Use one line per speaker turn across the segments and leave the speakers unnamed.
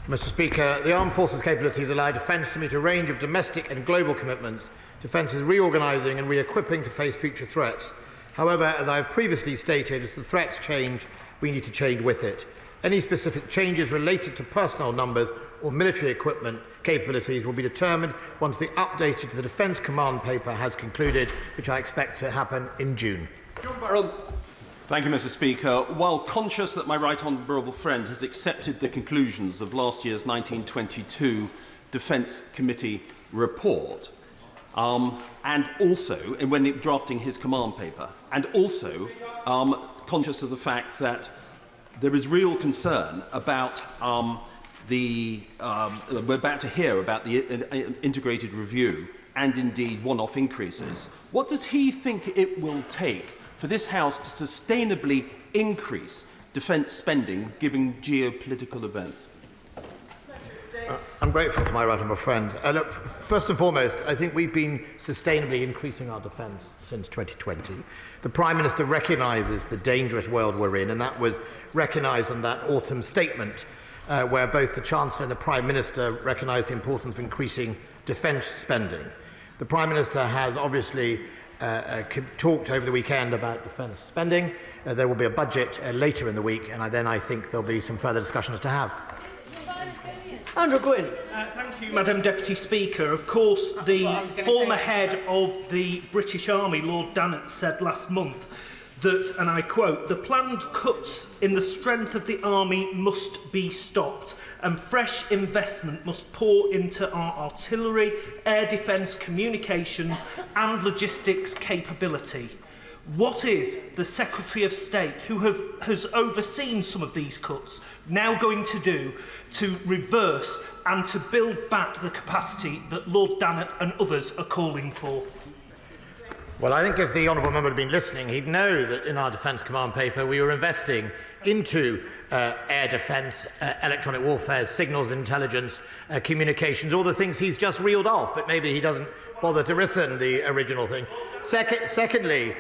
Mr. Speaker, the Armed Forces capabilities allow Defence to meet a range of domestic and global commitments. Defence is reorganising and re-equipping to face future threats. However, as I have previously stated, as the threats change, we need to change with it. Any specific changes related to personnel numbers or military equipment capabilities will be determined once the updated to the Defence Command paper has concluded, which I expect to happen in June.
Thank you, Mr. Speaker. While conscious that my right honourable friend has accepted the conclusions of last year's 1922 Defence Committee report, and also when drafting his command paper, and also conscious of the fact that there is real concern about we're about to hear about the integrated review and indeed one-off increases. What does he think it will take for this House to sustainably increase defence spending given geopolitical events?
I'm grateful to my right honourable friend. Look, first and foremost, I think we've been sustainably increasing our defence since 2020. The Prime Minister recognises the dangerous world we're in, and that was recognised in that autumn statement where both the Chancellor and the Prime Minister recognised the importance of increasing defence spending. The Prime Minister has obviously talked over the weekend about defence spending. There will be a budget later in the week, and then I think there'll be some further discussions to have.
Andrew Gwynn.
Thank you, Madam Deputy Speaker. Of course, the former head of the British Army, Lord Dannatt, said last month that, and I quote, "The planned cuts in the strength of the Army must be stopped and fresh investment must pour into our artillery, air defence, communications and logistics capability." What is the Secretary of State, who has overseen some of these cuts, now going to do to reverse and to build back the capacity that Lord Dannatt and others are calling for?
Well, I think if the honourable member had been listening, he'd know that in our Defence Command paper we were investing into air defence, electronic warfare, signals intelligence, communications, all the things he's just reeled off, but maybe he doesn't bother to listen the original thing. Secondly,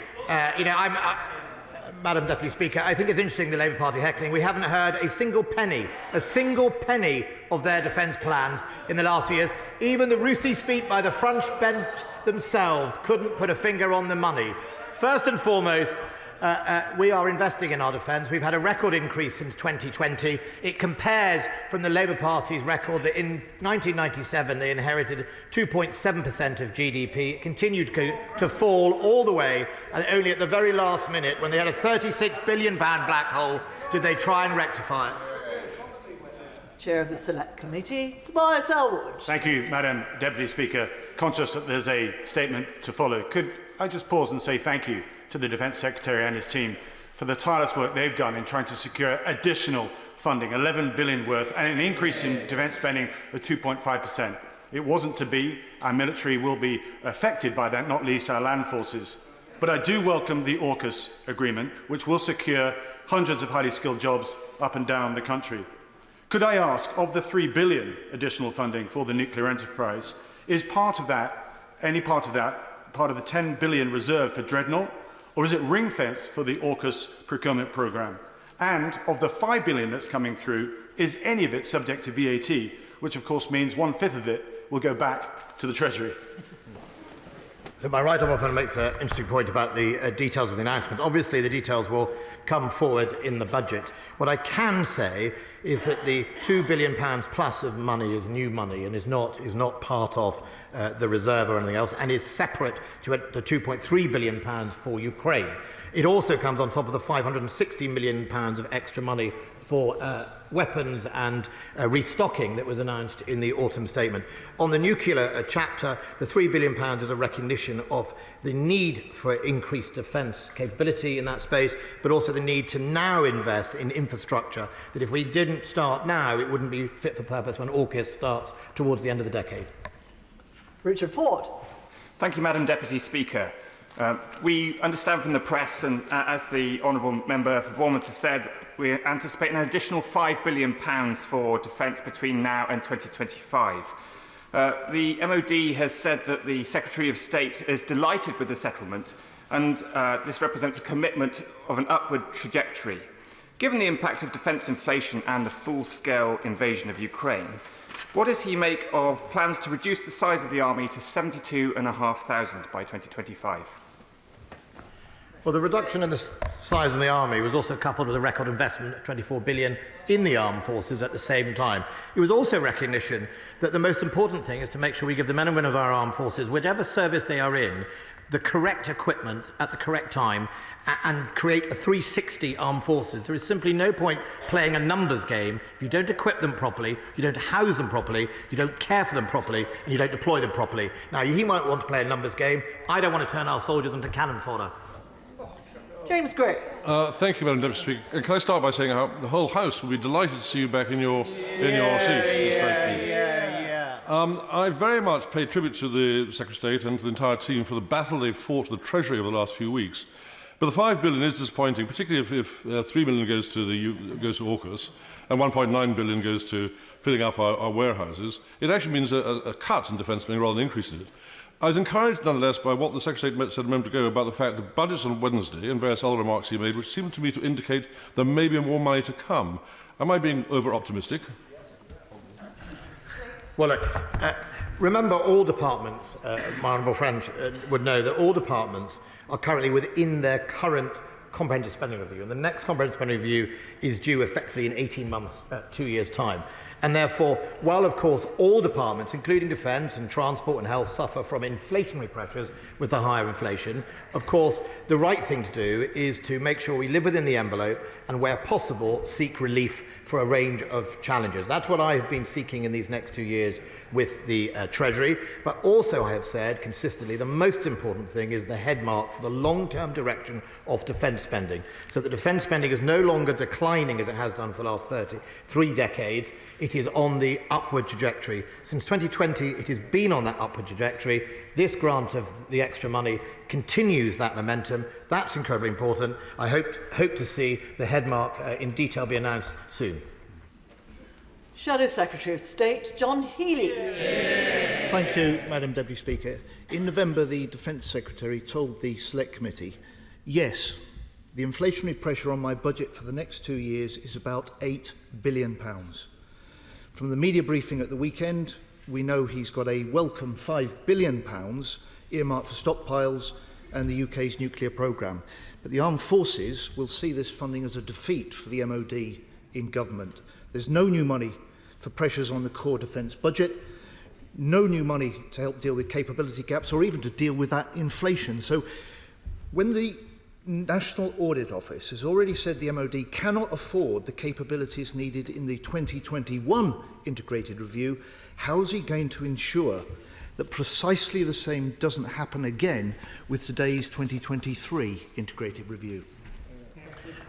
Madam Deputy Speaker, I think it's interesting the Labour Party heckling. We haven't heard a single penny of their defence plans in the last few years. Even the Russie speak by the French bench themselves couldn't put a finger on the money. First and foremost, we are investing in our defence. We've had a record increase since 2020. It compares from the Labour Party's record that in 1997 they inherited 2.7% of GDP. It continued to fall all the way, and only at the very last minute, when they had a £36 billion black hole, did they try and rectify it.
Chair of the Select Committee, Tobias Elwood.
Thank you, Madam Deputy Speaker. Conscious that there's a statement to follow, could I just pause and say thank you to the Defence Secretary and his team for the tireless work they've done in trying to secure additional funding, $11 billion worth, and an increase in defence spending of 2.5%. It wasn't to be. Our military will be affected by that, not least our land forces. But I do welcome the AUKUS agreement, which will secure hundreds of highly skilled jobs up and down the country. Could I ask, of the $3 billion additional funding for the nuclear enterprise, is part of that, any part of that, part of the $10 billion reserved for Dreadnought, or is it ring-fenced for the AUKUS procurement programme? And of the $5 billion that's coming through, is any of it subject to VAT, which of course means 1/5 of it will go back to the Treasury?
My right honourable friend makes an interesting point about the details of the announcement. Obviously, the details will come forward in the budget. What I can say is that the £2 billion plus of money is new money and is not part of the reserve or anything else, and is separate to the £2.3 billion for Ukraine. It also comes on top of the £560 million of extra money for weapons and restocking that was announced in the autumn statement. On the nuclear chapter, the £3 billion is a recognition of the need for increased defence capability in that space, but also the need to now invest in infrastructure that if we didn't start now, it wouldn't be fit for purpose when AUKUS starts towards the end of the decade.
Richard Ford.
Thank you, Madam Deputy Speaker. We understand from the press, and as the Honourable Member for Bournemouth has said, we anticipate an additional £5 billion for defence between now and 2025. The MOD has said that the Secretary of State is delighted with the settlement, and this represents a commitment of an upward trajectory. Given the impact of defence inflation and the full-scale invasion of Ukraine, what does he make of plans to reduce the size of the army to 72,500 by 2025?
Well, the reduction in the size of the army was also coupled with a record investment of 24 billion in the armed forces at the same time. It was also recognition that the most important thing is to make sure we give the men and women of our armed forces, whatever service they are in, the correct equipment at the correct time and create a 360 armed forces. There is simply no point playing a numbers game if you don't equip them properly, you don't house them properly, you don't care for them properly, and you don't deploy them properly. Now, he might want to play a numbers game. I don't want to turn our soldiers into cannon fodder.
James Gray.
Thank you, Madam Deputy Speaker. Can I start by saying how the whole House will be delighted to see you back in your seats. It's great news. I very much pay tribute to the Secretary of State and to the entire team for the battle they've fought for the Treasury over the last few weeks. But the $5 billion is disappointing, particularly if $3 million goes to AUKUS and $1.9 billion goes to filling up our warehouses. It actually means a cut in defence spending rather than an increase in it. I was encouraged, nonetheless, by what the Secretary of State said a moment ago about the fact that budgets on Wednesday and various other remarks he made, which seemed to me to indicate there may be more money to come. Am I being over-optimistic?
Well, look, remember all departments, my honourable friend would know that all departments are currently within their current comprehensive spending review. And the next comprehensive spending review is due effectively in 18 months, 2 years' time. And therefore, while of course all departments, including defence and transport and health, suffer from inflationary pressures with the higher inflation, of course the right thing to do is to make sure we live within the envelope and where possible seek relief for a range of challenges. That's what I have been seeking in these next 2 years with the Treasury, but also I have said consistently the most important thing is the headmark for the long-term direction of defence spending, so that defence spending is no longer declining as it has done for the last 3 decades. It is on the upward trajectory. Since 2020, it has been on that upward trajectory. This grant of the extra money continues that momentum. That's incredibly important. I hope to see the headmark in detail be announced soon.
Shadow Secretary of State John Healey.
Thank you, Madam Deputy Speaker. In November, the Defence Secretary told the Select Committee, yes, the inflationary pressure on my budget for the next 2 years is about £8 billion. From the media briefing at the weekend, we know he's got a welcome £5 billion earmarked for stockpiles and the UK's nuclear programme. But the armed forces will see this funding as a defeat for the MOD in government. There's no new money for pressures on the core defence budget, no new money to help deal with capability gaps or even to deal with that inflation. So when the National Audit Office has already said the MOD cannot afford the capabilities needed in the 2021 integrated review, how is he going to ensure that precisely the same doesn't happen again with today's 2023 integrated review?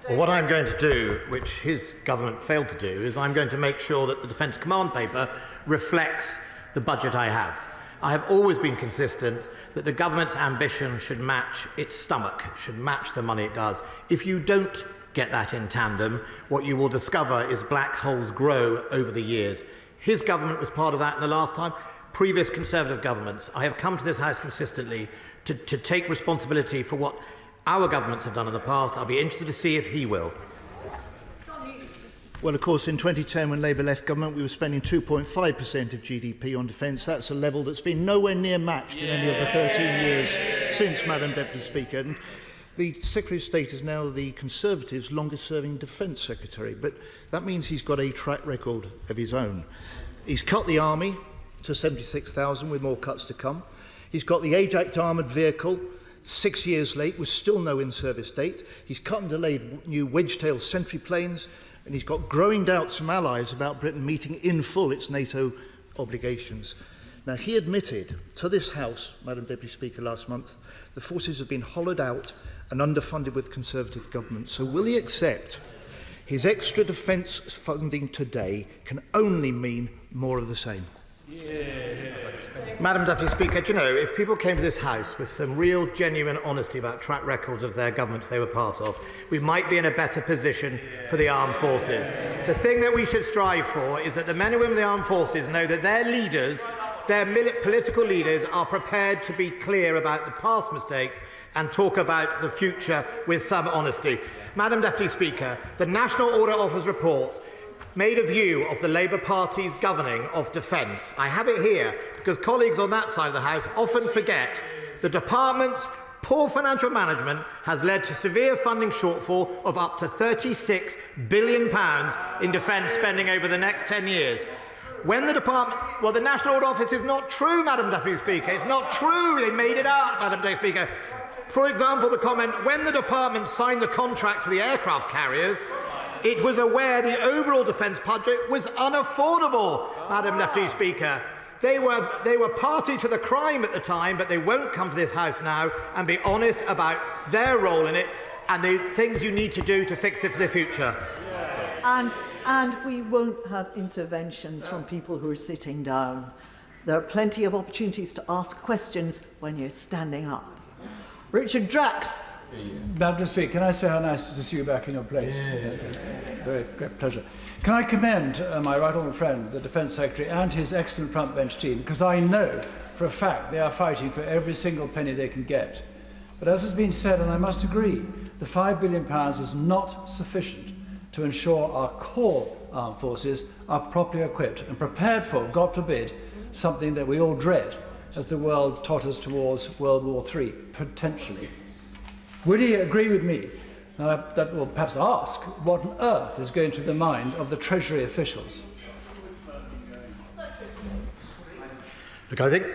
Well, what I'm going to do, which his government failed to do, is I'm going to make sure that the Defence Command Paper reflects the budget I have. I have always been consistent that the government's ambition should match its stomach, should match the money it does. If you don't get that in tandem, what you will discover is black holes grow over the years. His government was part of that in the last time. Previous Conservative governments, I have come to this House consistently to take responsibility for what our governments have done in the past. I'll be interested to see if he will.
Well, of course, in 2010, when Labour left government, we were spending 2.5% of GDP on defence. That's a level that's been nowhere near matched in any of the 13 years since, Madam Deputy Speaker. And the Secretary of State is now the Conservatives' longest-serving Defence Secretary, but that means he's got a track record of his own. He's cut the Army to 76,000, with more cuts to come. He's got the Ajax armoured vehicle 6 years late, with still no in-service date. He's cut and delayed new wedge-tail sentry planes, and he's got growing doubts from allies about Britain meeting in full its NATO obligations. Now, he admitted to this House, Madam Deputy Speaker, last month, the forces have been hollowed out and underfunded with Conservative governments. So will he accept his extra defence funding today can only mean more of the same?
Madam Deputy Speaker, do you know, if people came to this House with some real, genuine honesty about track records of their governments they were part of, we might be in a better position for the armed forces. The thing that we should strive for is that the men and women of the armed forces know that their leaders their political leaders are prepared to be clear about the past mistakes and talk about the future with some honesty. Madam Deputy Speaker, the National Audit Office report made a view of the Labour Party's governing of defence. I have it here because colleagues on that side of the House often forget the department's poor financial management has led to severe funding shortfall of up to £36 billion in defence spending over the next 10 years. When the department... Well, the National Audit Office is not true, Madam Deputy Speaker. It's not true. They made it up, Madam Deputy Speaker. For example, the comment, when the department signed the contract for the aircraft carriers, it was aware the overall defence budget was unaffordable, Madam Deputy Speaker. They were party to the crime at the time, but they won't come to this House now and be honest about their role in it and the things you need to do to fix it for the future.
And we won't have interventions from people who are sitting down. There are plenty of opportunities to ask questions when you're standing up. Richard Drax.
Madam Speaker, can I say how nice to see you back in your place? Very great pleasure. Can I commend my right honourable friend, the Defence Secretary, and his excellent front bench team, because I know for a fact they are fighting for every single penny they can get. But as has been said, and I must agree, the £5 billion is not sufficient to ensure our core armed forces are properly equipped and prepared for, God forbid, something that we all dread as the world totters towards World War III, potentially. Would he agree with me that will perhaps ask what on earth is going through the mind of the Treasury officials?
Look, I think,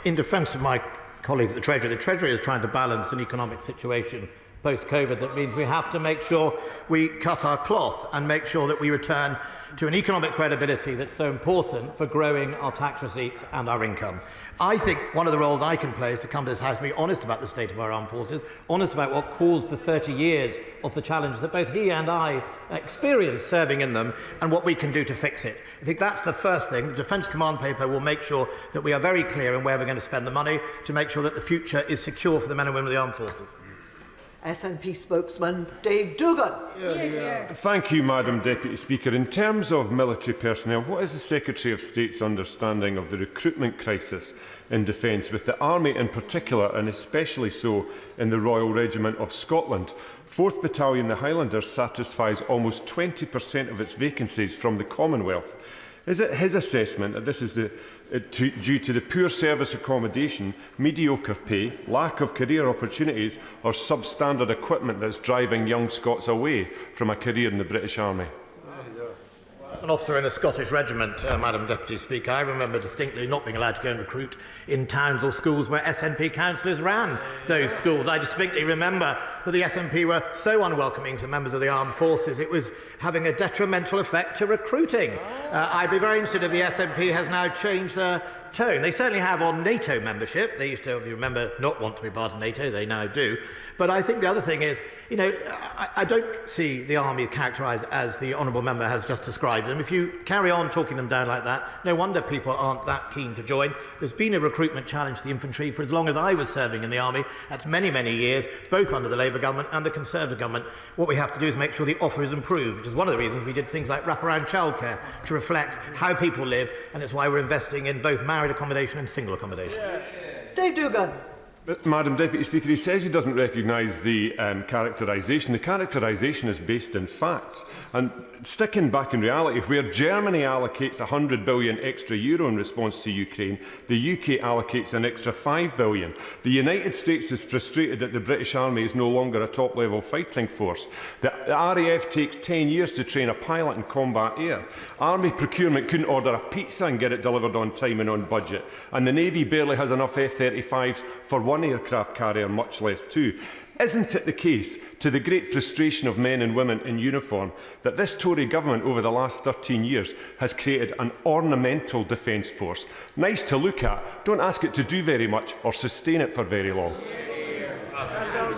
in defence of my colleagues at the Treasury is trying to balance an economic situation post-COVID that means we have to make sure we cut our cloth and make sure that we return to an economic credibility that's so important for growing our tax receipts and our income. I think one of the roles I can play is to come to this House and be honest about the state of our armed forces, honest about what caused the 30 years of the challenge that both he and I experienced serving in them and what we can do to fix it. I think that's the first thing. The Defence Command Paper will make sure that we are very clear in where we're going to spend the money to make sure that the future is secure for the men and women of the armed forces.
SNP spokesman Dave Duggan.
Thank you, Madam Deputy Speaker. In terms of military personnel, what is the Secretary of State's understanding of the recruitment crisis in defence, with the Army in particular, and especially so in the Royal Regiment of Scotland? 4th Battalion, the Highlanders, satisfies almost 20% of its vacancies from the Commonwealth. Is it his assessment that this is due to the poor service accommodation, mediocre pay, lack of career opportunities or substandard equipment that's driving young Scots away from a career in the British Army?
An officer in a Scottish regiment, Madam Deputy Speaker, I remember distinctly not being allowed to go and recruit in towns or schools where SNP councillors ran those schools. I distinctly remember that the SNP were so unwelcoming to members of the armed forces, it was having a detrimental effect to recruiting. I'd be very interested if the SNP has now changed their tone. They certainly have on NATO membership. They used to, if you remember, not want to be part of NATO. They now do. But I think the other thing is, you know, I don't see the army characterised as the honourable member has just described. And if you carry on talking them down like that, no wonder people aren't that keen to join. There's been a recruitment challenge to the infantry for as long as I was serving in the army. That's many, many years, both under the Labour government and the Conservative government. What we have to do is make sure the offer is improved, which is one of the reasons we did things like wraparound childcare to reflect how people live, and it's why we're investing in both married accommodation and single accommodation.
Dave Duggan.
But, Madam Deputy Speaker, he says he doesn't recognise the characterisation. The characterisation is based in facts. And sticking back in reality, where Germany allocates €100 billion extra in response to Ukraine, the UK allocates an extra €5 billion. The United States is frustrated that the British Army is no longer a top-level fighting force. The RAF takes 10 years to train a pilot in combat air. Army procurement couldn't order a pizza and get it delivered on time and on budget. And the Navy barely has enough F-35s for one aircraft carrier, much less two. Isn't it the case, to the great frustration of men and women in uniform, that this Tory government over the last 13 years has created an ornamental defence force? Nice to look at, don't ask it to do very much or sustain it for very long.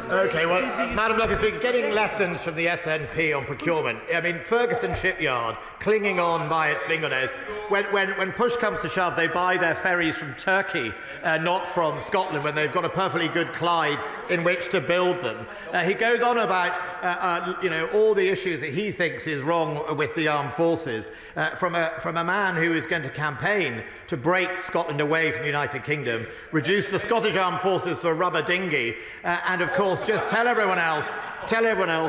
Okay, well, Madam Deputy Speaker, getting lessons from the SNP on procurement. I mean, Ferguson Shipyard clinging on by its fingernails. When push comes to shove, they buy their ferries from Turkey, not from Scotland, when they've got a perfectly good Clyde in which to build them. He goes on about all the issues that he thinks is wrong with the armed forces from a man who is going to campaign to break Scotland away from the United Kingdom, reduce the Scottish armed forces to a rubber dinghy, and of course just tell everyone else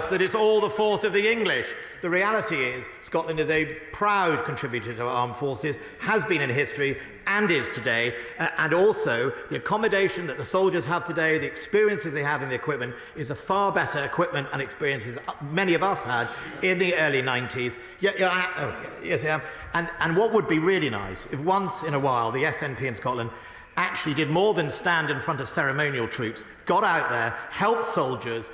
that it's all the fault of the English. The reality is Scotland is a proud contributor to our armed forces, has been in history and is today, and also the accommodation that the soldiers have today, the experiences they have in the equipment, is a far better equipment and experiences many of us had in the early 90s. Yes, I am. And what would be really nice if once in a while the SNP in Scotland actually did more than stand in front of ceremonial troops, got out there, helped soldiers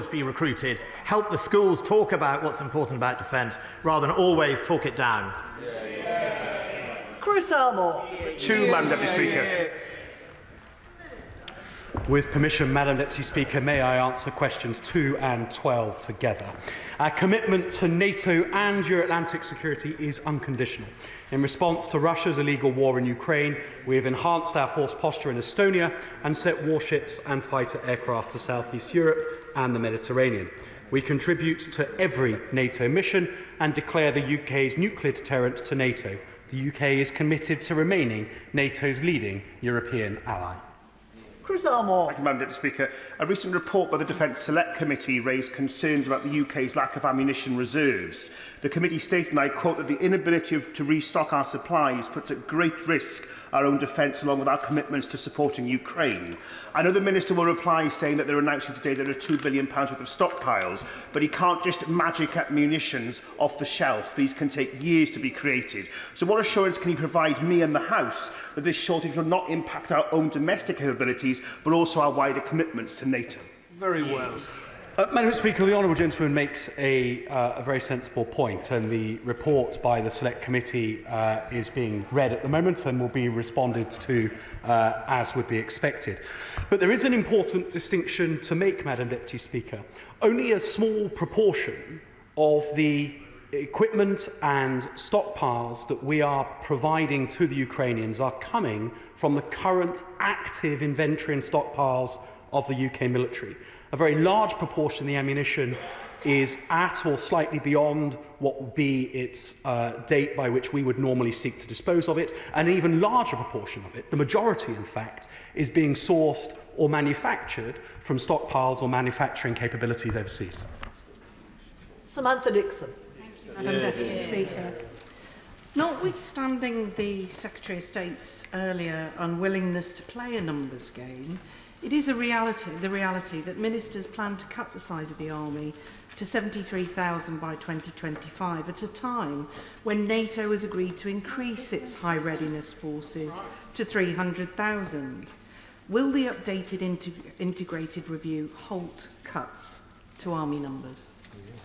be recruited, helped the schools talk about what's important about defence, rather than always talk it down.
Chris Elmore.
Madam Deputy Speaker. With permission, Madam Deputy Speaker, may I answer questions 2 and 12 together? Our commitment to NATO and Euro-Atlantic security is unconditional. In response to Russia's illegal war in Ukraine, we have enhanced our force posture in Estonia and sent warships and fighter aircraft to South-East Europe and the Mediterranean. We contribute to every NATO mission and declare the UK's nuclear deterrent to NATO. The UK is committed to remaining NATO's leading European ally.
Chris Elmore.
Thank you, Madam Deputy Speaker. A recent report by the Defence Select Committee raised concerns about the UK's lack of ammunition reserves. The committee stated, and I quote, that the inability to restock our supplies puts at great risk our own defence along with our commitments to supporting Ukraine. I know the Minister will reply saying that they're announcing today there are £2 billion worth of stockpiles, but he can't just magic up munitions off the shelf. These can take years to be created. So what assurance can he provide me and the House that this shortage will not impact our own domestic capabilities, but also our wider commitments to NATO?
Very well.
Madam Speaker, the honourable gentleman makes a very sensible point, and the report by the Select Committee is being read at the moment and will be responded to as would be expected. But there is an important distinction to make, Madam Deputy Speaker. Only a small proportion of the equipment and stockpiles that we are providing to the Ukrainians are coming from the current active inventory and stockpiles of the UK military. A very large proportion of the ammunition is at or slightly beyond what would be its date by which we would normally seek to dispose of it. An even larger proportion of it, the majority in fact, is being sourced or manufactured from stockpiles or manufacturing capabilities overseas.
Samantha Dixon.
Madam Deputy Speaker. Notwithstanding the Secretary of State's earlier unwillingness to play a numbers game, it is the reality that ministers plan to cut the size of the army to 73,000 by 2025 at a time when NATO has agreed to increase its high readiness forces to 300,000. Will the updated integrated review halt cuts to army numbers?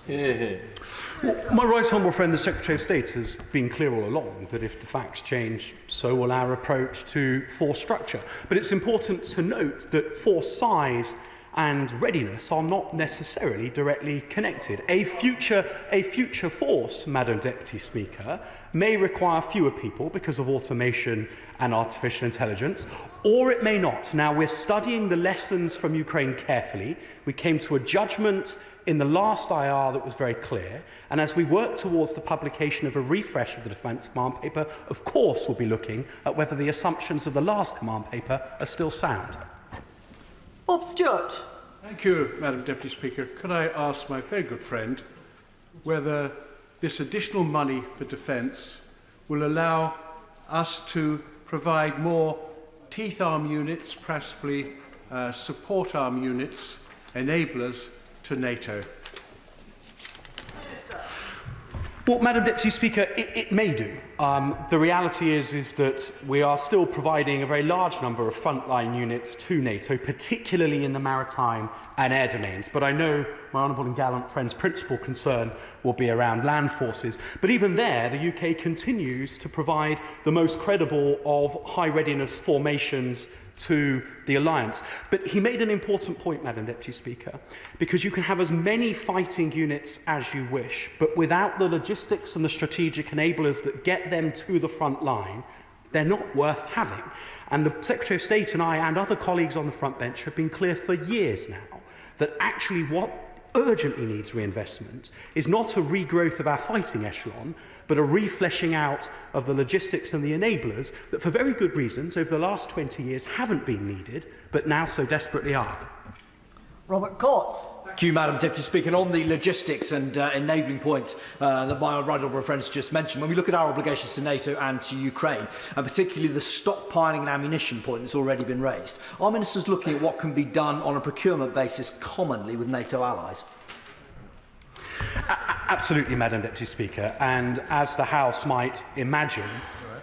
Well, my right honourable friend, the Secretary of State, has been clear all along that if the facts change, so will our approach to force structure. But it's important to note that force size and readiness are not necessarily directly connected. A future force, Madam Deputy Speaker, may require fewer people because of automation and artificial intelligence, or it may not. Now, we're studying the lessons from Ukraine carefully. We came to a judgment in the last IR that was very clear, and as we work towards the publication of a refresh of the Defence Command Paper, of course we'll be looking at whether the assumptions of the last Command Paper are still sound.
Bob Stewart.
Thank you, Madam Deputy Speaker. Could I ask my very good friend whether this additional money for defence will allow us to provide more teeth arm units, possibly support arm units, enablers to NATO?
Well, Madam Deputy Speaker, it may do. The reality is that we are still providing a very large number of frontline units to NATO, particularly in the maritime and air domains. But I know my honourable and gallant friend's principal concern will be around land forces. But even there, the UK continues to provide the most credible of high readiness formations to the alliance. But he made an important point, Madam Deputy Speaker, because you can have as many fighting units as you wish, but without the logistics and the strategic enablers that get them to the front line, they're not worth having. And the Secretary of State and I and other colleagues on the front bench have been clear for years now that actually what urgently needs reinvestment is not a regrowth of our fighting echelon, but a refleshing out of the logistics and the enablers that, for very good reasons, over the last 20 years haven't been needed, but now so desperately are.
Robert Coates.
Thank you, Madam Deputy Speaker. And on the logistics and enabling point that my right honourable friends just mentioned, when we look at our obligations to NATO and to Ukraine, and particularly the stockpiling and ammunition point that's already been raised, are ministers looking at what can be done on a procurement basis commonly with NATO allies?
Absolutely, Madam Deputy Speaker. And as the House might imagine,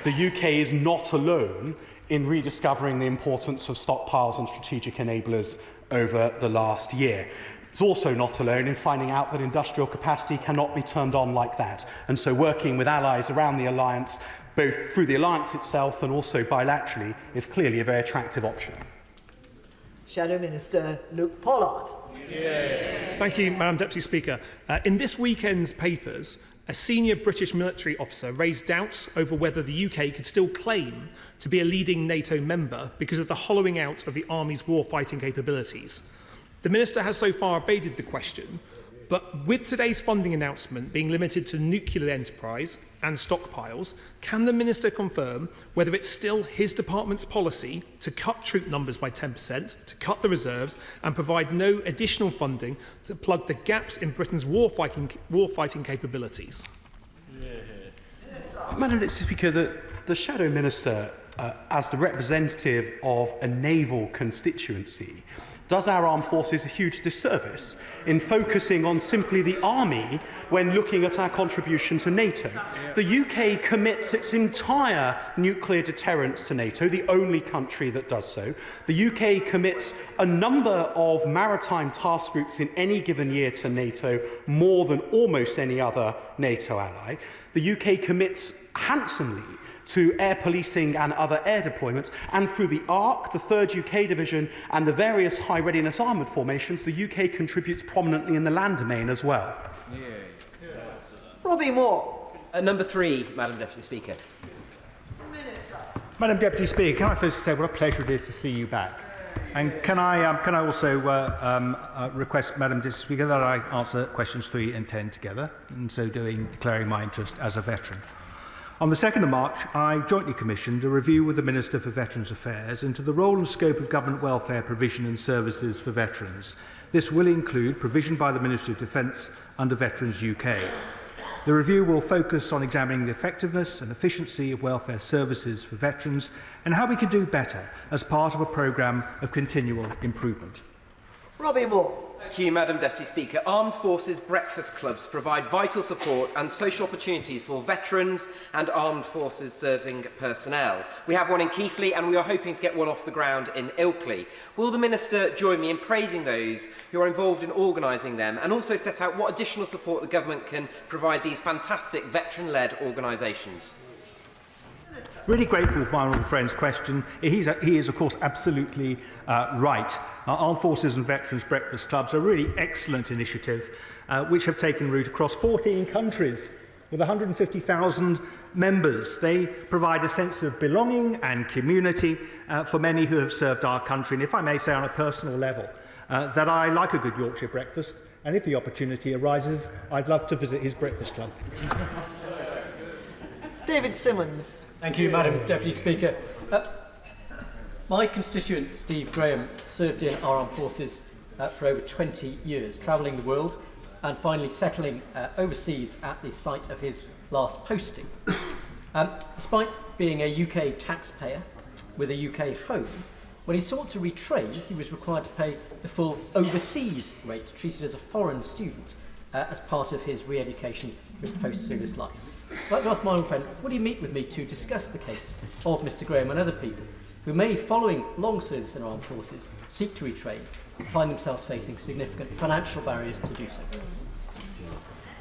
the UK is not alone in rediscovering the importance of stockpiles and strategic enablers over the last year. It's also not alone in finding out that industrial capacity cannot be turned on like that. And so working with allies around the alliance, both through the alliance itself and also bilaterally, is clearly a very attractive option.
Shadow Minister Luke Pollard.
Thank you, Madam Deputy Speaker. In this weekend's papers, a senior British military officer raised doubts over whether the UK could still claim to be a leading NATO member because of the hollowing out of the Army's war-fighting capabilities. The Minister has so far evaded the question, but with today's funding announcement being limited to nuclear enterprise and stockpiles, can the Minister confirm whether it's still his department's policy to cut troop numbers by 10%, to cut the reserves and provide no additional funding to plug the gaps in Britain's war-fighting capabilities?
Madam Deputy Speaker, the Shadow Minister, as the representative of a naval constituency, does our armed forces a huge disservice in focusing on simply the army when looking at our contribution to NATO. The UK commits its entire nuclear deterrence to NATO, the only country that does so. The UK commits a number of maritime task groups in any given year to NATO, more than almost any other NATO ally. The UK commits handsomely to air policing and other air deployments, and through the ARC, the 3rd UK Division, and the various high readiness armoured formations, the UK contributes prominently in the land domain as well.
Robbie Moore.
Number 3, Madam Deputy Speaker.
Madam Deputy Speaker, can I first say what a pleasure it is to see you back? And can I also request, Madam Deputy Speaker, that I answer questions 3 and 10 together, and so doing declaring my interest as a veteran. On the 2nd of March, I jointly commissioned a review with the Minister for Veterans Affairs into the role and scope of government welfare provision and services for veterans. This will include provision by the Ministry of Defence under Veterans UK. The review will focus on examining the effectiveness and efficiency of welfare services for veterans and how we can do better as part of a programme of continual improvement.
Robbie Moore.
Thank you, Madam Deputy Speaker. Armed Forces breakfast clubs provide vital support and social opportunities for veterans and armed forces serving personnel. We have one in Keighley and we are hoping to get one off the ground in Ilkley. Will the Minister join me in praising those who are involved in organising them and also set out what additional support the government can provide these fantastic veteran-led organisations?
Really grateful for my honourable friend's question. He is, of course, absolutely right. Our Armed Forces and Veterans Breakfast Clubs are a really excellent initiative which have taken root across 14 countries with 150,000 members. They provide a sense of belonging and community for many who have served our country. And if I may say on a personal level, that I like a good Yorkshire breakfast, and if the opportunity arises, I'd love to visit his breakfast club.
David Simmons.
Thank you, Madam Deputy Speaker. My constituent, Steve Graham, served in our armed forces for over 20 years, travelling the world and finally settling overseas at the site of his last posting. Despite being a UK taxpayer with a UK home, when he sought to retrade, he was required to pay the full overseas rate, treated as a foreign student, as part of his re-education for his post-service life. I'd like to ask my own friend, would he meet with me to discuss the case of Mr Graham and other people
who may, following long service in our armed forces, seek to retrain and find themselves facing significant financial barriers to do so.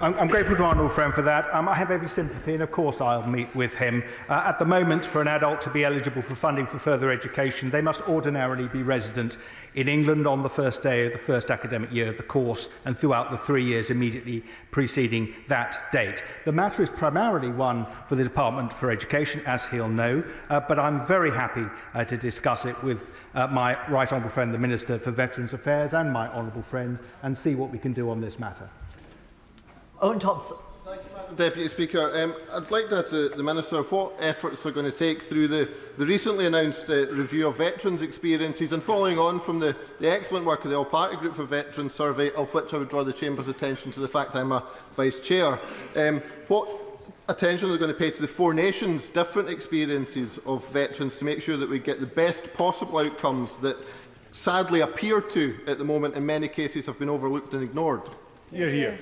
I'm grateful to our honourable friend for that. I have every sympathy, and of course I'll meet with him. At the moment, for an adult to be eligible for funding for further education, they must ordinarily be resident in England on the first day of the first academic year of the course and throughout the 3 years immediately preceding that date. The matter is primarily one for the Department for Education, as he'll know, but I'm very happy to discuss it with my right honourable friend, the Minister for Veterans Affairs, and my honourable friend, and see what we can do on this matter.
Owen Thompson.
Thank you, Madam Deputy Speaker. I'd like to ask the Minister what efforts are going to take through the recently announced review of veterans' experiences, and following on from the excellent work of the All-Party Group for Veterans Survey, of which I would draw the Chamber's attention to the fact I'm a Vice Chair. What attention are they going to pay to the four nations' different experiences of veterans to make sure that we get the best possible outcomes that sadly appear to, at the moment, in many cases have been overlooked and ignored?
Hear, hear.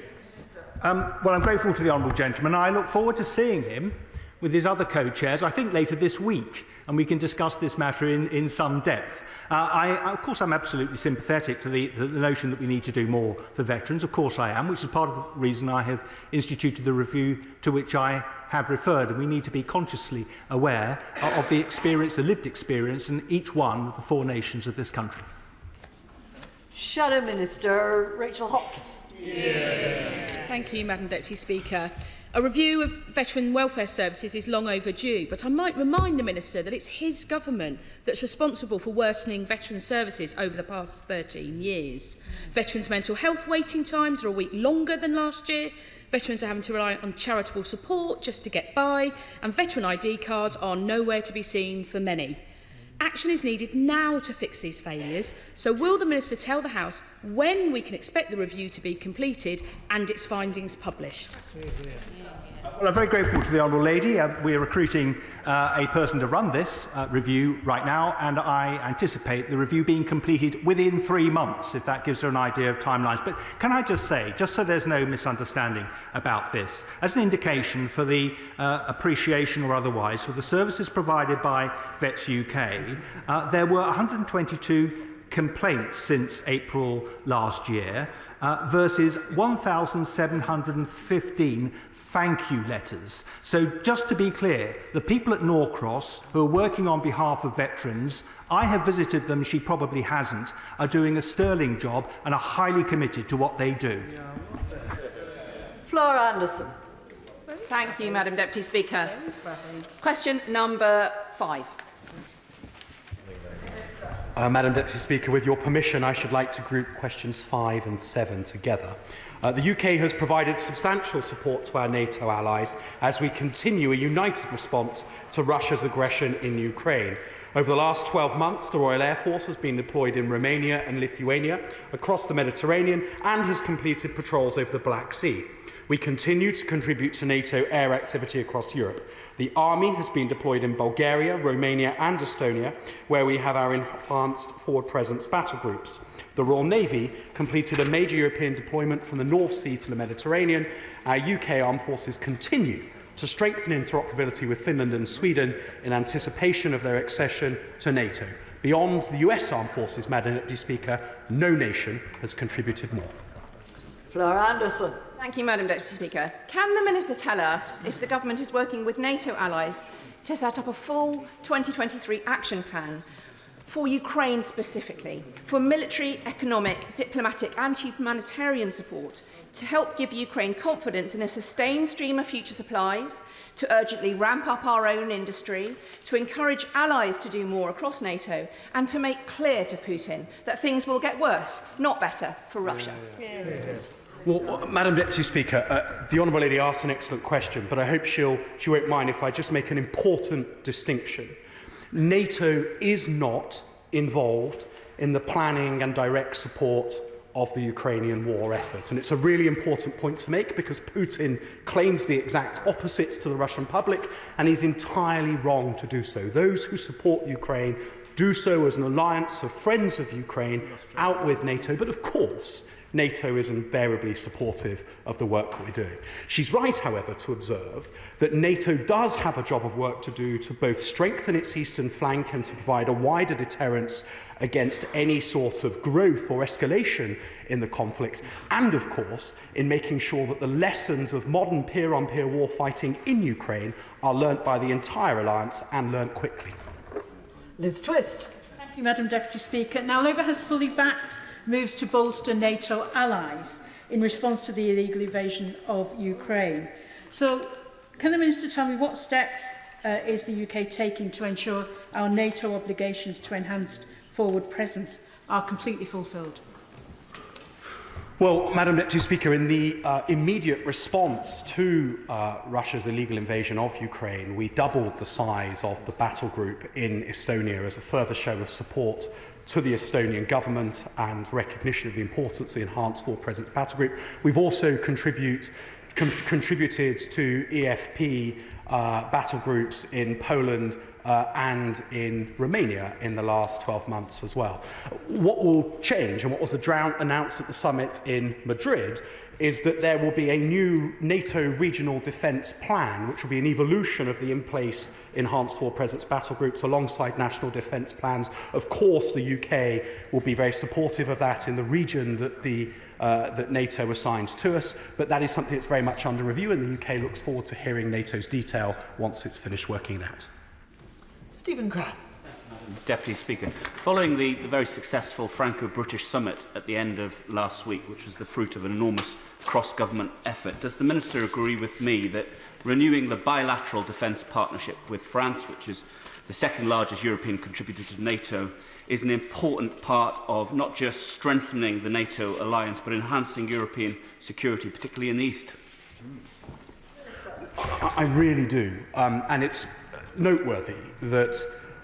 Well, I'm grateful to the honourable gentleman. I look forward to seeing him with his other co-chairs, I think later this week, and we can discuss this matter in some depth. Of course, I'm absolutely sympathetic to the notion that we need to do more for veterans. Of course I am, which is part of the reason I have instituted the review to which I have referred. And we need to be consciously aware of the experience, the lived experience, in each one of the four nations of this country.
Shadow Minister Rachel Hopkins.
Thank you, Madam Deputy Speaker. A review of veteran welfare services is long overdue, but I might remind the Minister that it's his government that's responsible for worsening veteran services over the past 13 years. Veterans' mental health waiting times are a week longer than last year. Veterans are having to rely on charitable support just to get by, and veteran ID cards are nowhere to be seen for many. Action is needed now to fix these failures, so will the Minister tell the House when we can expect the review to be completed and its findings published?
Well, I'm very grateful to the Honourable Lady. We are recruiting a person to run this review right now, and I anticipate the review being completed within 3 months, if that gives her an idea of timelines. But can I just say, just so there's no misunderstanding about this, as an indication for the appreciation or otherwise for the services provided by Vets UK, there were 122 complaints since April last year versus 1,715 thank you letters. So just to be clear, the people at Norcross who are working on behalf of veterans, I have visited them, she probably hasn't, are doing a sterling job and are highly committed to what they do.
Flora Anderson.
Thank you, Madam Deputy Speaker. Question number 5.
Madam Deputy Speaker, with your permission, I should like to group questions 5 and 7 together. The UK has provided substantial support to our NATO allies as we continue a united response to Russia's aggression in Ukraine. Over the last 12 months, the Royal Air Force has been deployed in Romania and Lithuania, across the Mediterranean, and has completed patrols over the Black Sea. We continue to contribute to NATO air activity across Europe. The Army has been deployed in Bulgaria, Romania and Estonia, where we have our enhanced forward presence battle groups. The Royal Navy completed a major European deployment from the North Sea to the Mediterranean. Our UK armed forces continue to strengthen interoperability with Finland and Sweden in anticipation of their accession to NATO. Beyond the US armed forces, Madam Deputy Speaker, no nation has contributed more.
Flora Anderson.
Thank you, Madam Deputy Speaker. Can the Minister tell us if the Government is working with NATO allies to set up a full 2023 action plan for Ukraine specifically, for military, economic, diplomatic and humanitarian support to help give Ukraine confidence in a sustained stream of future supplies, to urgently ramp up our own industry, to encourage allies to do more across NATO, and to make clear to Putin that things will get worse, not better, for Russia?
Well, Madam Deputy Speaker, the Honourable Lady asked an excellent question, but I hope she won't mind if I just make an important distinction. NATO is not involved in the planning and direct support of the Ukrainian war effort. And it's a really important point to make because Putin claims the exact opposite to the Russian public, and he's entirely wrong to do so. Those who support Ukraine do so as an alliance of friends of Ukraine out with NATO. But of course, NATO is invariably supportive of the work we're doing. She's right, however, to observe that NATO does have a job of work to do to both strengthen its eastern flank and to provide a wider deterrence against any sort of growth or escalation in the conflict, and of course in making sure that the lessons of modern peer-on-peer war fighting in Ukraine are learnt by the entire alliance and learnt quickly.
Liz Twist.
Thank you, Madam Deputy Speaker. Now, Labour has fully backed moves to bolster NATO allies in response to the illegal invasion of Ukraine. So, can the Minister tell me what steps is the UK taking to ensure our NATO obligations to enhanced forward presence are completely fulfilled?
Well, Madam Deputy Speaker, in the immediate response to Russia's illegal invasion of Ukraine, we doubled the size of the battle group in Estonia as a further show of support to the Estonian government and recognition of the importance of the enhanced forward presence battle group. We've also contributed to EFP battle groups in Poland and in Romania in the last 12 months as well. What will change, and what was announced at the summit in Madrid, is that there will be a new NATO regional defence plan, which will be an evolution of the in-place enhanced forward presence battle groups alongside national defence plans. Of course, the UK will be very supportive of that in the region that that NATO assigned to us, but that is something that's very much under review, and the UK looks forward to hearing NATO's detail once it's finished working it out.
Stephen Crabb.
Deputy Speaker, following the very successful Franco-British summit at the end of last week, which was the fruit of an enormous cross-government effort, does the Minister agree with me that renewing the bilateral defence partnership with France, which is the second largest European contributor to NATO, is an important part of not just strengthening the NATO alliance, but enhancing European security, particularly in the East?
I really do. And it's noteworthy that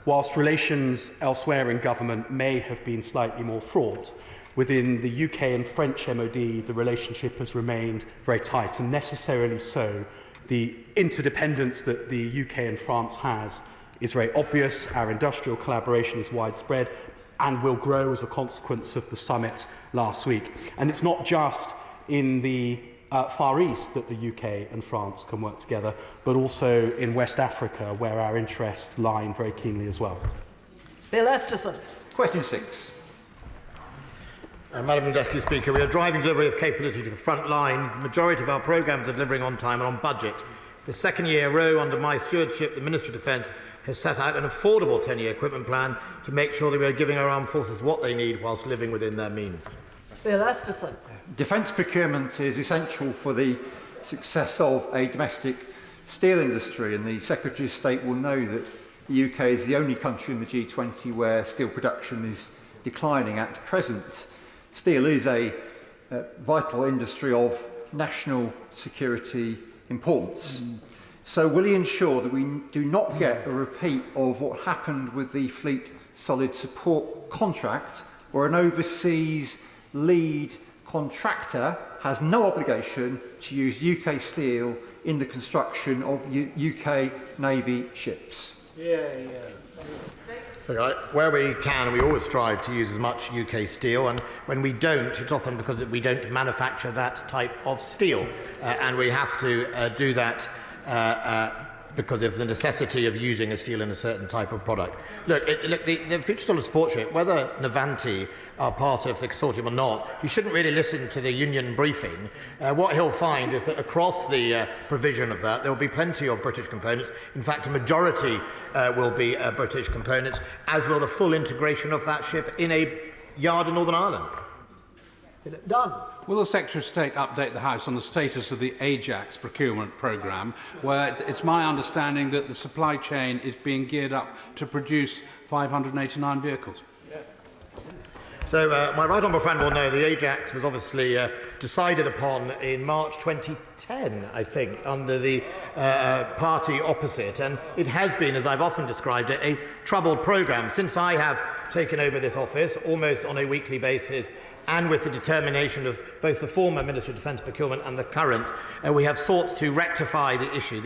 whilst relations elsewhere in government may have been slightly more fraught, within the UK and French MOD, the relationship has remained very tight, and necessarily so. The interdependence that the UK and France has is very obvious. Our industrial collaboration is widespread and will grow as a consequence of the summit last week. And it's not just in the Far East that the UK and France can work together, but also in West Africa, where our interests lie very keenly as well.
Bill Esterson.
Question 6.
Madam Deputy Speaker, we are driving delivery of capability to the front line. The majority of our programmes are delivering on time and on budget. For the second year in a row under my stewardship, the Ministry of Defence has set out an affordable 10-year equipment plan to make sure that we are giving our armed forces what they need whilst living within their means.
Bill Esterson.
Defence procurement is essential for the success of a domestic steel industry, and the Secretary of State will know that the UK is the only country in the G20 where steel production is declining at present. Steel is a vital industry of national security importance. So will he ensure that we do not get a repeat of what happened with the Fleet Solid Support contract, where an overseas lead contractor has no obligation to use UK steel in the construction of UK Navy ships?
Where we can, we always strive to use as much UK steel, and when we don't, it's often because we don't manufacture that type of steel, and we have to do that because of the necessity of using a steel in a certain type of product. Look, the Future Solid Support ship, whether Navanti are part of the consortium or not, you shouldn't really listen to the union briefing. What he'll find is that across the provision of that, there will be plenty of British components. In fact, a majority will be British components, as will the full integration of that ship in a yard in Northern Ireland.
Philip Dunn.
Will the Secretary of State update the House on the status of the Ajax procurement programme, where it's my understanding that the supply chain is being geared up to produce 589 vehicles?
So my right honourable friend will know the Ajax was obviously decided upon in March 2010, I think, under the party opposite. And it has been, as I've often described it, a troubled programme. Since I have taken over this office, almost on a weekly basis, and with the determination of both the former Minister of Defence Procurement and the current, we have sought to rectify the issue.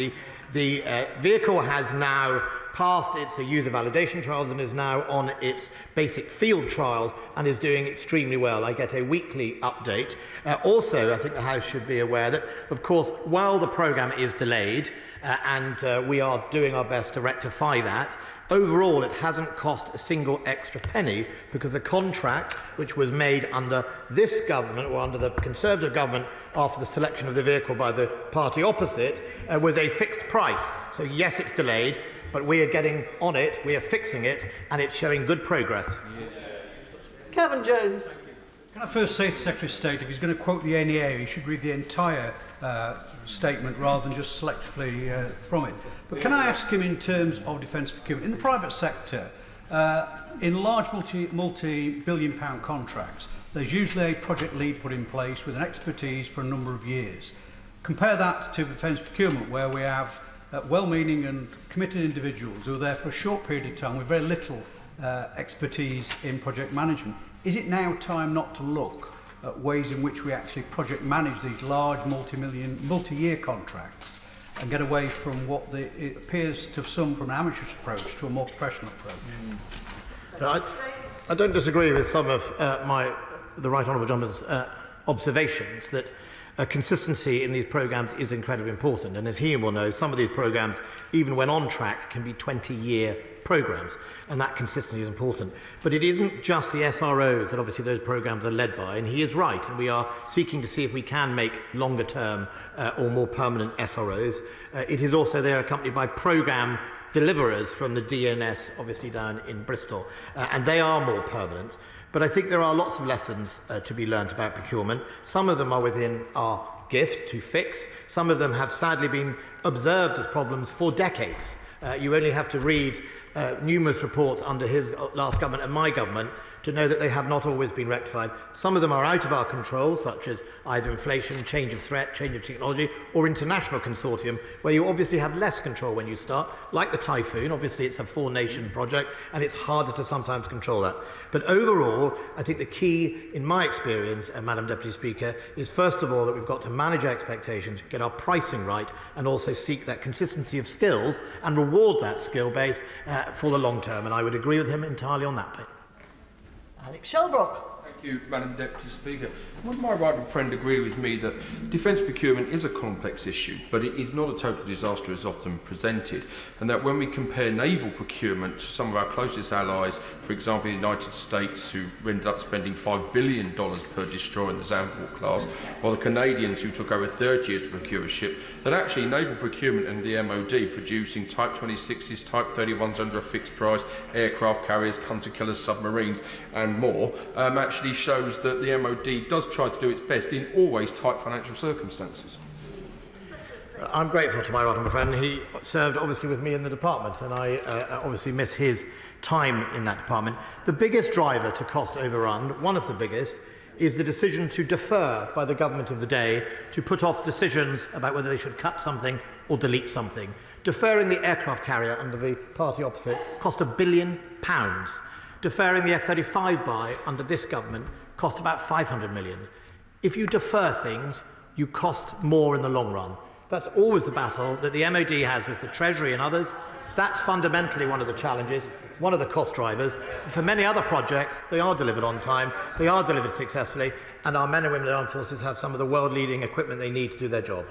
The vehicle has now passed its user validation trials and is now on its basic field trials and is doing extremely well. I get a weekly update. Also, I think the House should be aware that, of course, while the programme is delayed, and we are doing our best to rectify that, overall it hasn't cost a single extra penny, because the contract, which was made under this government, or under the Conservative government after the selection of the vehicle by the party opposite, was a fixed price. So yes, it's delayed, but we are getting on it, we are fixing it, and it's showing good progress.
Kevin Jones.
Can I first say to the Secretary of State, if he's going to quote the NEA, he should read the entire statement rather than just selectively from it. But can I ask him, in terms of defence procurement, in the private sector, in large multi-billion-pound contracts, there's usually a project lead put in place with an expertise for a number of years. Compare that to defence procurement, where we have well-meaning and committed individuals who are there for a short period of time with very little expertise in project management. Is it now time not to look at ways in which we actually project manage these large multi-year contracts and get away from what it appears to some from an amateurish approach to a more professional approach?
I don't disagree with some of the Right Honourable Gentleman's observations that consistency in these programmes is incredibly important, and as he will know, some of these programmes, even when on track, can be 20-year programmes, and that consistency is important. But it isn't just the SROs that obviously those programmes are led by, and he is right, and we are seeking to see if we can make longer term or more permanent SROs. It is also there accompanied by programme deliverers from the DNS, obviously down in Bristol, and they are more permanent. But I think there are lots of lessons to be learnt about procurement. Some of them are within our gift to fix. Some of them have sadly been observed as problems for decades. You only have to read numerous reports under his last government and my government to know that they have not always been rectified. Some of them are out of our control, such as either inflation, change of threat, change of technology, or international consortium, where you obviously have less control when you start, like the Typhoon. Obviously, it's a four-nation project, and it's harder to sometimes control that. But overall, I think the key, in my experience, Madam Deputy Speaker, is first of all that we've got to manage expectations, get our pricing right, and also seek that consistency of skills and reward that skill base for the long term. And I would agree with him entirely on that point.
Alex Shelbrook.
Thank you, Madam Deputy Speaker. Would my right friend agree with me that defence procurement is a complex issue, but it is not a total disaster as often presented, and that when we compare naval procurement to some of our closest allies, for example the United States, who ended up spending $5 billion per destroyer in the Zanfort class, while the Canadians, who took over 30 years to procure a ship, that actually naval procurement and the MOD producing Type 26s, Type 31s under a fixed price, aircraft carriers, hunter-killers, submarines and more, actually shows that the MOD does try to do its best in always tight financial circumstances.
I'm grateful to my right honourable friend. He served obviously with me in the department, and I obviously miss his time in that department. The biggest driver to cost overrun, one of the biggest, is the decision to defer by the government of the day, to put off decisions about whether they should cut something or delete something. Deferring the aircraft carrier under the party opposite cost £1 billion. Deferring the F-35 buy under this government cost about 500 million. If you defer things, you cost more in the long run. That's always the battle that the MOD has with the Treasury and others. That's fundamentally one of the challenges, one of the cost drivers. For many other projects, they are delivered on time, they are delivered successfully, and our men and women in the armed forces have some of the world-leading equipment they need to do their job.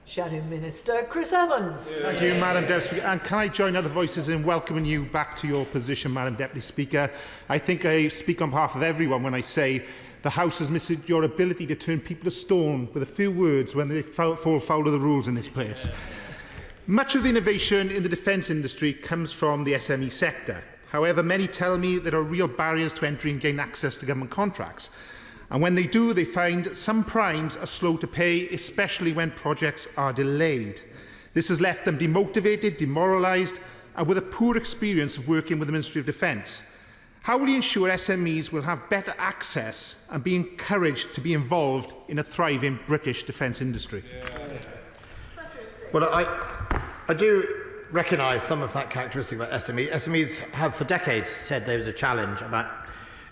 Shadow Minister Chris Evans.
Thank you, Madam Deputy Speaker. And can I join other voices in welcoming you back to your position, Madam Deputy Speaker? I think I speak on behalf of everyone when I say the House has missed your ability to turn people to stone with a few words when they fall foul of the rules in this place. Much of the innovation in the defence industry comes from the SME sector. However, many tell me there are real barriers to entry and gain access to government contracts. And when they do, they find some primes are slow to pay, especially when projects are delayed. This has left them demotivated, demoralised, and with a poor experience of working with the Ministry of Defence. How will you ensure SMEs will have better access and be encouraged to be involved in a thriving British defence industry?
Well, I do recognise some of that characteristic about SMEs. SMEs have for decades said there was a challenge about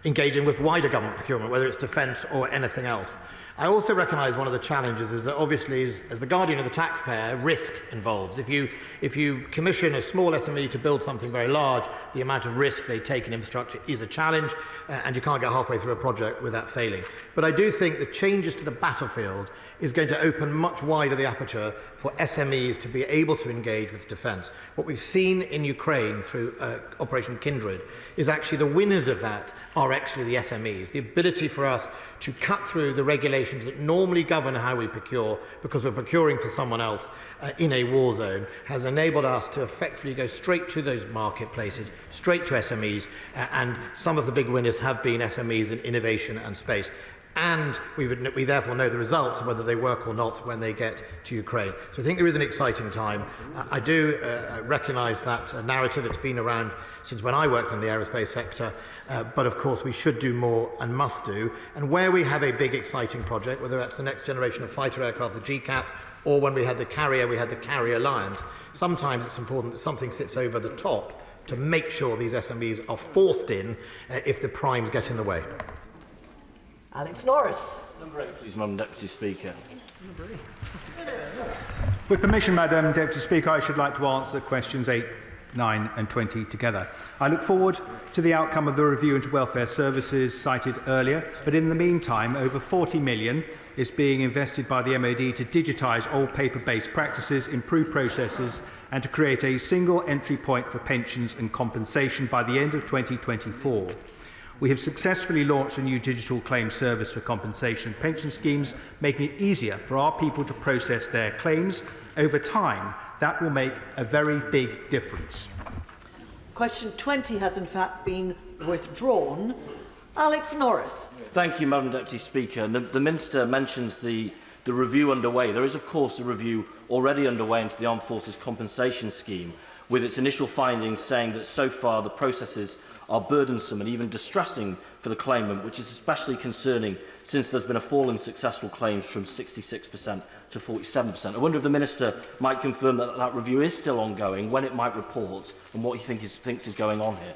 engaging with wider government procurement, whether it's defence or anything else. I also recognise one of the challenges is that obviously, as the guardian of the taxpayer, risk involves. If you commission a small SME to build something very large, the amount of risk they take in infrastructure is a challenge, and you can't get halfway through a project without failing. But I do think the changes to the battlefield is going to open much wider the aperture for SMEs to be able to engage with defence. What we've seen in Ukraine through Operation Kindred is actually the winners of that are actually the SMEs. The ability for us to cut through the regulations that normally govern how we procure, because we're procuring for someone else in a war zone, has enabled us to effectively go straight to those marketplaces, straight to SMEs, and some of the big winners have been SMEs in innovation and space. And we therefore know the results of whether they work or not when they get to Ukraine. So I think there is an exciting time. I do recognise that narrative. It's been around since when I worked in the aerospace sector, but of course we should do more and must do. And where we have a big exciting project, whether that's the next generation of fighter aircraft, the GCAP, or when we had the Carrier Alliance, sometimes it's important that something sits over the top to make sure these SMEs are forced in if the primes get in the way.
Alex Norris.
Number 8, please, Madam Deputy Speaker.
With permission, Madam Deputy Speaker, I should like to answer questions 8, 9 and 20 together. I look forward to the outcome of the review into welfare services cited earlier, but in the meantime, over 40 million is being invested by the MOD to digitise old paper-based practices, improve processes and to create a single entry point for pensions and compensation by the end of 2024. We have successfully launched a new digital claim service for compensation and pension schemes, making it easier for our people to process their claims. Over time, that will make a very big difference.
Question 20 has in fact been withdrawn. Alex Norris.
Thank you, Madam Deputy Speaker. The Minister mentions the review underway. There is, of course, a review already underway into the Armed Forces Compensation Scheme, with its initial findings saying that so far the processes are burdensome and even distressing for the claimant, which is especially concerning since there's been a fall in successful claims from 66% to 47%. I wonder if the Minister might confirm that that review is still ongoing, when it might report, and what he thinks is going on here.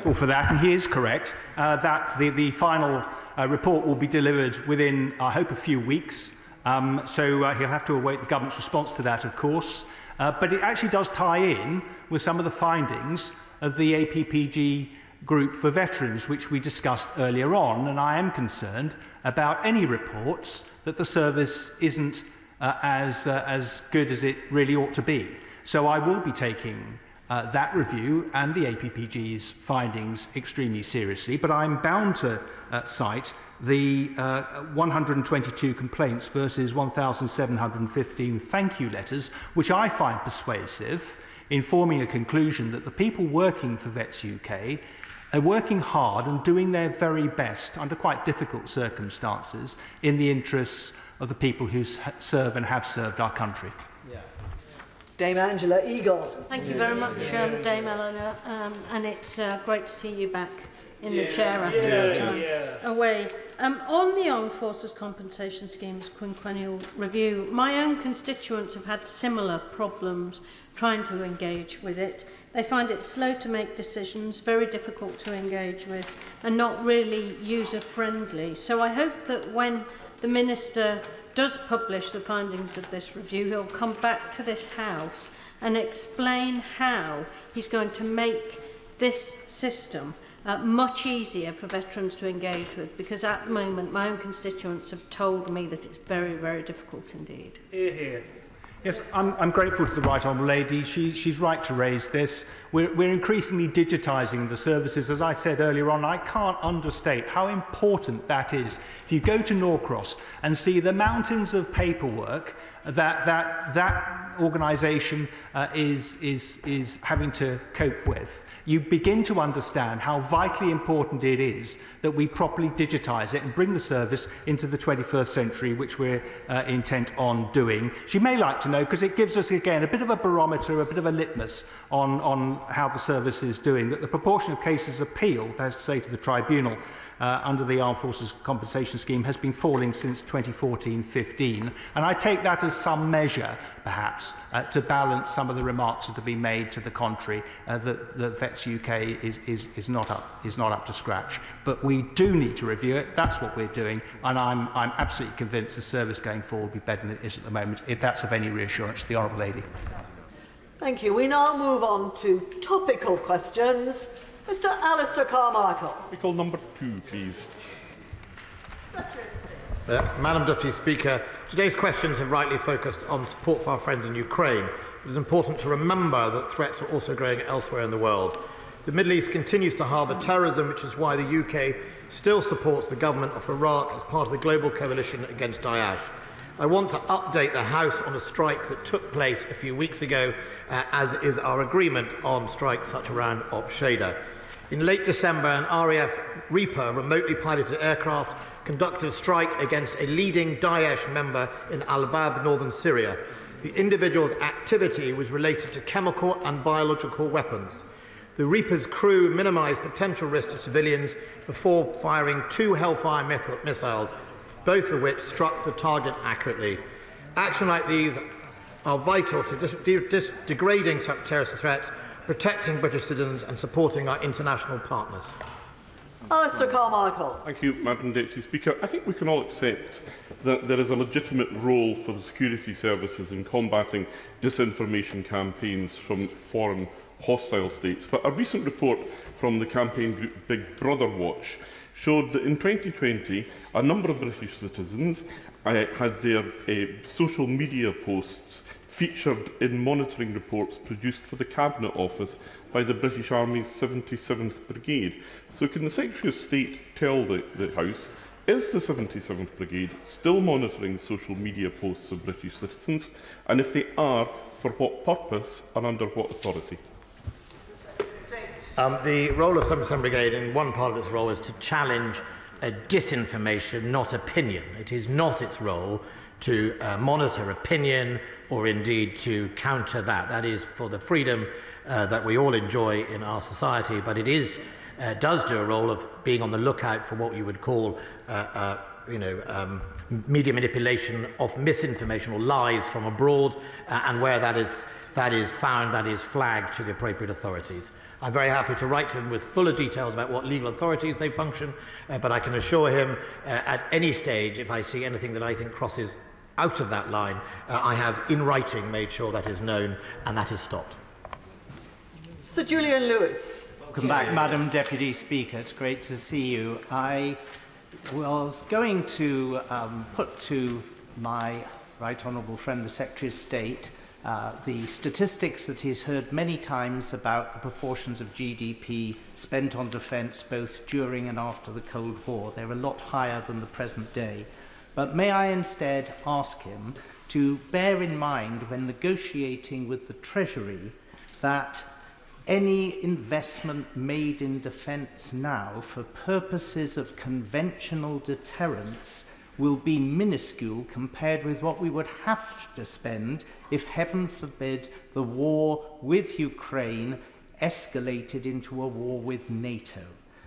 Well, for that, and he is correct, that the final report will be delivered within, I hope, a few weeks. So he'll have to await the government's response to that, of course. But it actually does tie in with some of the findings of the APPG group for veterans, which we discussed earlier on, and I am concerned about any reports that the service isn't as good as it really ought to be. So I will be taking that review and the APPG's findings extremely seriously, but I'm bound to cite the 122 complaints versus 1,715 thank you letters, which I find persuasive in forming a conclusion that the people working for Vets UK are working hard and doing their very best under quite difficult circumstances in the interests of the people who serve and have served our country.
Dame Angela Eagle.
Thank you very much, Dame Eleanor, and it's great to see you back in the chair after your time away. On the Armed Forces Compensation Scheme's quinquennial review, my own constituents have had similar problems trying to engage with it. They find it slow to make decisions, very difficult to engage with, and not really user-friendly. So I hope that when the Minister does publish the findings of this review, he'll come back to this House and explain how he's going to make this system much easier for veterans to engage with, because at the moment my own constituents have told me that it's very, very difficult indeed.
Hear, hear. Yes, I'm grateful to the Right Honourable Lady. She's right to raise this. We're increasingly digitising the services. As I said earlier on, I can't understate how important that is. If you go to Norcross and see the mountains of paperwork that organisation is having to cope with, you begin to understand how vitally important it is that we properly digitise it and bring the service into the 21st century, which we're intent on doing. She may like to know, because it gives us, again, a bit of a barometer, a bit of a litmus on how the service is doing, that the proportion of cases appealed, that is to say to the tribunal, under the Armed Forces Compensation Scheme has been falling since 2014-15. And I take that as some measure, perhaps, to balance some of the remarks that have been made to the contrary, that Vets UK is not up to scratch. But we do need to review it. That's what we're doing. And I'm absolutely convinced the service going forward will be better than it is at the moment, if that's of any reassurance to the Honourable Lady.
Thank you. We now move on to topical questions. Mr. Alistair Carmichael.
Topical number 2, please.
Madam Deputy Speaker, today's questions have rightly focused on support for our friends in Ukraine. It is important to remember that threats are also growing elsewhere in the world. The Middle East continues to harbour terrorism, which is why the UK still supports the government of Iraq as part of the global coalition against Daesh. I want to update the House on a strike that took place a few weeks ago, as is our agreement on strikes such around Op Shada. In late December, an RAF Reaper remotely piloted aircraft conducted a strike against a leading Daesh member in Al-Bab, northern Syria. The individual's activity was related to chemical and biological weapons. The Reaper's crew minimised potential risk to civilians before firing 2 Hellfire missiles, both of which struck the target accurately. Action like these are vital to degrading such terrorist threats, protecting British citizens and supporting our international partners.
Alistair Carmichael.
Thank you, Madam Deputy Speaker. I think we can all accept that there is a legitimate role for the security services in combating disinformation campaigns from foreign hostile states. But a recent report from the campaign group Big Brother Watch showed that in 2020, a number of British citizens had their social media posts featured in monitoring reports produced for the Cabinet Office by the British Army's 77th Brigade. So can the Secretary of State tell the House, is the 77th Brigade still monitoring social media posts of British citizens? And if they are, for what purpose and under what authority?
The role of 77th Brigade, in one part of its role, is to challenge disinformation, not opinion. It is not its role to monitor opinion or indeed to counter that. That is for the freedom that we all enjoy in our society, but it is does do a role of being on the lookout for what you would call media manipulation of misinformation or lies from abroad, and where that is found, that is flagged to the appropriate authorities. I'm very happy to write to him with fuller details about what legal authorities they function, but I can assure him at any stage, if I see anything that I think crosses out of that line, I have in writing made sure that is known and that is stopped.
Sir Julian Lewis.
Welcome back, Madam Deputy Speaker. It's great to see you. I was going to put to my right honourable friend, the Secretary of State, the statistics that he's heard many times about the proportions of GDP spent on defence both during and after the Cold War. They're a lot higher than the present day. But may I instead ask him to bear in mind when negotiating with the Treasury that any investment made in defence now for purposes of conventional deterrence will be minuscule compared with what we would have to spend if, heaven forbid, the war with Ukraine escalated into a war with NATO.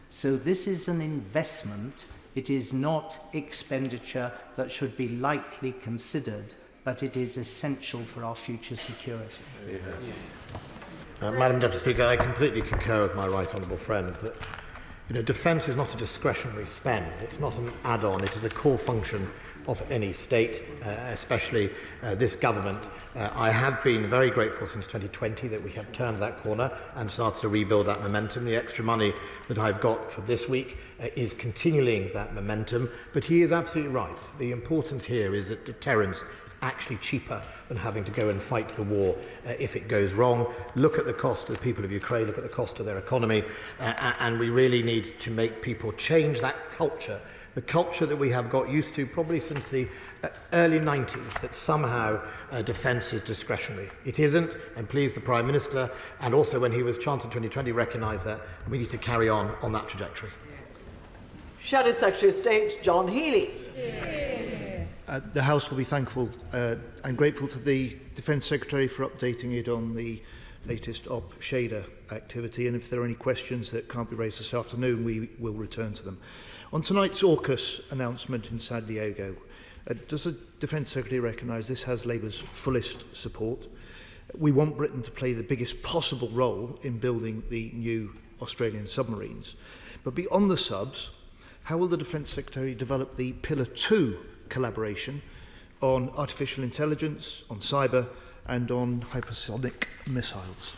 So this is an investment. It is not expenditure that should be lightly considered, but it is essential for our future security.
Madam Deputy Speaker, I completely concur with my right honourable friend that defence is not a discretionary spend. It's not an add-on. It is a core function of any state, especially this government. I have been very grateful since 2020 that we have turned that corner and started to rebuild that momentum. The extra money that I've got for this week is continuing that momentum. But he is absolutely right. The importance here is that deterrence is actually cheaper than having to go and fight the war if it goes wrong. Look at the cost of the people of Ukraine, look at the cost of their economy, and we really need to make people change that culture, the culture that we have got used to probably since the early 90s, that somehow defence is discretionary. It isn't, and please the Prime Minister, and also when he was Chancellor 2020, recognised that we need to carry on that trajectory.
Shadow Secretary of State John Healey.
The House will be thankful and grateful to the Defence Secretary for updating it on the latest Op Shada activity, and if there are any questions that can't be raised this afternoon, we will return to them. On tonight's AUKUS announcement in San Diego, does the Defence Secretary recognise this has Labour's fullest support? We want Britain to play the biggest possible role in building the new Australian submarines. But beyond the subs, how will the Defence Secretary develop the Pillar 2 collaboration on artificial intelligence, on cyber and on hypersonic missiles?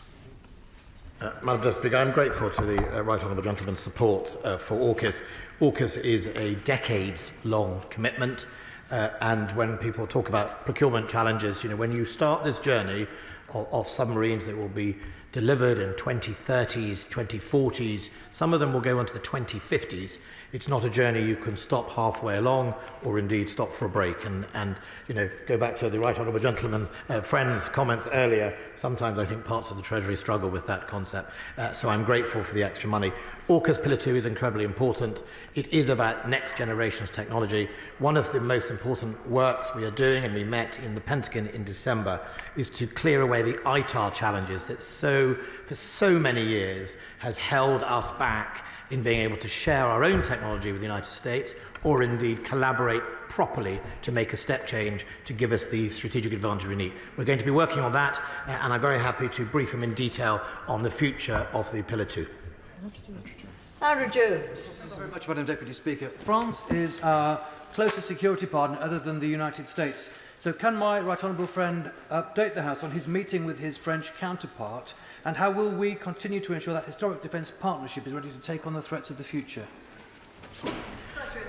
Madam Deputy Speaker, I'm grateful to the Right Honourable Gentleman's support for AUKUS. AUKUS is a decades-long commitment, and when people talk about procurement challenges, when you start this journey of submarines that will be delivered in 2030s, 2040s, some of them will go into the 2050s. It's not a journey you can stop halfway along or indeed stop for a break. And go back to the Right Honourable Gentleman's friend's comments earlier, sometimes I think parts of the Treasury struggle with that concept. So I'm grateful for the extra money. AUKUS Pillar 2 is incredibly important. It is about next generation's technology. One of the most important works we are doing, and we met in the Pentagon in December, is to clear away the ITAR challenges that for so many years has held us back in being able to share our own technology with the United States or indeed collaborate properly to make a step change to give us the strategic advantage we need. We're going to be working on that, and I'm very happy to brief him in detail on the future of the Pillar 2.
Andrew Jones.
Thank you very much, Madam Deputy Speaker. France is our closest security partner other than the United States. So can my right honourable friend update the House on his meeting with his French counterpart, and how will we continue to ensure that historic defence partnership is ready to take on the threats of the future?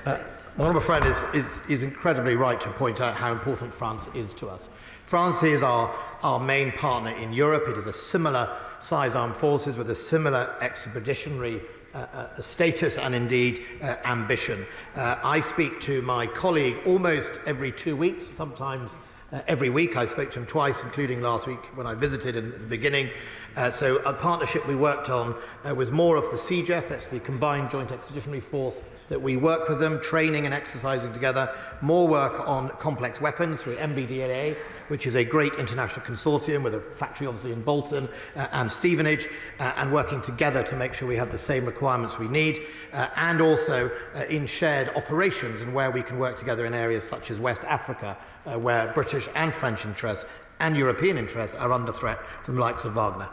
My honourable friend is incredibly right to point out how important France is to us. France is our main partner in Europe. It is a similar size armed forces with a similar expeditionary status and indeed ambition. I speak to my colleague almost every 2 weeks, sometimes every week. I spoke to him twice, including last week when I visited in the beginning. So a partnership we worked on was more of the CJEF, that's the Combined Joint Expeditionary Force, that we work with them, training and exercising together, more work on complex weapons through MBDA, which is a great international consortium with a factory obviously in Bolton and Stevenage, and working together to make sure we have the same requirements we need, and also in shared operations and where we can work together in areas such as West Africa, where British and French interests and European interests are under threat from the likes of Wagner.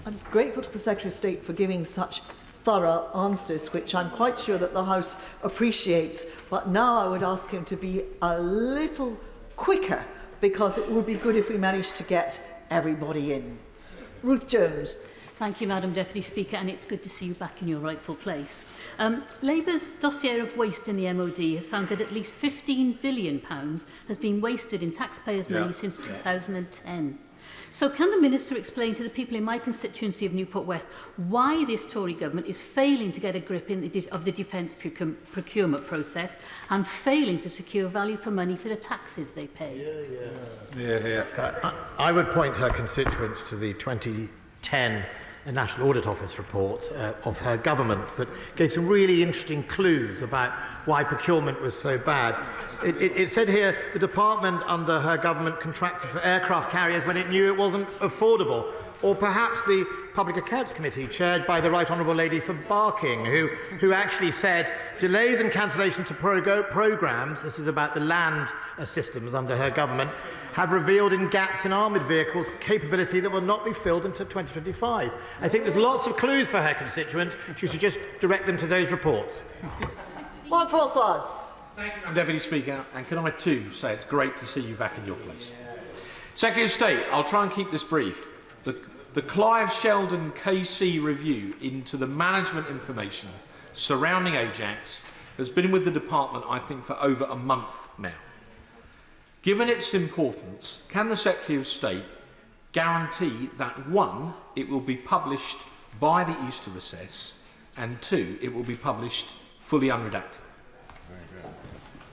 I'm grateful to the Secretary of State for giving such thorough answers, which I'm quite sure that the House appreciates. But now I would ask him to be a little quicker, because it would be good if we managed to get everybody in. Ruth Jones.
Thank you, Madam Deputy Speaker, and it's good to see you back in your rightful place. Labour's dossier of waste in the MOD has found that at least £15 billion has been wasted in taxpayers' money since 2010. So can the Minister explain to the people in my constituency of Newport West why this Tory government is failing to get a grip of the defence procurement process and failing to secure value for money for the taxes they pay?
I would point her constituents to the 2010 National Audit Office report of her government that gave some really interesting clues about why procurement was so bad. It said here the department under her government contracted for aircraft carriers when it knew it wasn't affordable. Or perhaps the Public Accounts Committee, chaired by the Right Honourable Lady for Barking, who actually said delays and cancellations of programmes, this is about the land systems under her government, have revealed in gaps in armoured vehicles capability that will not be filled until 2025. I think there's lots of clues for her constituents. She should just direct them to those reports.
Mark François.
Thank you, Madam Deputy Speaker, and can I too say it's great to see you back in your place. Secretary of State, I'll try and keep this brief. The Clive Sheldon KC review into the management information surrounding Ajax has been with the department, I think, for over a month now. Given its importance, can the Secretary of State guarantee that, one, it will be published by the Easter recess, and two, it will be published fully unredacted?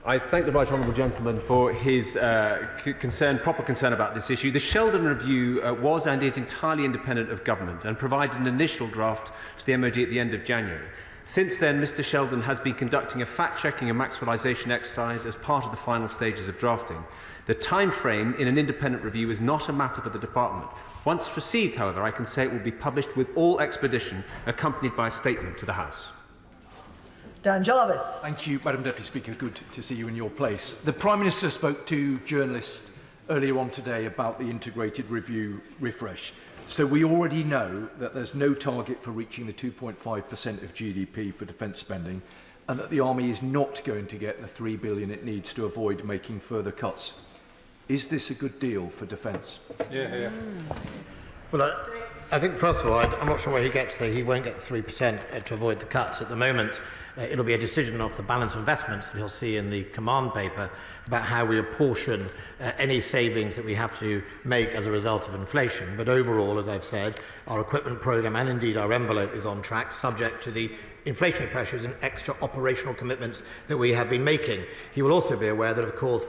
I thank the Right Honourable Gentleman for his proper concern about this issue. The Sheldon Review was and is entirely independent of government and provided an initial draft to the MOD at the end of January. Since then, Mr Sheldon has been conducting a fact-checking and maximalisation exercise as part of the final stages of drafting. The time frame in an independent review is not a matter for the department. Once received, however, I can say it will be published with all expedition, accompanied by a statement to the House.
Dan Jarvis.
Thank you, Madam Deputy Speaker. Good to see you in your place. The Prime Minister spoke to journalists earlier on today about the integrated review refresh. So we already know that there's no target for reaching the 2.5% of GDP for defence spending, and that the Army is not going to get the $3 billion it needs to avoid making further cuts. Is this a good deal for defence?
Yeah. Well, I think, first of all, I'm not sure where he gets there. He won't get the 3% to avoid the cuts. At the moment, it'll be a decision of the balance of investments that he'll see in the command paper about how we apportion any savings that we have to make as a result of inflation. But overall, as I've said, our equipment programme and indeed our envelope is on track, subject to the inflationary pressures and extra operational commitments that we have been making. He will also be aware that, of course,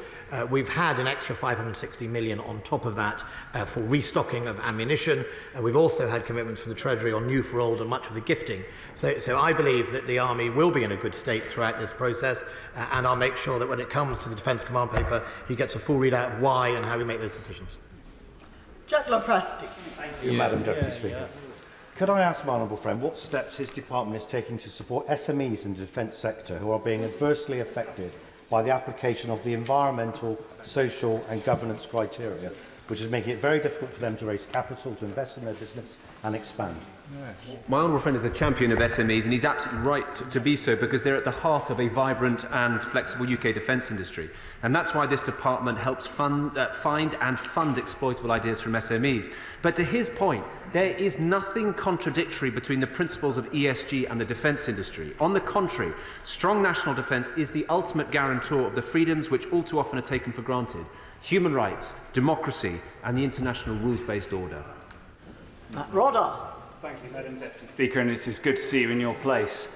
we've had an extra 560 million on top of that for restocking of ammunition. We've also had commitments from the Treasury on new for old and much of the gifting. So I believe that the Army will be in a good state throughout this process, and I'll make sure that when it comes to the Defence Command paper, he gets a full readout of why and how we make those decisions.
Jack Lopresti.
Thank you, Madam Deputy Speaker. Could I ask my honourable friend what steps his department is taking to support SMEs in the defence sector who are being adversely affected by the application of the environmental, social and governance criteria, which is making it very difficult for them to raise capital, to invest in their business and expand?
My honourable friend is a champion of SMEs, and he's absolutely right to be so, because they're at the heart of a vibrant and flexible UK defence industry. And that's why this department helps find and fund exploitable ideas from SMEs. But to his point, there is nothing contradictory between the principles of ESG and the defence industry. On the contrary, strong national defence is the ultimate guarantor of the freedoms which all too often are taken for granted: human rights, democracy and the international rules-based order.
Matt Rodder.
Thank you, Madam Deputy Speaker, and it is good to see you in your place.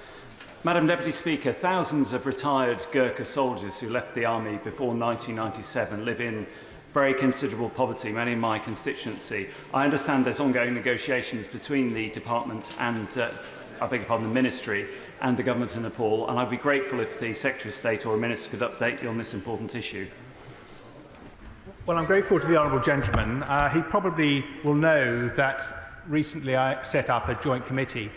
Madam Deputy Speaker, thousands of retired Gurkha soldiers who left the Army before 1997 live in very considerable poverty, many in my constituency. I understand there's ongoing negotiations between the department and, the Ministry and the government in Nepal, and I'd be grateful if the Secretary of State or a Minister could update you on this important issue.
Well, I'm grateful to the honourable gentleman. He probably will know that recently I set up a joint committee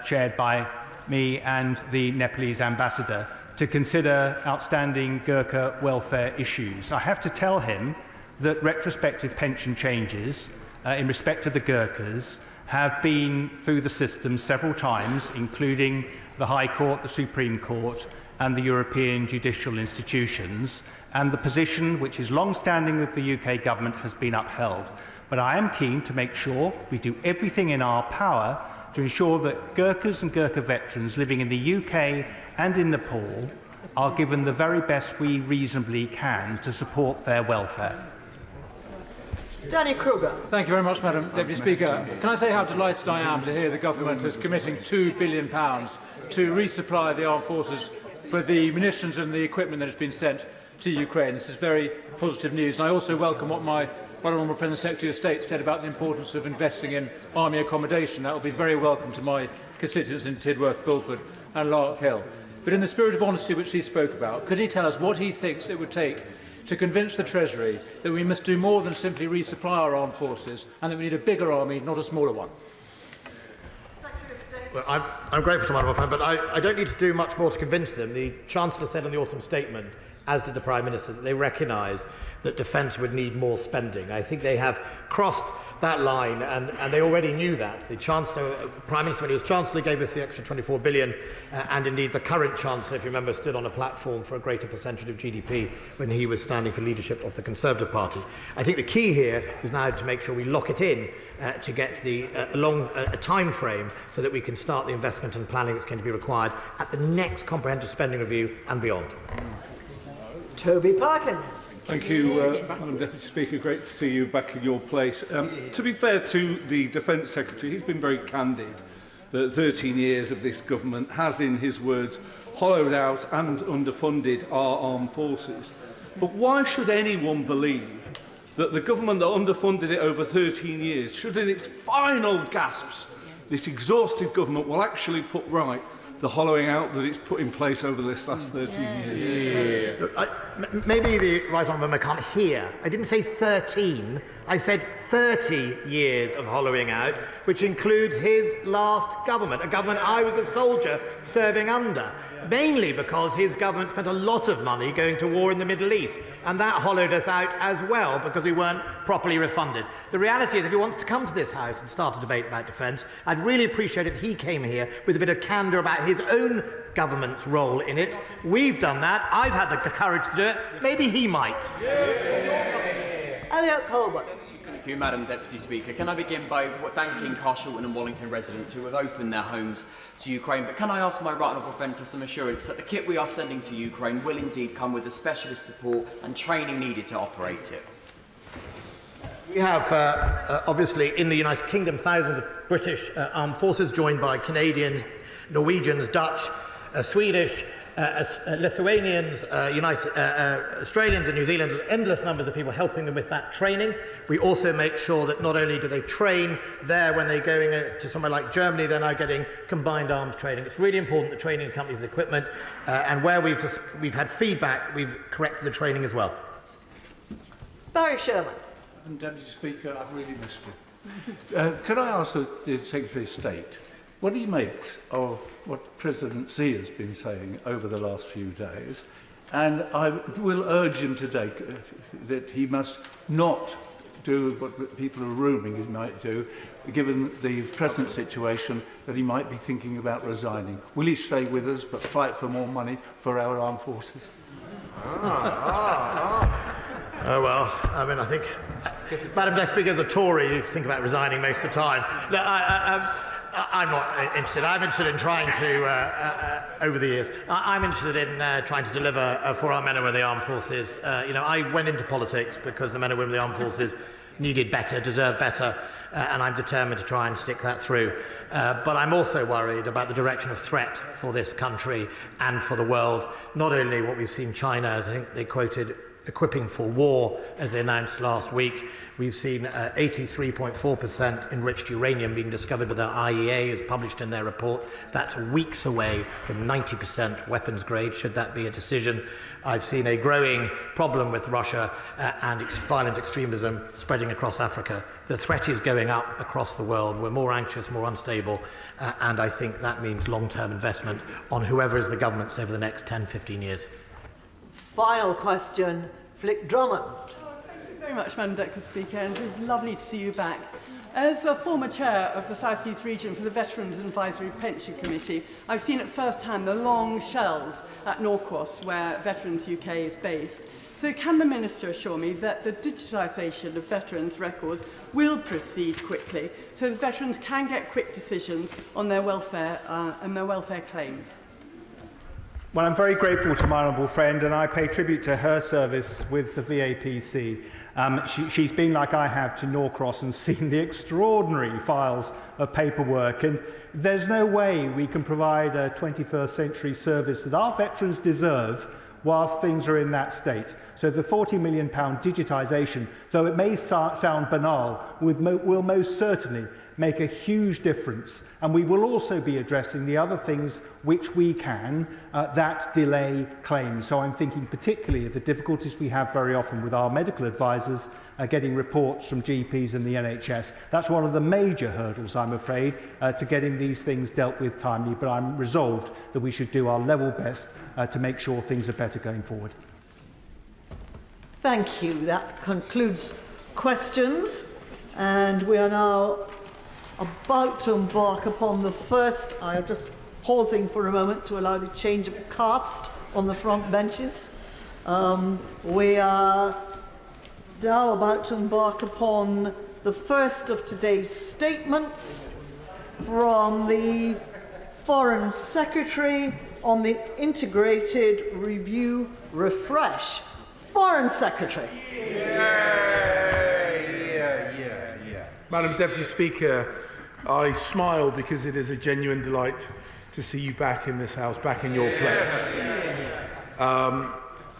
chaired by me and the Nepalese ambassador to consider outstanding Gurkha welfare issues. I have to tell him that retrospective pension changes in respect to the Gurkhas have been through the system several times, including the High Court, the Supreme Court and the European judicial institutions, and the position, which is long-standing with the UK government, has been upheld. But I am keen to make sure we do everything in our power to ensure that Gurkhas and Gurkha veterans living in the UK and in Nepal are given the very best we reasonably can to support their welfare.
Danny Kruger.
Thank you very much, Madam Deputy Speaker. Can I say how delighted I am to hear the government is committing £2 billion to resupply the armed forces for the munitions and the equipment that has been sent to Ukraine. This is very positive news, and I also welcome what my honourable friend the Secretary of State said about the importance of investing in army accommodation. That will be very welcome to my constituents in Tidworth, Bulford and Lark Hill. But in the spirit of honesty which he spoke about, could he tell us what he thinks it would take to convince the Treasury that we must do more than simply resupply our armed forces, and that we need a bigger army, not a smaller one?
Well, I'm grateful to my honourable friend, but I don't need to do much more to convince them. The Chancellor said in the autumn statement, as did the Prime Minister, that they recognised that defence would need more spending. I think they have crossed that line, and they already knew that. The Chancellor, Prime Minister, when he was Chancellor, gave us the extra 24 billion, and indeed the current Chancellor, if you remember, stood on a platform for a greater percentage of GDP when he was standing for leadership of the Conservative Party. I think the key here is now to make sure we lock it in to get the a time frame so that we can start the investment and planning that's going to be required at the next comprehensive spending review and beyond.
Toby Parkins.
Thank you, Madam Deputy Speaker. Great to see you back in your place. To be fair to the Defence Secretary, he's been very candid that 13 years of this government has, in his words, hollowed out and underfunded our armed forces. But why should anyone believe that the government that underfunded it over 13 years should, in its final gasps, this exhausted government will actually put right the hollowing out that it's put in place over this last 13 years?
Look, maybe the right honourable member can't hear. I didn't say 13. I said 30 years of hollowing out, which includes his last government, a government I was a soldier serving under. mainly because his government spent a lot of money going to war in the Middle East, and that hollowed us out as well because we weren't properly refunded. The reality is, if he wants to come to this House and start a debate about defence, I'd really appreciate if he came here with a bit of candour about his own government's role in it. We've done that. I've had the courage to do it. Maybe he might.
Elliot Colbert.
Thank you, Madam Deputy Speaker. Can I begin by thanking Carshalton and Wallington residents who have opened their homes to Ukraine? But can I ask my right honourable friend for some assurance that the kit we are sending to Ukraine will indeed come with the specialist support and training needed to operate it?
We have, obviously, in the United Kingdom, thousands of British armed forces joined by Canadians, Norwegians, Dutch, Swedish, Lithuanians, Australians and New Zealanders, endless numbers of people helping them with that training. We also make sure that not only do they train there when they're going to somewhere like Germany, they're now getting combined arms training. It's really important that training accompanies the equipment, and where we've had feedback, we've corrected the training as well.
Barry Sherman.
And Deputy Speaker, I've really missed you. Can I ask the Secretary of State, what he makes of what President Xi has been saying over the last few days? And I will urge him today that he must not do what people are rumoring he might do, given the present situation, that he might be thinking about resigning. Will he stay with us but fight for more money for our armed forces?
Oh, well, I mean, I think Madam Deputy Speaker is a Tory. You think about resigning most of the time. No, I'm not interested. I'm interested in trying to, over the years, I'm interested in trying to deliver for our men and women of the armed forces. I went into politics because the men and women of the armed forces needed better, deserved better, and I'm determined to try and stick that through. But I'm also worried about the direction of threat for this country and for the world. Not only what we've seen China, as I think they quoted, equipping for war, as they announced last week. We've seen 83.4% enriched uranium being discovered by the IEA, as published in their report. That's weeks away from 90% weapons grade, should that be a decision. I've seen a growing problem with Russia and violent extremism spreading across Africa. The threat is going up across the world. We're more anxious, more unstable, and I think that means long-term investment on whoever is the governments over the next 10, 15 years.
Final question, Flick Drummond.
Thank you very much, Madam Deputy Speaker, and it's lovely to see you back. As a former chair of the South East region for the Veterans Advisory Pension Committee, I've seen at first hand the long shelves at Norcross, where Veterans UK is based. So can the Minister assure me that the digitisation of veterans' records will proceed quickly so that veterans can get quick decisions on their welfare and their welfare claims?
Well, I'm very grateful to my honourable friend, and I pay tribute to her service with the VAPC. She's been, like I have, to Norcross and seen the extraordinary files of paperwork, and there's no way we can provide a 21st century service that our veterans deserve whilst things are in that state. So the £40 million digitisation, though it may sound banal, will most certainly make a huge difference, and we will also be addressing the other things which we can that delay claims. So I'm thinking particularly of the difficulties we have very often with our medical advisors getting reports from GPs and the NHS. That's one of the major hurdles, I'm afraid, to getting these things dealt with timely, but I'm resolved that we should do our level best to make sure things are better going forward.
Thank you. That concludes questions, and we are now about to embark upon the first. I'm just pausing for a moment to allow the change of cast on the front benches. We are now about to embark upon the first of today's statements from the Foreign Secretary on the Integrated Review Refresh. Foreign Secretary.
Madam Deputy Speaker, I smile because it is a genuine delight to see you back in this House, back in your place.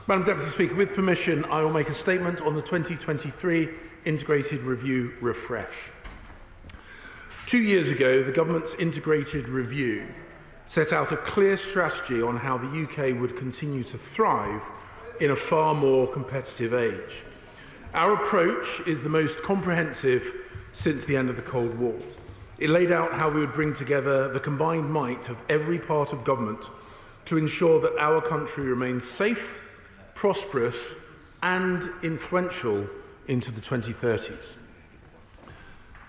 Madam Deputy Speaker, with permission, I will make a statement on the 2023 Integrated Review Refresh. 2 years ago, the Government's Integrated Review set out a clear strategy on how the UK would continue to thrive in a far more competitive age. Our approach is the most comprehensive since the end of the Cold War. It laid out how we would bring together the combined might of every part of government to ensure that our country remains safe, prosperous and influential into the 2030s.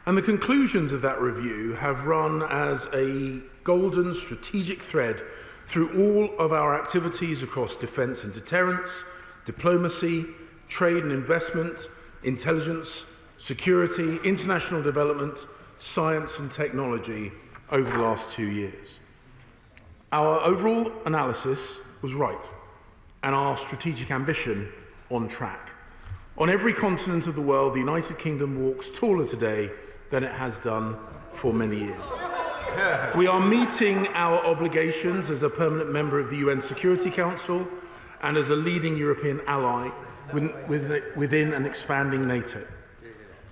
And the conclusions of that review have run as a golden strategic thread through all of our activities across defence and deterrence, diplomacy, trade and investment, intelligence, security, international development, science and technology over the last 2 years. Our overall analysis was right, and our strategic ambition on track. On every continent of the world, the United Kingdom walks taller today than it has done for many years. We are meeting our obligations as a permanent member of the UN Security Council and as a leading European ally within an expanding NATO.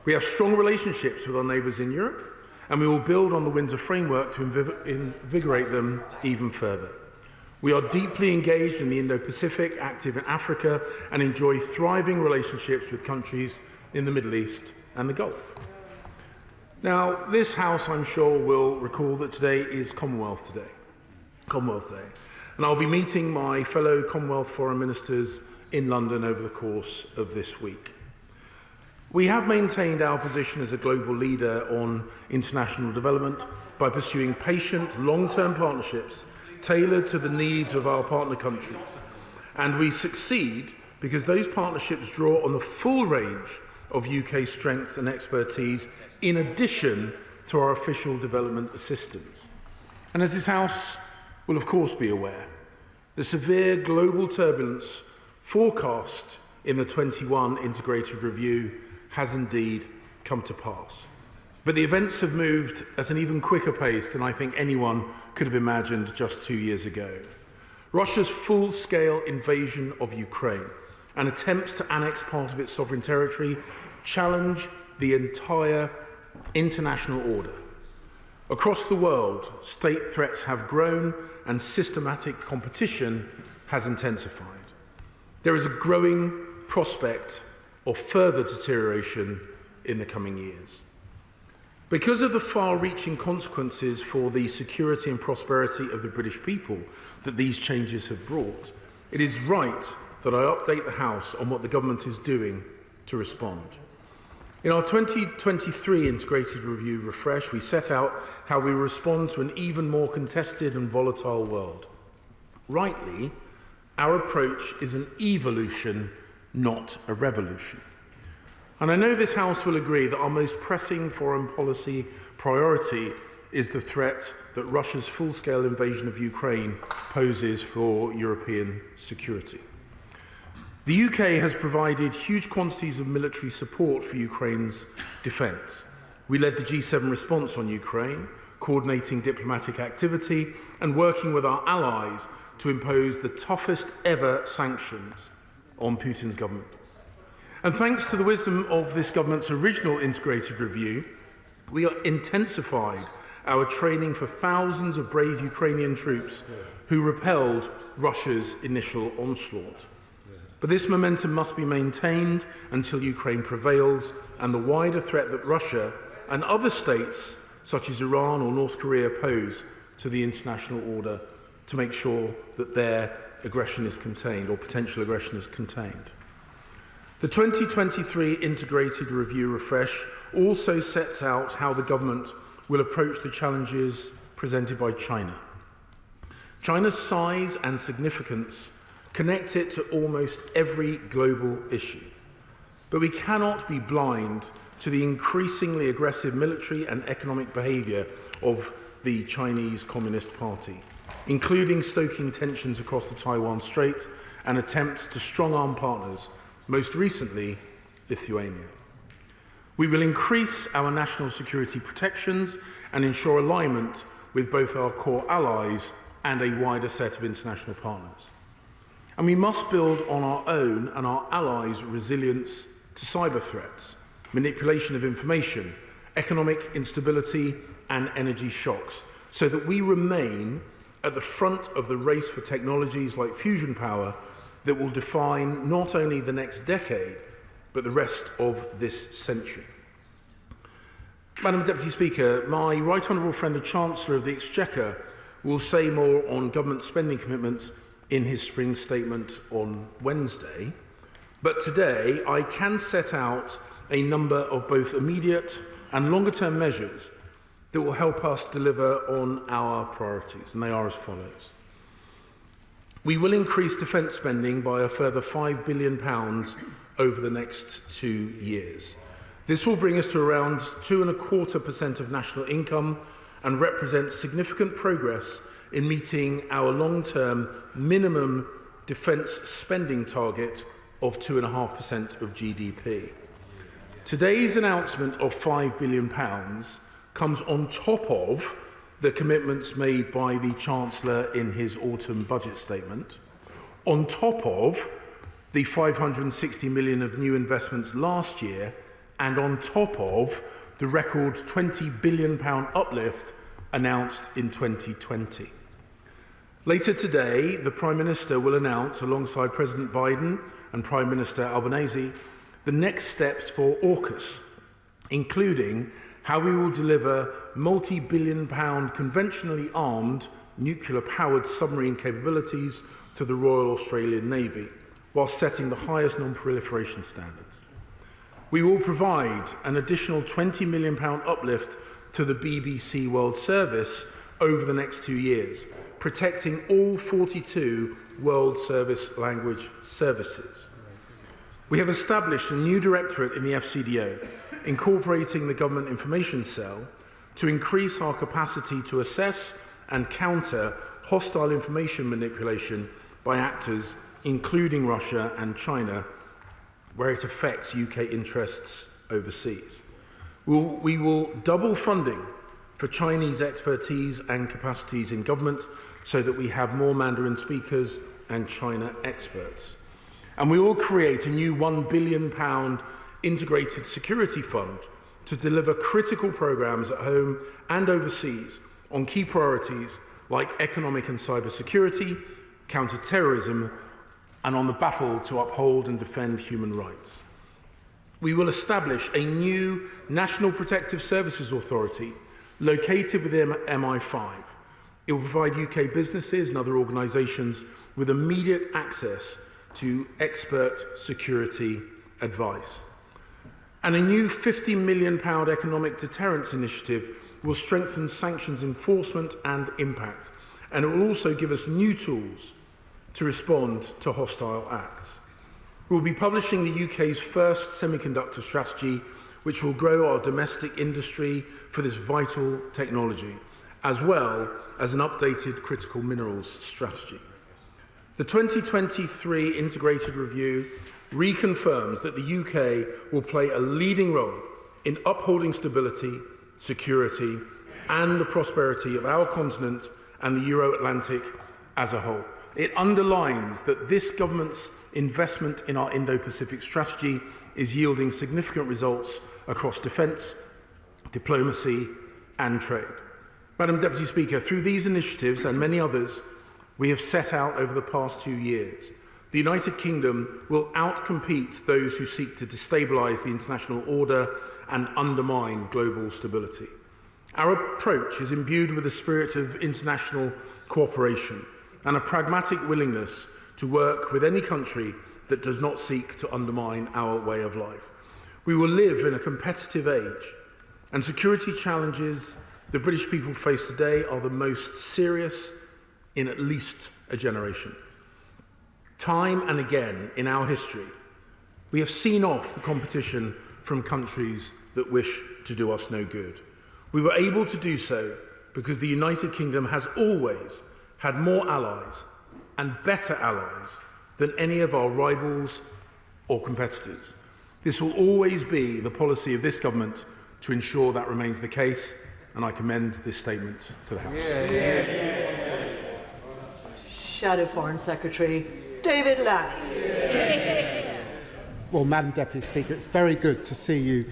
We have strong relationships with our neighbours in Europe, and we will build on the Windsor framework to invigorate them even further. We are deeply engaged in the Indo-Pacific, active in Africa, and enjoy thriving relationships with countries in the Middle East and the Gulf. Now, this House, I'm sure, will recall that today is Commonwealth Day, and I'll be meeting my fellow Commonwealth foreign ministers in London over the course of this week. We have maintained our position as a global leader on international development by pursuing patient, long-term partnerships tailored to the needs of our partner countries. And we succeed because those partnerships draw on the full range of UK strengths and expertise in addition to our official development assistance. And as this House will of course be aware, the severe global turbulence forecast in the 21 Integrated Review has indeed come to pass. But the events have moved at an even quicker pace than I think anyone could have imagined just 2 years ago. Russia's full-scale invasion of Ukraine and attempts to annex part of its sovereign territory challenge the entire international order. Across the world, state threats have grown and systematic competition has intensified. There is a growing prospect of further deterioration in the coming years. Because of the far-reaching consequences for the security and prosperity of the British people that these changes have brought, it is right that I update the House on what the government is doing to respond. In our 2023 Integrated Review Refresh, we set out how we respond to an even more contested and volatile world. Rightly, our approach is an evolution, not a revolution. And I know this House will agree that our most pressing foreign policy priority is the threat that Russia's full-scale invasion of Ukraine poses for European security. The UK has provided huge quantities of military support for Ukraine's defence. We led the G7 response on Ukraine, coordinating diplomatic activity and working with our allies to impose the toughest ever sanctions on Putin's government. And thanks to the wisdom of this government's original integrated review, we have intensified our training for thousands of brave Ukrainian troops who repelled Russia's initial onslaught. But this momentum must be maintained until Ukraine prevails and the wider threat that Russia and other states, such as Iran or North Korea, pose to the international order to make sure that their aggression is contained or potential aggression is contained. The 2023 Integrated Review Refresh also sets out how the government will approach the challenges presented by China. China's size and significance connect it to almost every global issue. But we cannot be blind to the increasingly aggressive military and economic behaviour of the Chinese Communist Party, including stoking tensions across the Taiwan Strait and attempts to strong-arm partners, most recently Lithuania. We will increase our national security protections and ensure alignment with both our core allies and a wider set of international partners. And we must build on our own and our allies' resilience to cyber threats, manipulation of information, economic instability, and energy shocks, so that we remain at the front of the race for technologies like fusion power that will define not only the next decade, but the rest of this century. Madam Deputy Speaker, my Right Honourable friend, the Chancellor of the Exchequer, will say more on government spending commitments in his spring statement on Wednesday. But today, I can set out a number of both immediate and longer-term measures that will help us deliver on our priorities, and they are as follows. We will increase defence spending by a further £5 billion over the next 2 years. This will bring us to around 2.25% of national income and represents significant progress in meeting our long-term minimum defence spending target of 2.5% of GDP. Today's announcement of £5 billion comes on top of the commitments made by the Chancellor in his autumn budget statement, on top of the £560 million of new investments last year, and on top of the record £20 billion uplift announced in 2020. Later today, the Prime Minister will announce, alongside President Biden and Prime Minister Albanese, the next steps for AUKUS, including how we will deliver multi-billion pound conventionally armed nuclear-powered submarine capabilities to the Royal Australian Navy, while setting the highest non-proliferation standards. We will provide an additional £20 million uplift to the BBC World Service over the next 2 years, protecting all 42 World Service language services. We have established a new directorate in the FCDO, incorporating the Government Information Cell, to increase our capacity to assess and counter hostile information manipulation by actors, including Russia and China, where it affects UK interests overseas. We will double funding for Chinese expertise and capacities in government so that we have more Mandarin speakers and China experts. And we will create a new £1 billion integrated security fund to deliver critical programmes at home and overseas on key priorities like economic and cyber security, counter-terrorism, and on the battle to uphold and defend human rights. We will establish a new National Protective Services Authority located within MI5. It will provide UK businesses and other organisations with immediate access to expert security advice. And a new £50 million economic deterrence initiative will strengthen sanctions enforcement and impact, and it will also give us new tools to respond to hostile acts. We will be publishing the UK's first semiconductor strategy, which will grow our domestic industry for this vital technology, as well as an updated critical minerals strategy. The 2023 integrated review reconfirms that the UK will play a leading role in upholding stability, security, and the prosperity of our continent and the Euro-Atlantic as a whole. It underlines that this government's investment in our Indo-Pacific strategy is yielding significant results across defence, diplomacy, and trade. Madam Deputy Speaker, through these initiatives and many others we have set out over the past 2 years, the United Kingdom will outcompete those who seek to destabilise the international order and undermine global stability. Our approach is imbued with a spirit of international cooperation and a pragmatic willingness to work with any country that does not seek to undermine our way of life. We will live in a competitive age, and security challenges the British people face today are the most serious in at least a generation. Time and again in our history, we have seen off the competition from countries that wish to do us no good. We were able to do so because the United Kingdom has always had more allies and better allies than any of our rivals or competitors. This will always be the policy of this government to ensure that remains the case, and I commend this statement to the House.
Shadow Foreign Secretary David Lammy.
Well, Madam Deputy Speaker, it's very good to see you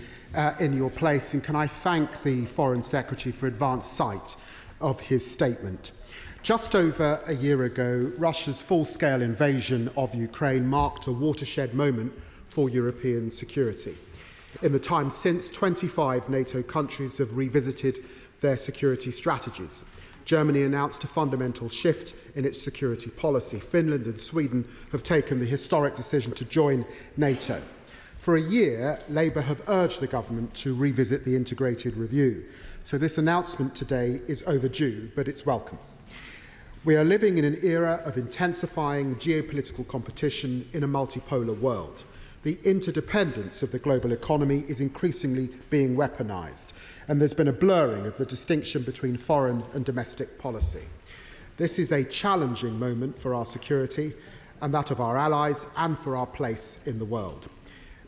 in your place, and can I thank the Foreign Secretary for advance sight of his statement. Just over a year ago, Russia's full-scale invasion of Ukraine marked a watershed moment for European security. In the time since, 25 NATO countries have revisited their security strategies. Germany announced a fundamental shift in its security policy. Finland and Sweden have taken the historic decision to join NATO. For a year, Labour have urged the government to revisit the integrated review. So this announcement today is overdue, but it's welcome. We are living in an era of intensifying geopolitical competition in a multipolar world. The interdependence of the global economy is increasingly being weaponised, and there's been a blurring of the distinction between foreign and domestic policy. This is a challenging moment for our security and that of our allies and for our place in the world.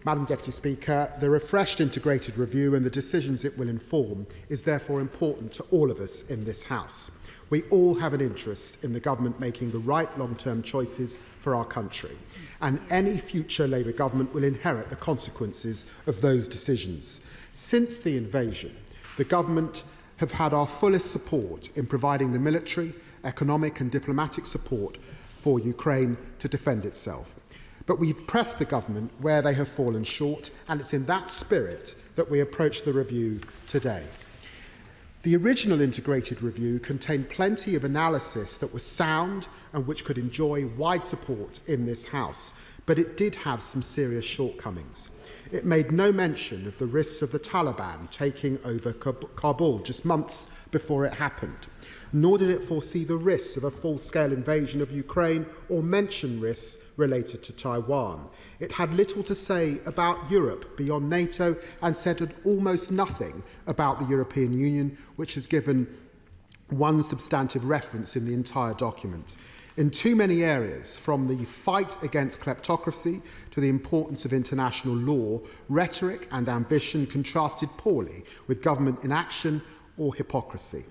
Madam Deputy Speaker, the refreshed integrated review and the decisions it will inform is therefore important to all of us in this House. We all have an interest in the government making the right long-term choices for our country, and any future Labour government will inherit the consequences of those decisions. Since the invasion, the government have had our fullest support in providing the military, economic and diplomatic support for Ukraine to defend itself. But we've pressed the government where they have fallen short, and it's in that spirit that we approach the review today. The original integrated review contained plenty of analysis that was sound and which could enjoy wide support in this House, but it did have some serious shortcomings. It made no mention of the risks of the Taliban taking over Kabul just months before it happened, nor did it foresee the risks of a full-scale invasion of Ukraine or mention risks related to Taiwan. It had little to say about Europe beyond NATO and said almost nothing about the European Union, which has given one substantive reference in the entire document. In too many areas, from the fight against kleptocracy to the importance of international law, rhetoric and ambition contrasted poorly with government inaction or hypocrisy.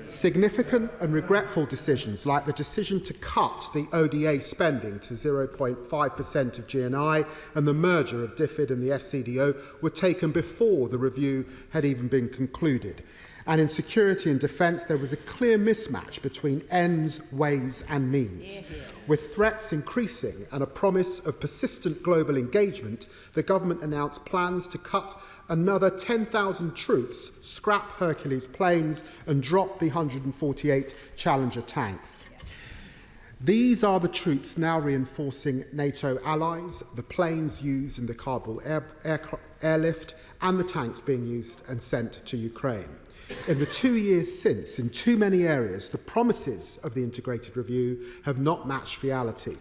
Significant and regretful decisions like the decision to cut the ODA spending to 0.5% of GNI and the merger of DFID and the FCDO were taken before the review had even been concluded. And in security and defence, there was a clear mismatch between ends, ways and means. With threats increasing and a promise of persistent global engagement, the government announced plans to cut another 10,000 troops, scrap Hercules planes and drop the 148 Challenger tanks. These are the troops now reinforcing NATO allies, the planes used in the Kabul airlift and the tanks being used and sent to Ukraine. In the 2 years since, in too many areas, the promises of the integrated review have not matched reality.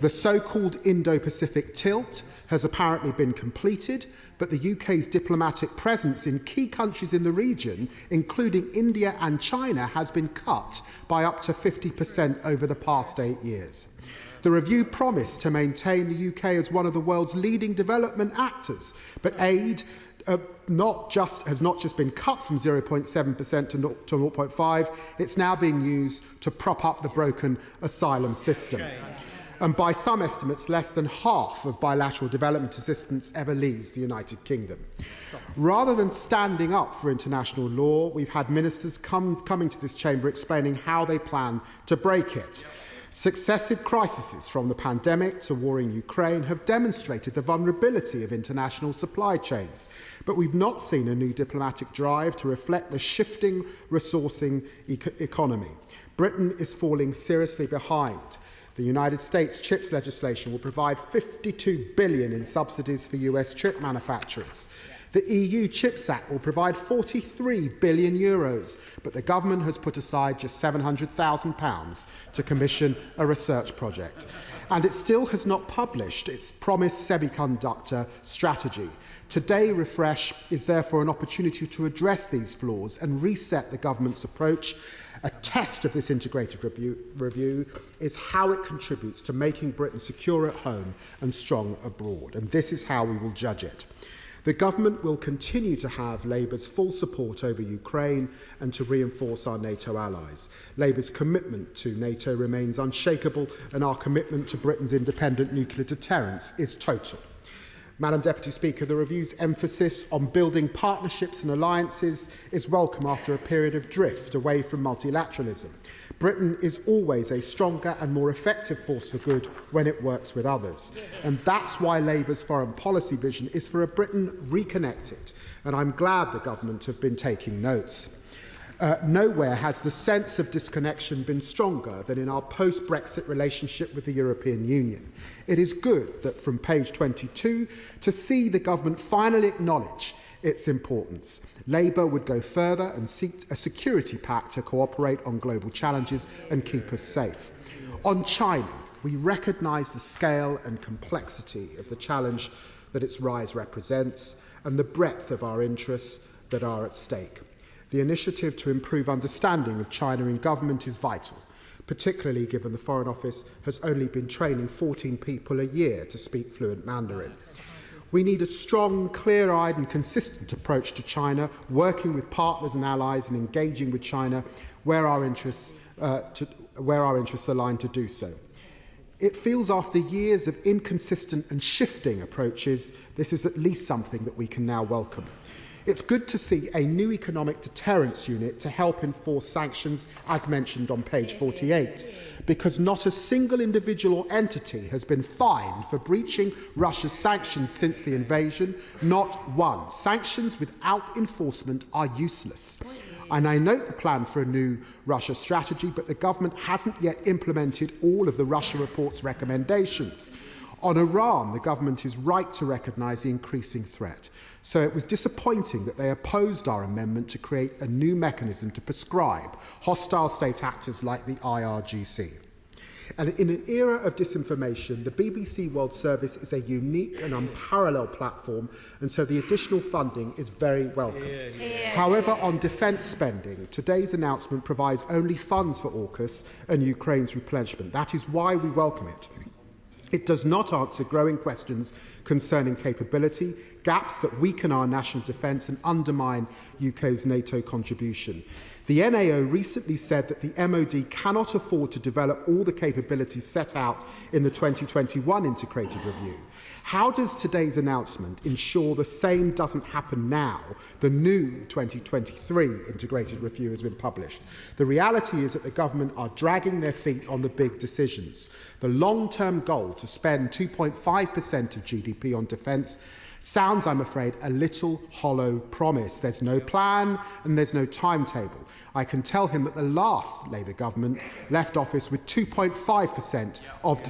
The so-called Indo-Pacific tilt has apparently been completed, but the UK's diplomatic presence in key countries in the region, including India and China, has been cut by up to 50% over the past 8 years. The review promised to maintain the UK as one of the world's leading development actors, but aid has not just been cut from 0.7% to 0.5%, it's now being used to prop up the broken asylum system. And by some estimates, less than half of bilateral development assistance ever leaves the United Kingdom. Rather than standing up for international law, we've had ministers coming to this chamber explaining how they plan to break it. Successive crises, from the pandemic to war in Ukraine, have demonstrated the vulnerability of international supply chains. But we've not seen a new diplomatic drive to reflect the shifting resourcing economy. Britain is falling seriously behind. The United States chips legislation will provide $52 billion in subsidies for US chip manufacturers. The EU Chips Act will provide €43 billion, but the government has put aside just £700,000 to commission a research project. And it still has not published its promised semiconductor strategy. Today, Refresh is therefore an opportunity to address these flaws and reset the government's approach. A test of this integrated review is how it contributes to making Britain secure at home and strong abroad, and this is how we will judge it. The government will continue to have Labour's full support over Ukraine and to reinforce our NATO allies. Labour's commitment to NATO remains unshakable, and our commitment to Britain's independent nuclear deterrence is total. Madam Deputy Speaker, the review's emphasis on building partnerships and alliances is welcome after a period of drift away from multilateralism. Britain is always a stronger and more effective force for good when it works with others. And that's why Labour's foreign policy vision is for a Britain reconnected. And I'm glad the government have been taking notes. Nowhere has the sense of disconnection been stronger than in our post-Brexit relationship with the European Union. It is good that from page 22 to see the government finally acknowledge its importance. Labour would go further and seek a security pact to cooperate on global challenges and keep us safe. On China, we recognise the scale and complexity of the challenge that its rise represents and the breadth of our interests that are at stake. The initiative to improve understanding of China in government is vital, particularly given the Foreign Office has only been training 14 people a year to speak fluent Mandarin. We need a strong, clear-eyed and consistent approach to China, working with partners and allies and engaging with China where our interests align to do so. It feels after years of inconsistent and shifting approaches, this is at least something that we can now welcome. It's good to see a new economic deterrence unit to help enforce sanctions, as mentioned on page 48, because not a single individual or entity has been fined for breaching Russia's sanctions since the invasion, not one. Sanctions without enforcement are useless. And I note the plan for a new Russia strategy, but the government hasn't yet implemented all of the Russia report's recommendations. On Iran, the government is right to recognise the increasing threat. So it was disappointing that they opposed our amendment to create a new mechanism to prescribe hostile state actors like the IRGC. And in an era of disinformation, the BBC World Service is a unique and unparalleled platform, and so the additional funding is very welcome. However, on defence spending, today's announcement provides only funds for AUKUS and Ukraine's replenishment. That is why we welcome it. It does not answer growing questions concerning capability, gaps that weaken our national defence and undermine UK's NATO contribution. The NAO recently said that the MOD cannot afford to develop all the capabilities set out in the 2021 integrated review. How does today's announcement ensure the same doesn't happen now the new 2023 integrated review has been published? The reality is that the government are dragging their feet on the big decisions. The long-term goal to spend 2.5% of GDP on defence sounds, I'm afraid, a little hollow promise. There's no plan and there's no timetable. I can tell him that the last Labour government left office with 2.5% of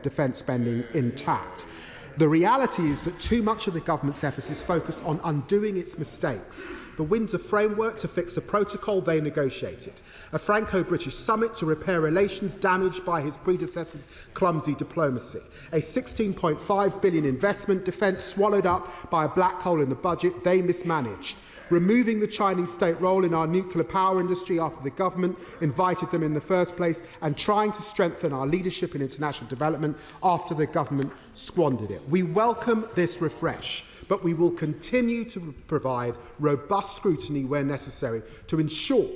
defence spending intact. The reality is that too much of the government's efforts is focused on undoing its mistakes. The Windsor framework to fix the protocol they negotiated. A Franco-British summit to repair relations damaged by his predecessor's clumsy diplomacy. A £16.5 billion investment defence swallowed up by a black hole in the budget they mismanaged. Removing the Chinese state role in our nuclear power industry after the government invited them in the first place, and trying to strengthen our leadership in international development after the government squandered it. We welcome this refresh, but we will continue to provide robust scrutiny where necessary to ensure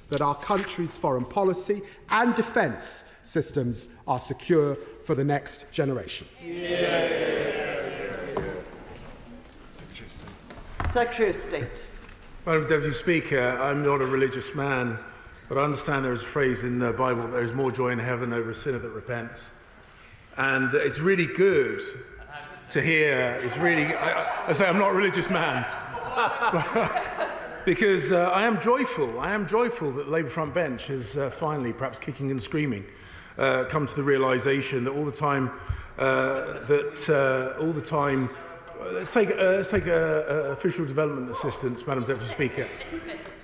that our country's foreign policy and defence systems are secure for the next generation.
Secretary of State.
Madam Deputy Speaker, I'm not a religious man, but I understand there is a phrase in the Bible, there is more joy in heaven over a sinner that repents. And it's really good to hear, I say I'm not a religious man, because I am joyful that the Labour front bench has finally, perhaps kicking and screaming, come to the realisation that all the time, let's take official development assistance, Madam Deputy Speaker.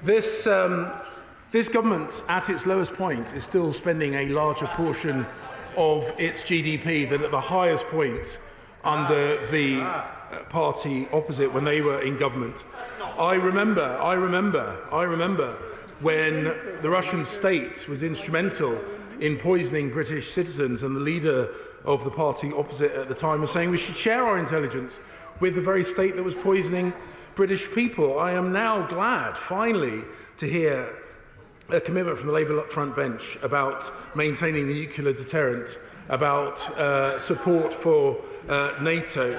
This government, at its lowest point, is still spending a larger portion of its GDP than at the highest point under the party opposite when they were in government. I remember when the Russian state was instrumental in poisoning British citizens, and the leader of the party opposite at the time was saying we should share our intelligence with the very state that was poisoning British people. I am now glad, finally, to hear a commitment from the Labour front bench about maintaining the nuclear deterrent, about support for NATO.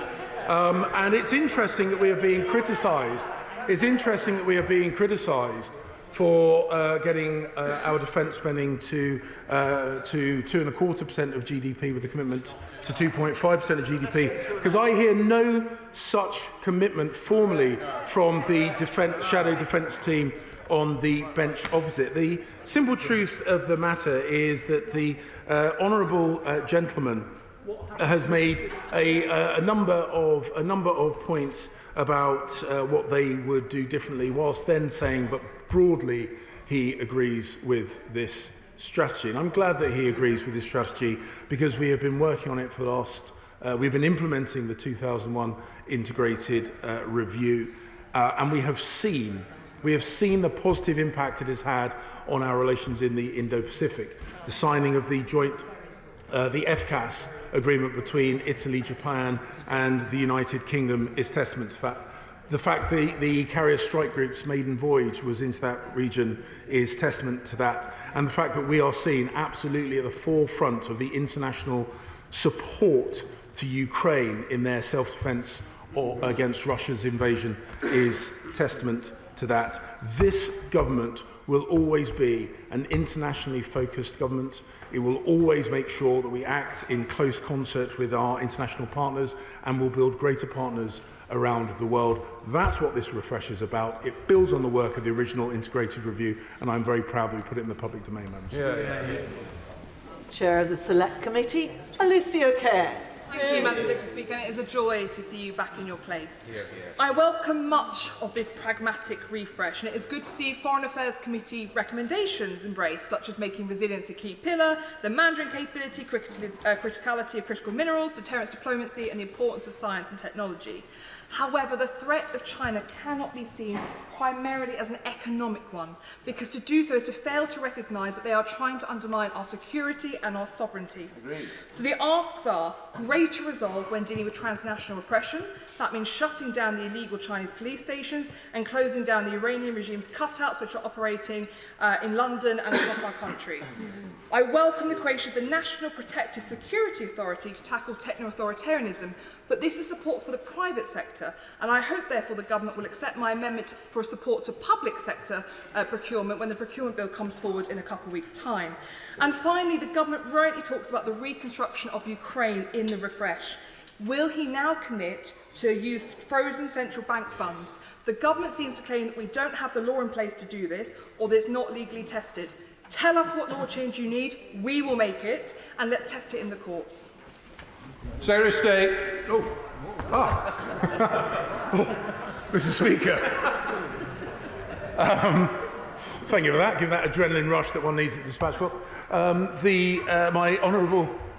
And it's interesting that we are being criticised. It's interesting that we are being criticised for getting our defence spending to 2.25% of GDP, with a commitment to 2.5% of GDP, because I hear no such commitment formally from the shadow defence team on the bench opposite. The simple truth of the matter is that the honourable gentleman has made a number of points about what they would do differently, whilst then saying, but broadly, he agrees with this strategy. And I'm glad that he agrees with this strategy, because we have been working on it for the last. We've been implementing the 2001 integrated review, and we have seen the positive impact it has had on our relations in the Indo-Pacific. The signing of the joint the FCAS agreement between Italy, Japan and the United Kingdom is testament to that. The fact that the carrier strike group's maiden voyage was into that region is testament to that. And the fact that we are seen absolutely at the forefront of the international support to Ukraine in their self-defense against Russia's invasion is testament to that. This government will always be an internationally focused government. It will always make sure that we act in close concert with our international partners, and will build greater partners around the world. That's what this refresh is about. It builds on the work of the original integrated review, and I'm very proud that we put it in the public domain, Madam Speaker.
Chair of the Select Committee, Alicia Kerr.
Thank you, Madam Deputy Speaker, and it is a joy to see you back in your place. I welcome much of this pragmatic refresh, and it is good to see Foreign Affairs Committee recommendations embraced, such as making resilience a key pillar, the Mandarin capability, criticality of critical minerals, deterrence diplomacy, and the importance of science and technology. However, the threat of China cannot be seen primarily as an economic one, because to do so is to fail to recognise that they are trying to undermine our security and our sovereignty. Agreed. So the asks are greater resolve when dealing with transnational oppression. That means shutting down the illegal Chinese police stations and closing down the Iranian regime's cutouts, which are operating in London and across our country. I welcome the creation of the National Protective Security Authority to tackle techno-authoritarianism, but this is support for the private sector, and I hope, therefore, the government will accept my amendment for support to public sector procurement when the procurement bill comes forward in a couple of weeks' time. And finally, the government rightly talks about the reconstruction of Ukraine in the refresh. Will he now commit to use frozen central bank funds? The government seems to claim that we don't have the law in place to do this, or that it's not legally tested. Tell us what law change you need, we will make it, and let's test it in the courts.
Secretary of State.
Mr. Speaker. Thank you for that. Give that adrenaline rush that one needs at the dispatch box.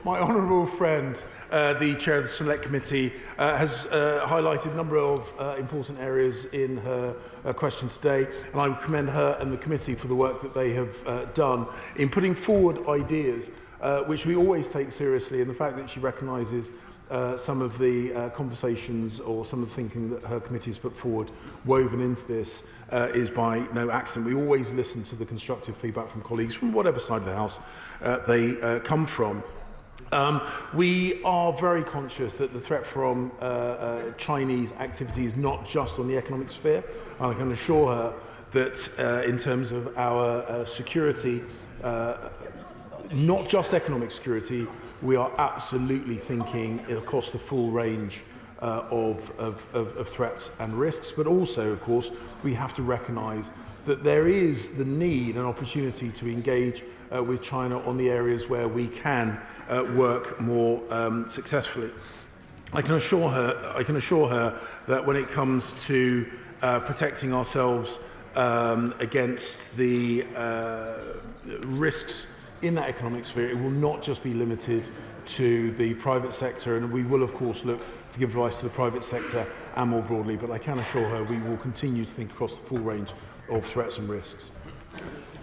My honourable friend, the chair of the Select Committee, has highlighted a number of important areas in her question today, and I would commend her and the committee for the work that they have done in putting forward ideas which we always take seriously, and the fact that she recognises some of the conversations or some of the thinking that her committee has put forward woven into this is by no accident. We always listen to the constructive feedback from colleagues from whatever side of the House they come from. We are very conscious that the threat from Chinese activity is not just on the economic sphere. I can assure her that in terms of our security, not just economic security, we are absolutely thinking across the full range of threats and risks. But also, of course, we have to recognise that there is the need and opportunity to engage with China on the areas where we can work more successfully. I can assure her that when it comes to protecting ourselves against the risks in that economic sphere, it will not just be limited to the private sector, and we will, of course, look to give advice to the private sector and more broadly, but I can assure her we will continue to think across the full range of threats and risks.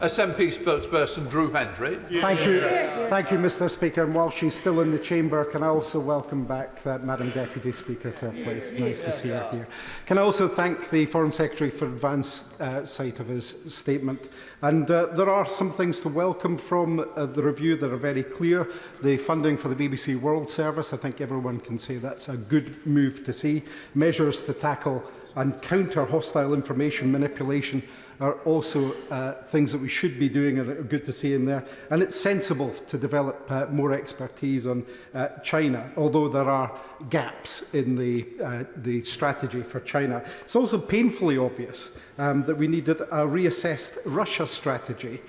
SNP spokesperson Drew Hendry.
Thank you, Mr. Speaker. And while she's still in the chamber, can I also welcome back Madam Deputy Speaker to her place. Nice to see her here. Can I also thank the Foreign Secretary for advance sight of his statement. And there are some things to welcome from the review that are very clear. The funding for the BBC World Service, I think everyone can say that's a good move to see. Measures to tackle and counter hostile information manipulation
are also things that we should be doing and are good to see in there. And it's sensible to develop more expertise on China, although there are gaps in the strategy for China. It's also painfully obvious that we needed a reassessed Russia strategy.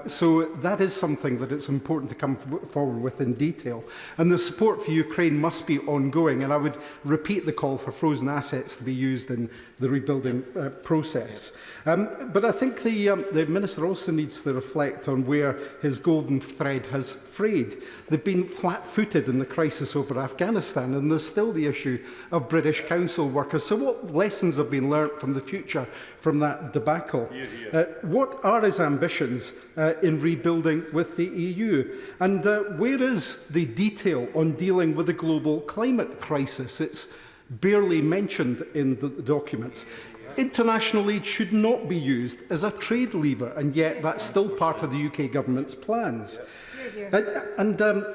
So that is something that it's important to come forward with in detail. And the support for Ukraine must be ongoing. And I would repeat the call for frozen assets to be used in the rebuilding process. But I think the Minister also needs to reflect on where his golden thread has frayed. They've been flat-footed in the crisis over Afghanistan, and there's still the issue of British Council workers. So what lessons have been learnt from the future from that debacle? What are his ambitions in rebuilding with the EU? And where is the detail on dealing with the global climate crisis? It's barely mentioned in the documents. International aid should not be used as a trade lever, and yet that's still part of the UK government's plans.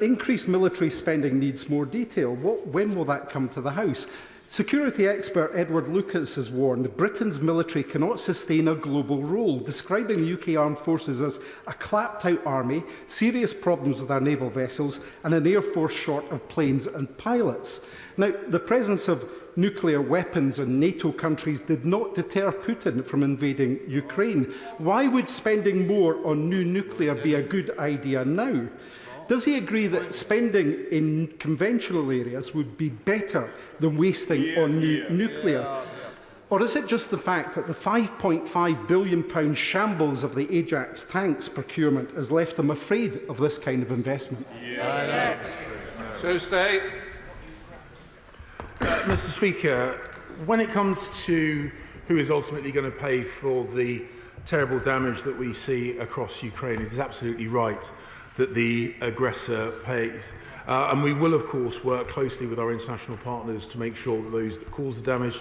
Increased military spending needs more detail. When will that come to the House? Security expert Edward Lucas has warned Britain's military cannot sustain a global role, describing the UK armed forces as a clapped-out army, serious problems with our naval vessels, and an air force short of planes and pilots. Now, the presence of nuclear weapons in NATO countries did not deter Putin from invading Ukraine. Why would spending more on new nuclear be a good idea now? Does he agree that spending in conventional areas would be better than wasting on new nuclear? Or is it just the fact that the £5.5 billion shambles of the Ajax tanks procurement has left them afraid of this kind of investment?
So stay.
Mr. Speaker, when it comes to who is ultimately going to pay for the terrible damage that we see across Ukraine, it is absolutely right that the aggressor pays. And we will, of course, work closely with our international partners to make sure that those that cause the damage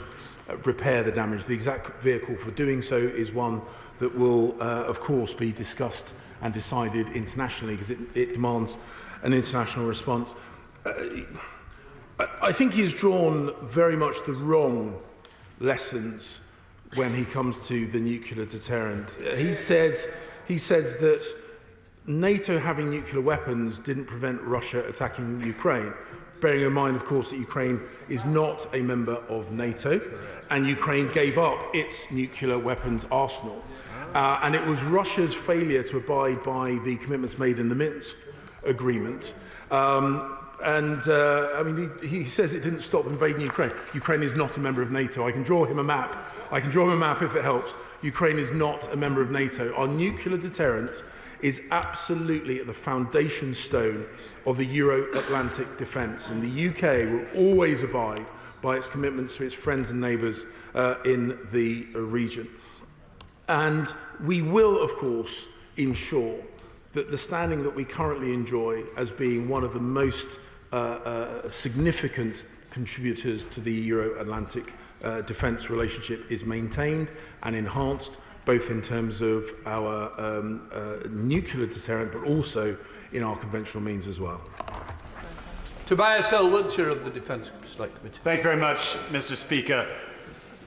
repair the damage. The exact vehicle for doing so is one that will, of course, be discussed and decided internationally, because it demands an international response. I think he's drawn very much the wrong lessons when he comes to the nuclear deterrent. He says that NATO having nuclear weapons didn't prevent Russia attacking Ukraine, bearing in mind, of course, that Ukraine is not a member of NATO, and Ukraine gave up its nuclear weapons arsenal. And it was Russia's failure to abide by the commitments made in the Minsk agreement. I mean, he says it didn't stop invading Ukraine. Ukraine is not a member of NATO. I can draw him a map. If it helps. Ukraine is not a member of NATO. Our nuclear deterrent is absolutely at the foundation stone of the Euro-Atlantic defence, and the UK will always abide by its commitments to its friends and neighbours in the region. And we will, of course, ensure that the standing that we currently enjoy as being one of the most significant contributors to the Euro-Atlantic defence relationship is maintained and enhanced, both in terms of our nuclear deterrent, but also in our conventional means as well.
Tobias Elwood, Chair of the Defence Select Committee.
Thank you very much, Mr. Speaker.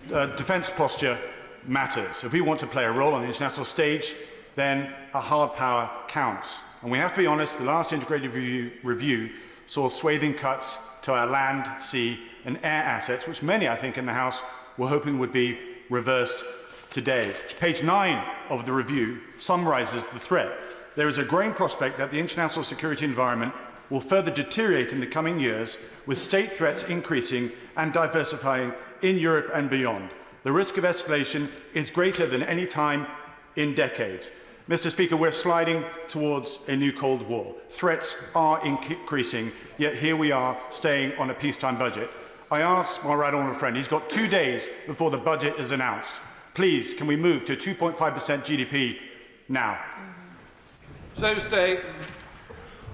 Defence posture matters. If we want to play a role on the international stage, then a hard power counts. And we have to be honest, the last integrated review saw swathing cuts to our land, sea and air assets, which many, I think, in the House were hoping would be reversed today. Page 9 of the review summarises the threat. There is a growing prospect that the international security environment will further deteriorate in the coming years, with state threats increasing and diversifying in Europe and beyond. The risk of escalation is greater than any time in decades. Mr. Speaker, we're sliding towards a new Cold War. Threats are increasing, yet here we are staying on a peacetime budget. I asked my right honourable friend, he's got 2 days before the budget is announced. Please, can we move to 2.5% GDP now?
So stay.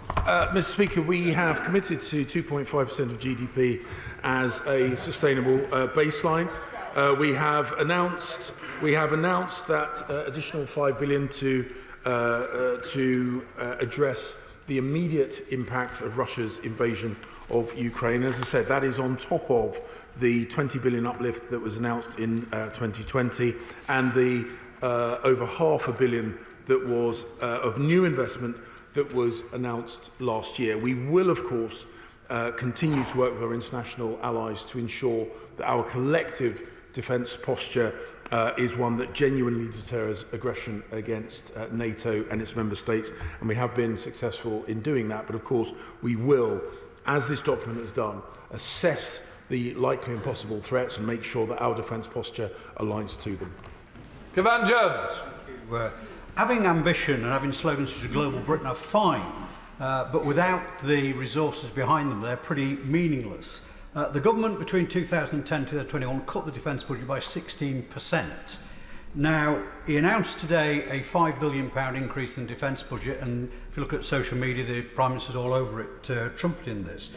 Mr. Speaker, we have committed to 2.5% of GDP as a sustainable baseline. We have announced that additional $5 billion to address the immediate impacts of Russia's invasion of Ukraine. As I said, that is on top of the $20 billion uplift that was announced in 2020 and the over £500 million that was of new investment that was announced last year. We will, of course, continue to work with our international allies to ensure that our collective defence posture is one that genuinely deters aggression against NATO and its member states, and we have been successful in doing that. But of course, we will, as this document has done, assess the likely and possible threats and make sure that our defence posture aligns to them.
Cavan Jones.
Having ambition and having slogans such as Global Britain are fine, but without the resources behind them, they're pretty meaningless. The government between 2010 and 2021 cut the defence budget by 16%. Now, he announced today a £5 billion increase in the defence budget, and if you look at social media, the Prime Minister's all over it, trumpeting this.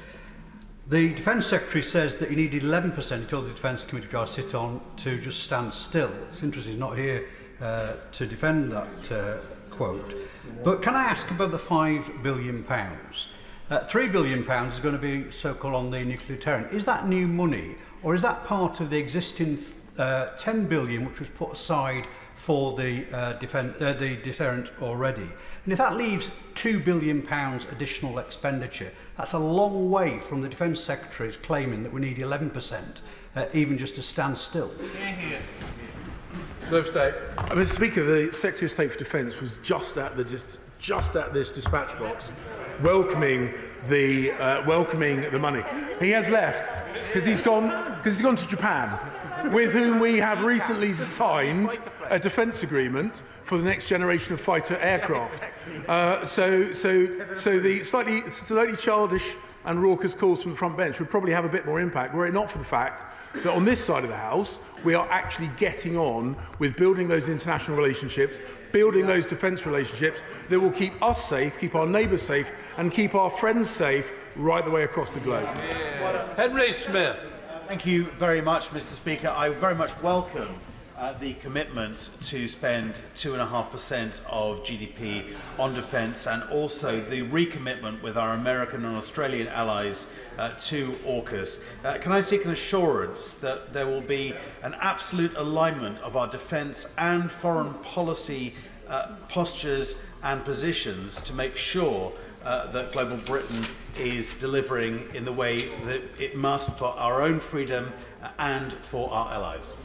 The Defence Secretary says that he needed 11%, he told the Defence Committee, which I sit on, to just stand still. It's interesting he's not here to defend that quote. But can I ask about the £5 billion? £3 billion is going to be so-called on the nuclear deterrent. Is that new money, or is that part of the existing $10 billion which was put aside for the deterrent already? And if that leaves £2 billion additional expenditure, that's a long way from the Defence Secretary's claiming that we need 11%, even just to stand still.
Mr. Speaker, the Secretary of State for Defence was just at this dispatch box, welcoming the money. He has left because he's gone to Japan, with whom we have recently signed a defence agreement for the next generation of fighter aircraft. So the slightly childish and raucous calls from the front bench would probably have a bit more impact were it not for the fact that on this side of the House we are actually getting on with building those international relationships, building those defence relationships that will keep us safe, keep our neighbours safe and keep our friends safe right the way across the globe.
Henry Smith.
Thank you very much, Mr. Speaker. I very much welcome the commitment to spend 2.5% of GDP on defence, and also the recommitment with our American and Australian allies to AUKUS. Can I seek an assurance that there will be an absolute alignment of our defence and foreign policy postures and positions to make sure that Global Britain is delivering in the way that it must for our own freedom and for our allies?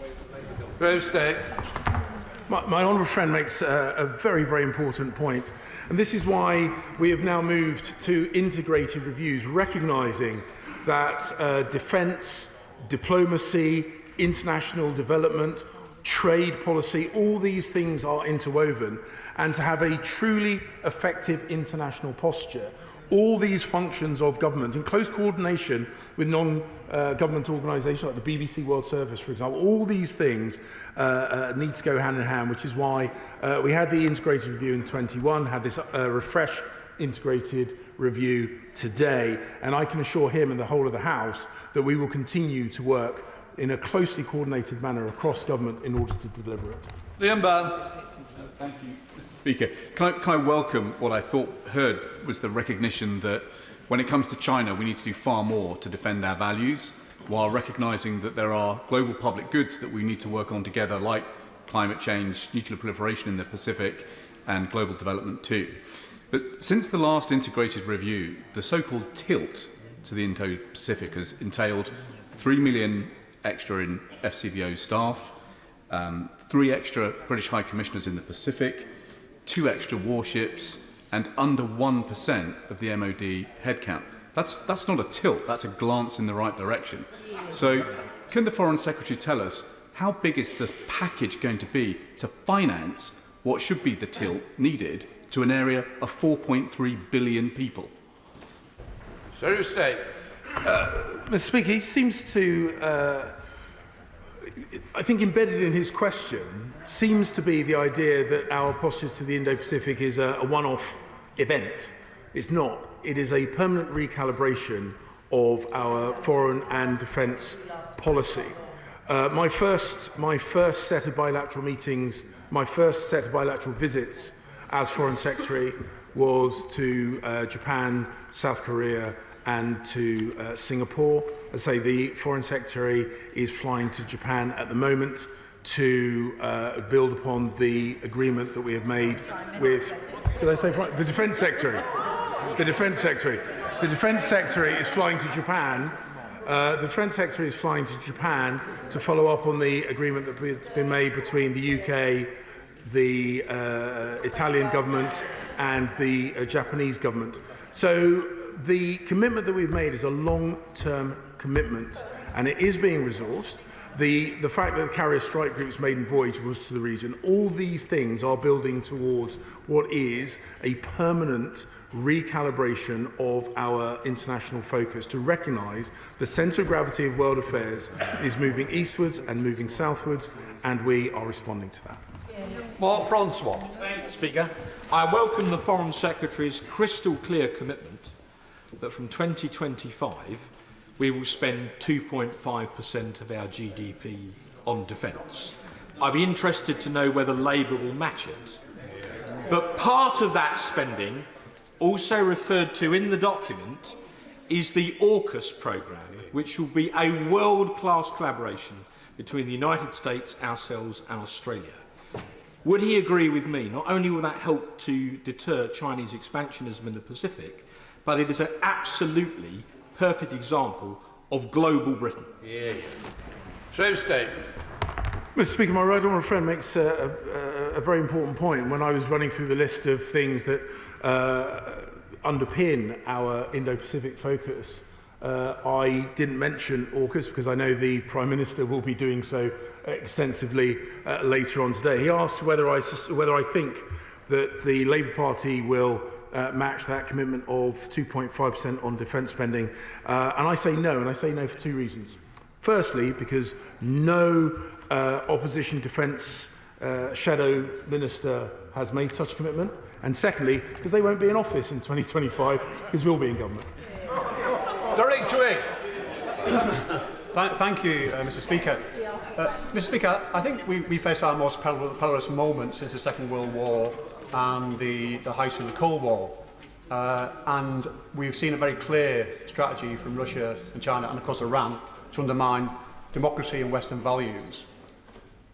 My honourable friend makes a very, very important point, and this is why we have now moved to integrated reviews, recognising that defence, diplomacy, international development, trade policy, all these things are interwoven, and to have a truly effective international posture, all these functions of government in close coordination with non-government organisations like the BBC World Service, for example, all these things need to go hand in hand, which is why we had the integrated review in 21, had this refresh integrated review today, and I can assure him and the whole of the House that we will continue to work in a closely coordinated manner across government in order to deliver it.
Liam Burn.
Thank you, Mr. Speaker. Can I welcome what I heard was the recognition that when it comes to China, we need to do far more to defend our values, while recognising that there are global public goods that we need to work on together, like climate change, nuclear proliferation in the Pacific, and global development too. But since the last integrated review, the so-called tilt to the Indo-Pacific has entailed 3 million extra in FCVO staff, 3 extra British High Commissioners in the Pacific, 2 extra warships, and under 1% of the MOD headcount. That's not a tilt, that's a glance in the right direction. So can the Foreign Secretary tell us how big is this package going to be to finance what should be the tilt needed to an area of 4.3 billion people?
Secretary of State.
Mr. Speaker, he seems to, I think embedded in his question, seems to be the idea that our posture to the Indo-Pacific is a one-off event. It's not. It is a permanent recalibration of our foreign and defence policy. My first set of bilateral meetings, my first set of bilateral visits as Foreign Secretary was to Japan, South Korea, and to Singapore. As I say, the Foreign Secretary is flying to Japan at the moment to build upon the agreement that we have made with, did I say the Defence Secretary? The Defence Secretary. The Defence Secretary is flying to Japan. The Defence Secretary is flying to Japan to follow up on the agreement that's been made between the UK, the Italian government and the Japanese government. So the commitment that we've made is a long-term commitment, and it is being resourced. The fact that the carrier strike group's maiden voyage was to the region, all these things are building towards what is a permanent recalibration of our international focus to recognise the centre of gravity of world affairs is moving eastwards and moving southwards, and we are responding to that.
Mark Francois.
Speaker, I welcome the Foreign Secretary's crystal clear commitment that from 2025 we will spend 2.5% of our GDP on defence. I'd be interested to know whether Labour will match it. But part of that spending, also referred to in the document, is the AUKUS programme, which will be a world-class collaboration between the United States, ourselves and Australia. Would he agree with me? Not only will that help to deter Chinese expansionism in the Pacific, but it is an absolutely perfect example of global Britain.
Show state.
Mr. Speaker, my right honourable friend makes a very important point. When I was running through the list of things that underpin our Indo-Pacific focus, I didn't mention AUKUS because I know the Prime Minister will be doing so extensively later on today. He asked whether I think that the Labour Party will match that commitment of 2.5% on defence spending. And I say no, and I say no for two reasons. Firstly, because no opposition defence shadow minister has made such a commitment. And secondly, because they won't be in office in 2025, because we'll be in government.
Derek Twig.
Thank you, Mr. Speaker. Mr. Speaker, I think we face our most perilous moment since the Second World War and the height of the Cold War. And we've seen a very clear strategy from Russia and China and, of course, Iran to undermine democracy and Western values.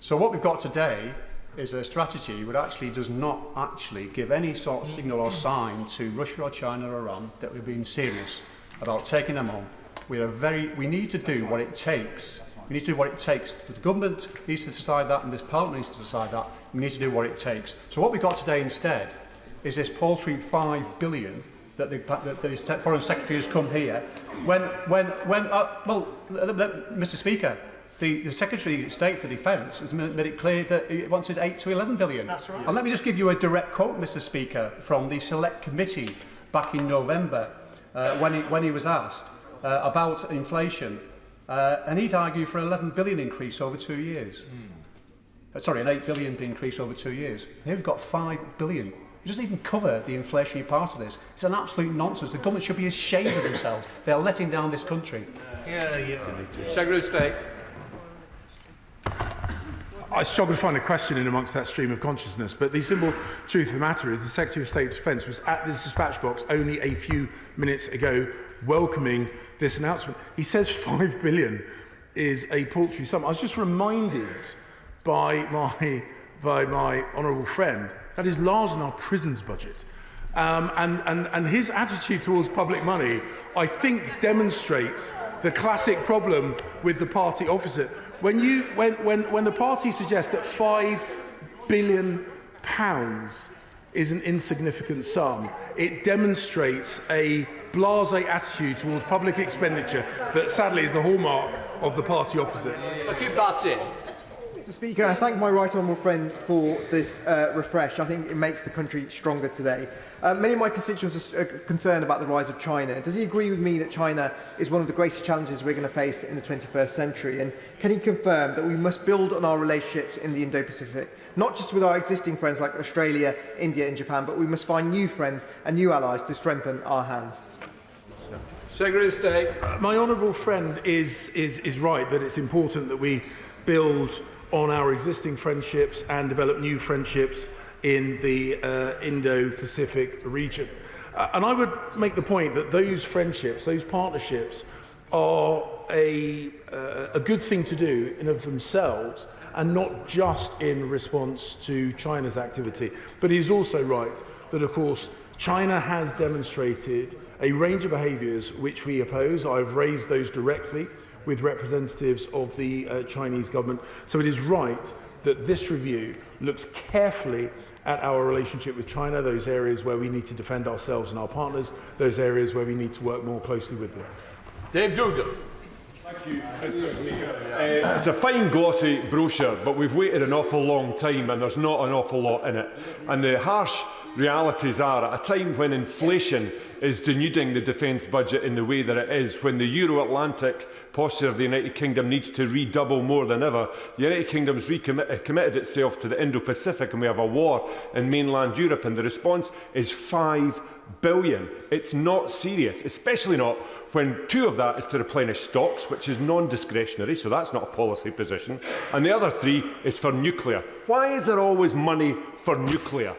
So what we've got today is a strategy which actually does not actually give any sort of signal or sign to Russia or China or Iran that we're being serious about taking them on. We need to do what it takes. We need to do what it takes. The government needs to decide that, and this Parliament needs to decide that. We need to do what it takes. So what we've got today instead is this paltry $5 billion that his Foreign Secretary has come here. Mr. Speaker, the Secretary of State for Defence has made it clear that he wanted 8 to 11 billion. That's right. And let me just give you a direct quote, Mr. Speaker, from the Select Committee back in November when he was asked about inflation, and he'd argue for an 11 billion increase over 2 years. Sorry, an 8 billion increase over 2 years. Here we've got 5 billion. It doesn't even cover the inflationary part of this. It's an absolute nonsense. The government should be ashamed of themselves. They're letting down this country.
Secretary of State.
I struggle to find a question in amongst that stream of consciousness, but the simple truth of the matter is the Secretary of State of Defence was at this dispatch box only a few minutes ago welcoming this announcement. He says 5 billion is a paltry sum. I was just reminded by my honourable friend that is larger than our prisons budget. And his attitude towards public money, I think, demonstrates the classic problem with the party opposite. When the party suggests that £5 billion is an insignificant sum, it demonstrates a blasé attitude towards public expenditure that sadly is the hallmark of the party opposite.
Look who butts in.
Mr. Speaker, I thank my right honourable friend for this refresh. I think it makes the country stronger today. Many of my constituents are concerned about the rise of China. Does he agree with me that China is one of the greatest challenges we're going to face in the 21st century? And can he confirm that we must build on our relationships in the Indo-Pacific, not just with our existing friends like Australia, India and Japan, but we must find new friends and new allies to strengthen our hand?
Secretary of State.
My honourable friend is right that it's important that we build on our existing friendships and develop new friendships in the Indo-Pacific region. And I would make the point that those friendships, those partnerships, are a good thing to do in of themselves, and not just in response to China's activity. But he is also right that, of course, China has demonstrated a range of behaviours which we oppose. I've raised those directly with representatives of the Chinese government. So it is right that this review looks carefully at our relationship with China, those areas where we need to defend ourselves and our partners, those areas where we need to work more closely with them.
Dave Dougal.
Thank you, Mr. Speaker. It's a fine glossy brochure, but we've waited an awful long time and there's not an awful lot in it. And the harsh realities are, at a time when inflation is denuding the defence budget in the way that it is, when the Euro-Atlantic posture of the United Kingdom needs to redouble more than ever, the United Kingdom's committed itself to the Indo-Pacific, and we have a war in mainland Europe, and the response is £5 billion. It's not serious, especially not when 2 of that is to replenish stocks, which is non-discretionary, so that's not a policy position, and the other 3 is for nuclear. Why is there always money for nuclear?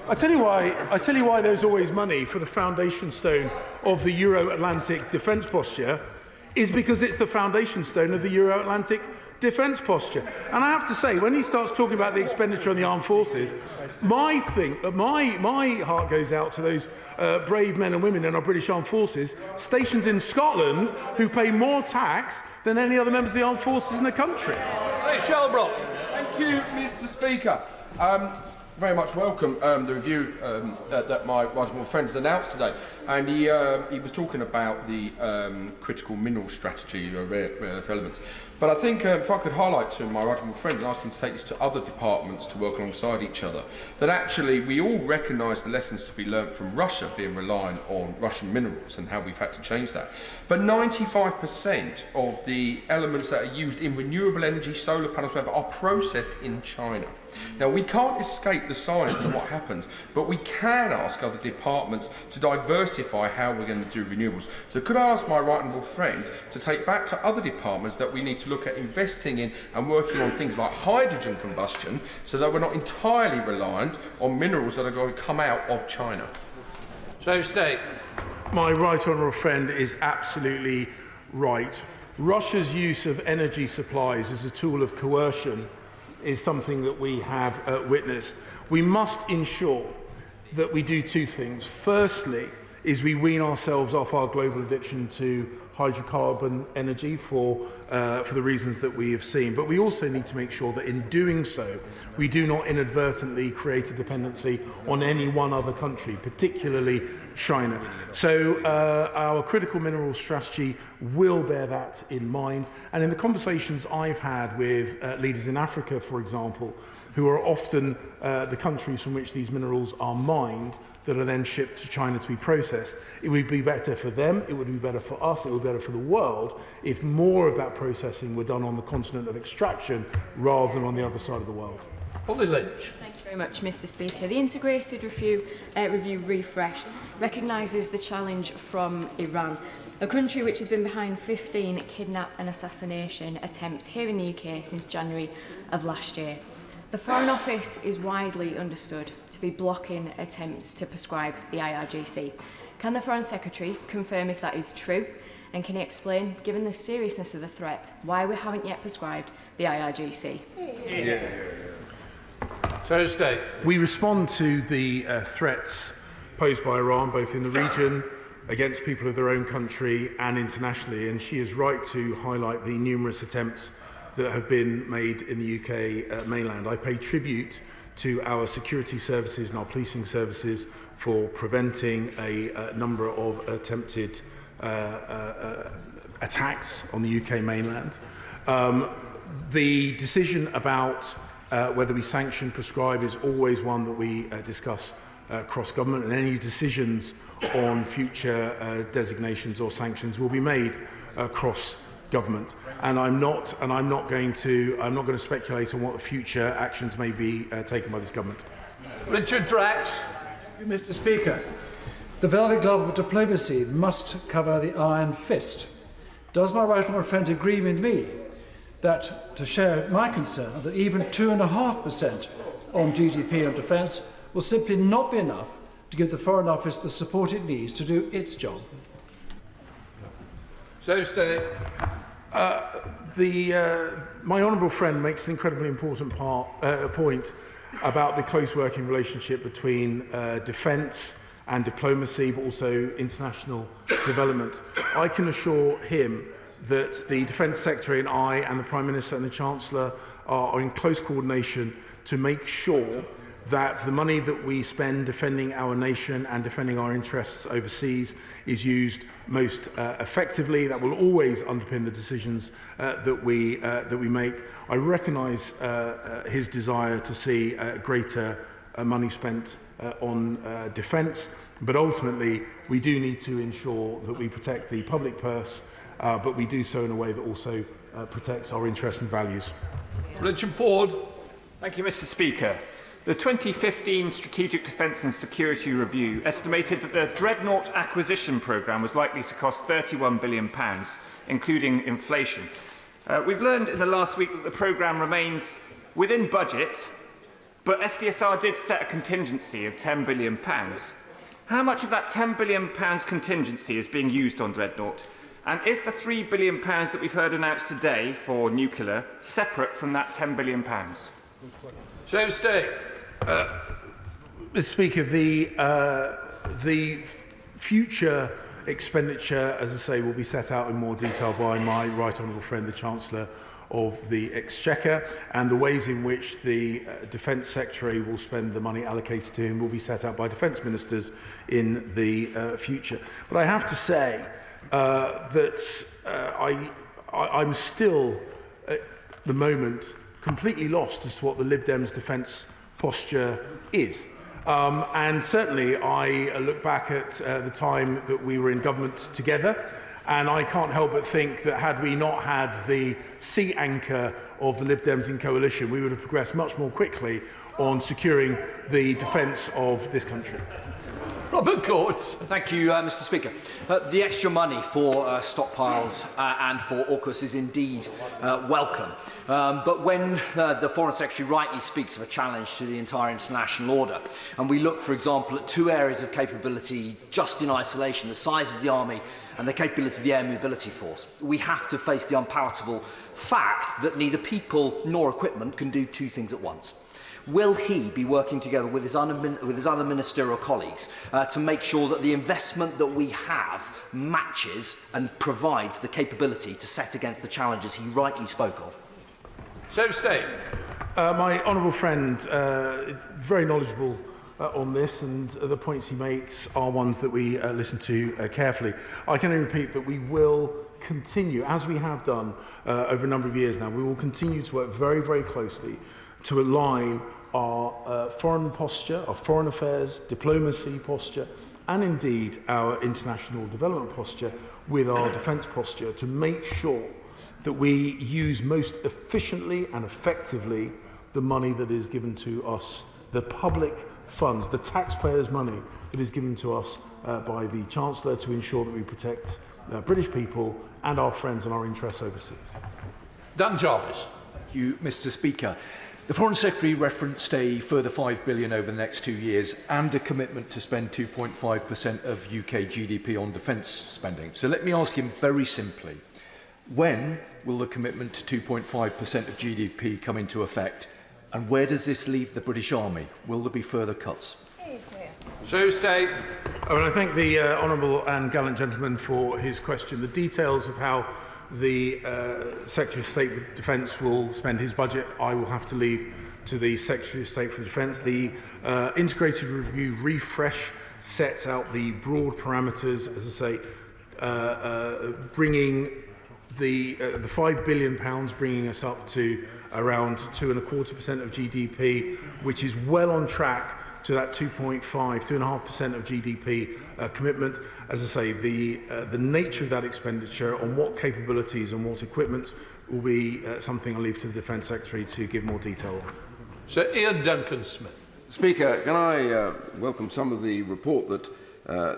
I tell you why there's always money for the foundation stone of the Euro-Atlantic defence posture is because it's the foundation stone of the Euro-Atlantic defence posture. And I have to say, when he starts talking about the expenditure on the armed forces, my heart goes out to those brave men and women in our British armed forces stationed in Scotland who pay more tax than any other members of the armed forces in the country.
Hey, Shelbrooke.
Thank you, Mr. Speaker. Very much welcome the review that my honourable friend has announced today. And he was talking about the critical mineral strategy, rare earth elements. But I think if I could highlight to my honourable friend and ask him to take this to other departments to work alongside each other, that actually we all recognise the lessons to be learnt from Russia being reliant on Russian minerals and how we've had to change that. But 95% of the elements that are used in renewable energy, solar panels, whatever, are processed in China. Now, we can't escape the science of what happens, but we can ask other departments to diversify how we're going to do renewables. So could I ask my right honourable friend to take back to other departments that we need to look at investing in and working on things like hydrogen combustion so that we're not entirely reliant on minerals that are going to come out of China?
So, State.
My right honourable friend is absolutely right. Russia's use of energy supplies as a tool of coercion is something that we have witnessed. We must ensure that we do 2 things. Firstly, is we wean ourselves off our global addiction to hydrocarbon energy for the reasons that we have seen. But we also need to make sure that in doing so, we do not inadvertently create a dependency on any one other country, particularly China. So our critical mineral strategy will bear that in mind. And in the conversations I've had with leaders in Africa, for example, who are often the countries from which these minerals are mined, that are then shipped to China to be processed. It would be better for them, it would be better for us, it would be better for the world if more of that processing were done on the continent of extraction rather than on the other side of the world.
Holly Lynch.
Thank you very much, Mr. Speaker. The integrated review refresh recognises the challenge from Iran, a country which has been behind 15 kidnap and assassination attempts here in the UK since January of last year. The Foreign Office is widely understood to be blocking attempts to prescribe the IRGC. Can the Foreign Secretary confirm if that is true? And can he explain, given the seriousness of the threat, why we haven't yet prescribed the IRGC?
So, State.
We respond to the threats posed by Iran, both in the region, against people of their own country and internationally. And she is right to highlight the numerous attempts that have been made in the UK mainland. I pay tribute to our security services and our policing services for preventing a number of attempted attacks on the UK mainland. The decision about whether we sanction, prescribe is always one that we discuss cross-government, and any decisions on future designations or sanctions will be made across government, and I'm not going to speculate on what the future actions may be taken by this government.
Richard Drax.
Mr. Speaker, developing global diplomacy must cover the iron fist. Does my right honourable friend agree with me that to share my concern that even 2.5% on GDP on defence will simply not be enough to give the Foreign Office the support it needs to do its job?
So, State.
My honourable friend makes an incredibly important point about the close working relationship between defence and diplomacy, but also international development. I can assure him that the Defence Secretary and I and the Prime Minister and the Chancellor are in close coordination to make sure that the money that we spend defending our nation and defending our interests overseas is used most effectively. That will always underpin the decisions that we make. I recognise his desire to see greater money spent on defence, but ultimately we do need to ensure that we protect the public purse, but we do so in a way that also protects our interests and values.
Richard Ford.
Thank you, Mr. Speaker. The 2015 Strategic Defence and Security Review estimated that the Dreadnought acquisition programme was likely to cost £31 billion, including inflation. We've learned in the last week that the programme remains within budget, but SDSR did set a contingency of £10 billion. How much of that £10 billion contingency is being used on Dreadnought? And is the £3 billion that we've heard announced today for nuclear separate from that £10 billion?
Show State.
Mr. Speaker, the future expenditure, as I say, will be set out in more detail by my right honourable friend, the Chancellor of the Exchequer, and the ways in which the Defence Secretary will spend the money allocated to him will be set out by Defence Ministers in the future. But I have to say that I'm still, at the moment, completely lost as to what the Lib Dems' defence posture is. And certainly I look back at the time that we were in government together, and I can't help but think that had we not had the sea anchor of the Lib Dems in coalition, we would have progressed much more quickly on securing the defence of this country.
Robert Coates.
Thank you, Mr. Speaker. The extra money for stockpiles and for AUKUS is indeed welcome. But when the Foreign Secretary rightly speaks of a challenge to the entire international order, and we look, for example, at two areas of capability just in isolation, the size of the army and the capability of the Air Mobility Force, we have to face the unpalatable fact that neither people nor equipment can do two things at once. Will he be working together with his other ministerial colleagues to make sure that the investment that we have matches and provides the capability to set against the challenges he rightly spoke of?
Show State.
My honourable friend, very knowledgeable on this, and the points he makes are ones that we listen to carefully. I can only repeat that we will continue, as we have done over a number of years now, we will continue to work very, very closely to align our foreign posture, our foreign affairs, diplomacy posture, and indeed our international development posture with our defence posture to make sure that we use most efficiently and effectively the money that is given to us, the public funds, the taxpayers' money that is given to us by the Chancellor to ensure that we protect the British people and our friends and our interests overseas.
Dan Jarvis.
Thank you, Mr. Speaker. The Foreign Secretary referenced a further $5 billion over the next 2 years and a commitment to spend 2.5% of UK GDP on defence spending. So let me ask him very simply, when will the commitment to 2.5% of GDP come into effect, and where does this leave the British Army? Will there be further cuts?
Show State.
I thank the honourable and gallant gentleman for his question. The details of how the Secretary of State for Defence will spend his budget, I will have to leave to the Secretary of State for Defence. The Integrated Review refresh sets out the broad parameters, as I say, bringing the £5 billion, bringing us up to around 2.25% of GDP, which is well on track to that 2.5% of GDP commitment. As I say, the nature of that expenditure, on what capabilities and what equipment, will be something I'll leave to the Defence Secretary to give more detail on.
Sir Ian Duncan-Smith.
Speaker, can I welcome some of the report that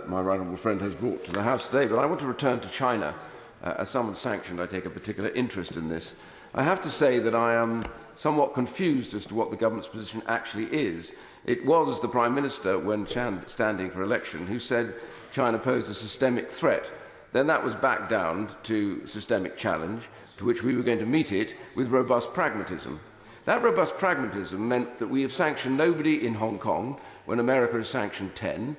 my right honourable friend has brought to the House today, but I want to return to China. As someone sanctioned, I take a particular interest in this. I have to say that I am somewhat confused as to what the government's position actually is. It was the Prime Minister, when standing for election, who said China posed a systemic threat. then that was backed down to systemic challenge, to which we were going to meet it with robust pragmatism. That robust pragmatism meant that we have sanctioned nobody in Hong Kong when America has sanctioned 10,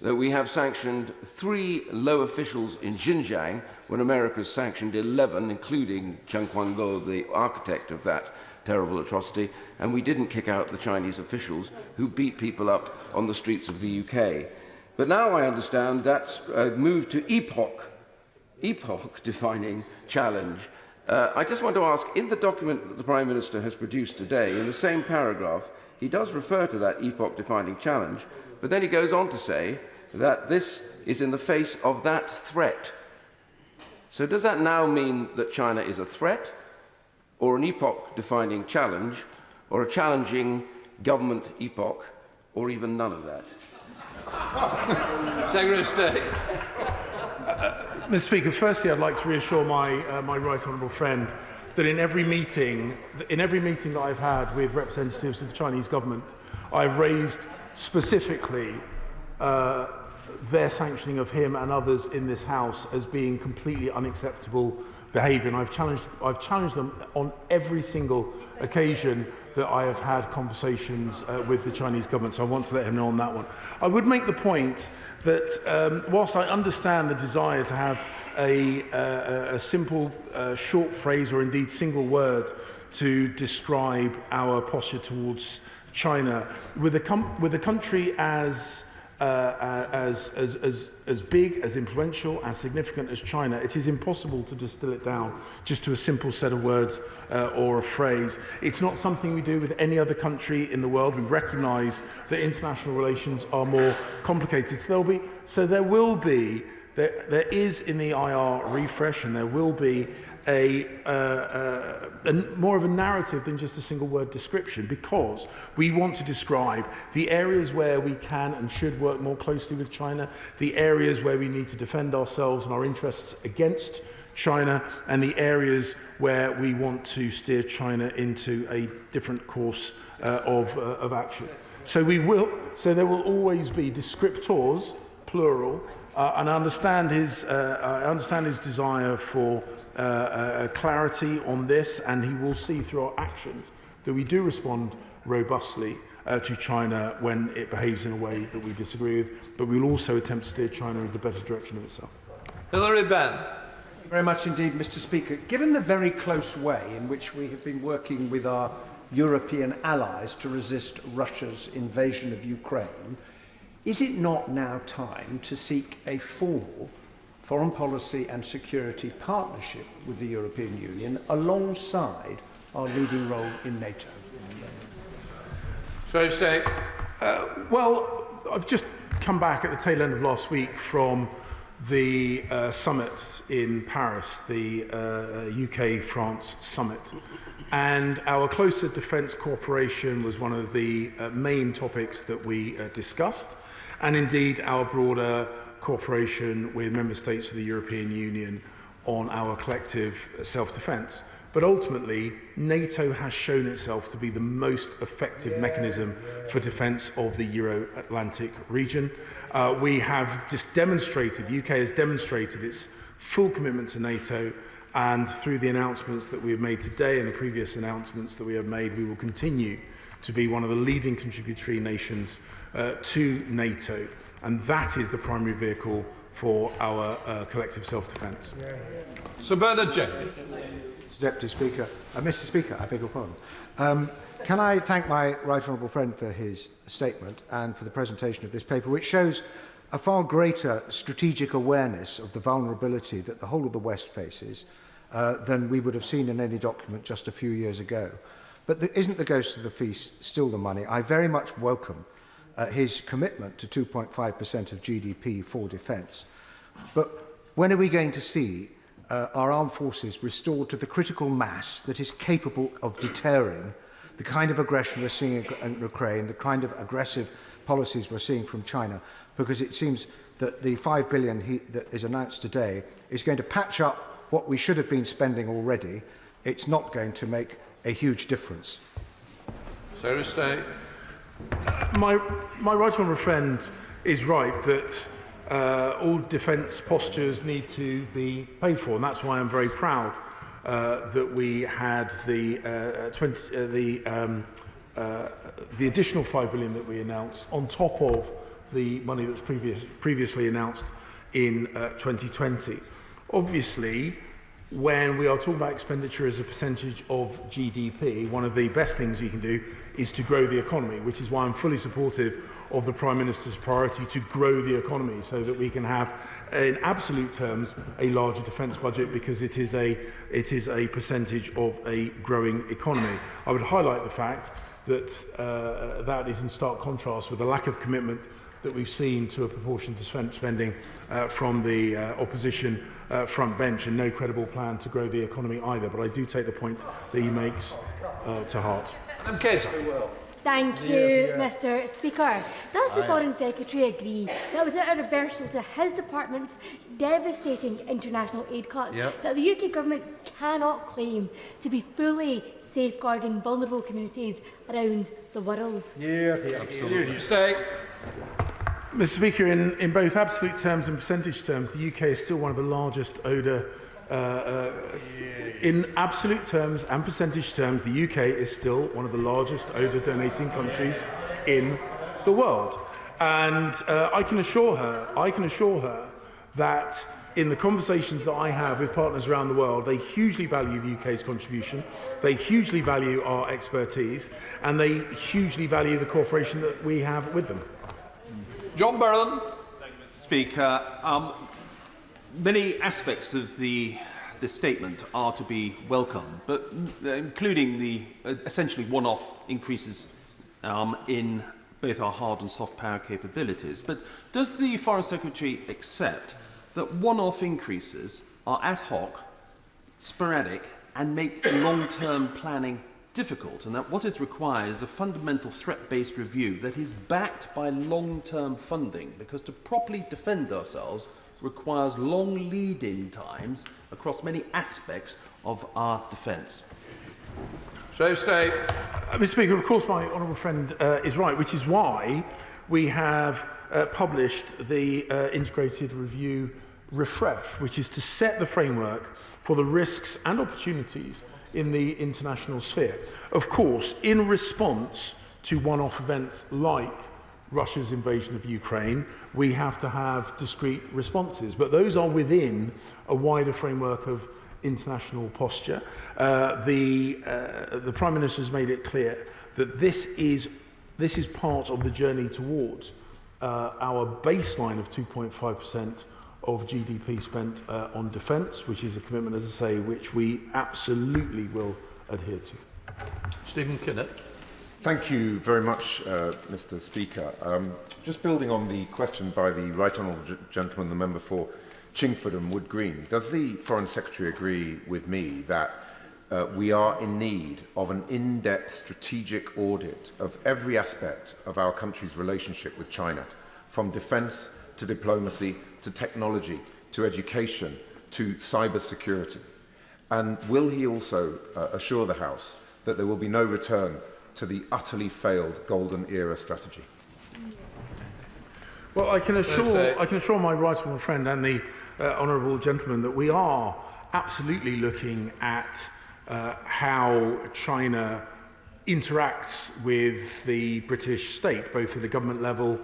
that we have sanctioned 3 low officials in Xinjiang when America has sanctioned 11, including Chen Quanguo, the architect of that terrible atrocity, and we didn't kick out the Chinese officials who beat people up on the streets of the UK. But now I understand that's moved to epoch-defining challenge. I just want to ask, in the document that the Prime Minister has produced today, in the same paragraph, he does refer to that epoch-defining challenge, but then he goes on to say that this is in the face of that threat. So does that now mean that China is a threat, or an epoch-defining challenge, or a challenging government epoch, or even none of that?
Secretary of State.
Mr. Speaker, firstly, I'd like to reassure my right honourable friend that in every meeting that I've had with representatives of the Chinese government, I've raised specifically their sanctioning of him and others in this House as being completely unacceptable behaviour. And I've challenged them on every single occasion that I have had conversations with the Chinese government, so I want to let him know on that one. I would make the point that whilst I understand the desire to have a simple short phrase or indeed single word to describe our posture towards China, with a country as big, as influential, as significant as China, it is impossible to distill it down just to a simple set of words or a phrase. It's not something we do with any other country in the world. We recognise that international relations are more complicated. There is in the IR refresh, and there will be more of a narrative than just a single word description, because we want to describe the areas where we can and should work more closely with China, the areas where we need to defend ourselves and our interests against China, and the areas where we want to steer China into a different course of action. So there will always be descriptors, plural, and I understand his desire for clarity on this, and he will see through our actions that we do respond robustly to China when it behaves in a way that we disagree with, but we will also attempt to steer China in the better direction of itself.
Hilary Benn.
Thank you very much indeed, Mr. Speaker. Given the very close way in which we have been working with our European allies to resist Russia's invasion of Ukraine, is it not now time to seek a formal foreign policy and security partnership with the European Union alongside our leading role in NATO?
Secretary of State.
Well, I've just come back at the tail end of last week from the summit in Paris, the UK-France summit. And our closer defence cooperation was one of the main topics that we discussed, and indeed our broader cooperation with member states of the European Union on our collective self-defence. But ultimately, NATO has shown itself to be the most effective mechanism for defence of the Euro-Atlantic region. We have just demonstrated, the UK has demonstrated its full commitment to NATO, and through the announcements that we have made today and the previous announcements that we have made, we will continue to be one of the leading contributory nations to NATO. And that is the primary vehicle for our collective self-defence.
Sir Bernard Jenkins.
Deputy Speaker. Mr. Speaker, I beg your pardon. Can I thank my right honourable friend for his statement and for the presentation of this paper, which shows a far greater strategic awareness of the vulnerability that the whole of the West faces than we would have seen in any document just a few years ago. But isn't the ghost of the feast still the money? I very much welcome his commitment to 2.5% of GDP for defence. But when are we going to see our armed forces restored to the critical mass that is capable of deterring the kind of aggression we're seeing in Ukraine, the kind of aggressive policies we're seeing from China? Because it seems that the $5 billion that is announced today is going to patch up what we should have been spending already. It's not going to make a huge difference.
Secretary of State.
My right honourable friend is right that all defence postures need to be paid for, and that's why I'm very proud that we had the additional £5 billion that we announced on top of the money that was previously announced in 2020. Obviously, when we are talking about expenditure as a percentage of GDP, one of the best things we can do is to grow the economy, which is why I'm fully supportive of the Prime Minister's priority to grow the economy so that we can have, in absolute terms, a larger defence budget, because it is a percentage of a growing economy. I would highlight the fact that that is in stark contrast with the lack of commitment that we've seen to a proportion to defence spending from the opposition front bench, and no credible plan to grow the economy either. But I do take the point that he makes to heart.
Madam Kesa.
Thank you, Mr. Speaker. Does the Foreign Secretary agree that without a reversal to his department's devastating international aid cuts, that the UK government cannot claim to be fully safeguarding vulnerable communities around the world?
Absolutely. Stay.
Mr. Speaker, in both absolute terms and percentage terms, the UK is still one of the largest ODA. In absolute terms and percentage terms, the UK is still one of the largest ODA donating countries in the world. And I can assure her that in the conversations that I have with partners around the world, they hugely value the UK's contribution, they hugely value our expertise, and they hugely value the cooperation that we have with them.
John Berlin.
Speaker, many aspects of this statement are to be welcome, but including the essentially one-off increases in both our hard and soft power capabilities. But does the Foreign Secretary accept that one-off increases are ad hoc, sporadic, and make long-term planning difficult, and that what is required is a fundamental threat-based review that is backed by long-term funding, because to properly defend ourselves requires long lead-in times across many aspects of our defence?
So stay.
Mr. Speaker, of course my honourable friend is right, which is why we have published the Integrated Review Refresh, which is to set the framework for the risks and opportunities in the international sphere. Of course, in response to one-off events like Russia's invasion of Ukraine, we have to have discrete responses, but those are within a wider framework of international posture. The Prime Minister has made it clear that this is part of the journey towards our baseline of 2.5% of GDP spent on defence, which is a commitment, as I say, which we absolutely will adhere to.
Stephen Kinnett.
Thank you very much, Mr. Speaker. Just building on the question by the Right Honourable Gentleman, the member for Chingford and Wood Green, does the Foreign Secretary agree with me that we are in need of an in-depth strategic audit of every aspect of our country's relationship with China, from defence to diplomacy to technology to education to cyber security? And will he also assure the House that there will be no return to the utterly failed golden era strategy?
Well, I can assure my right honourable friend and the honourable gentleman that we are absolutely looking at how China interacts with the British state, both at a government level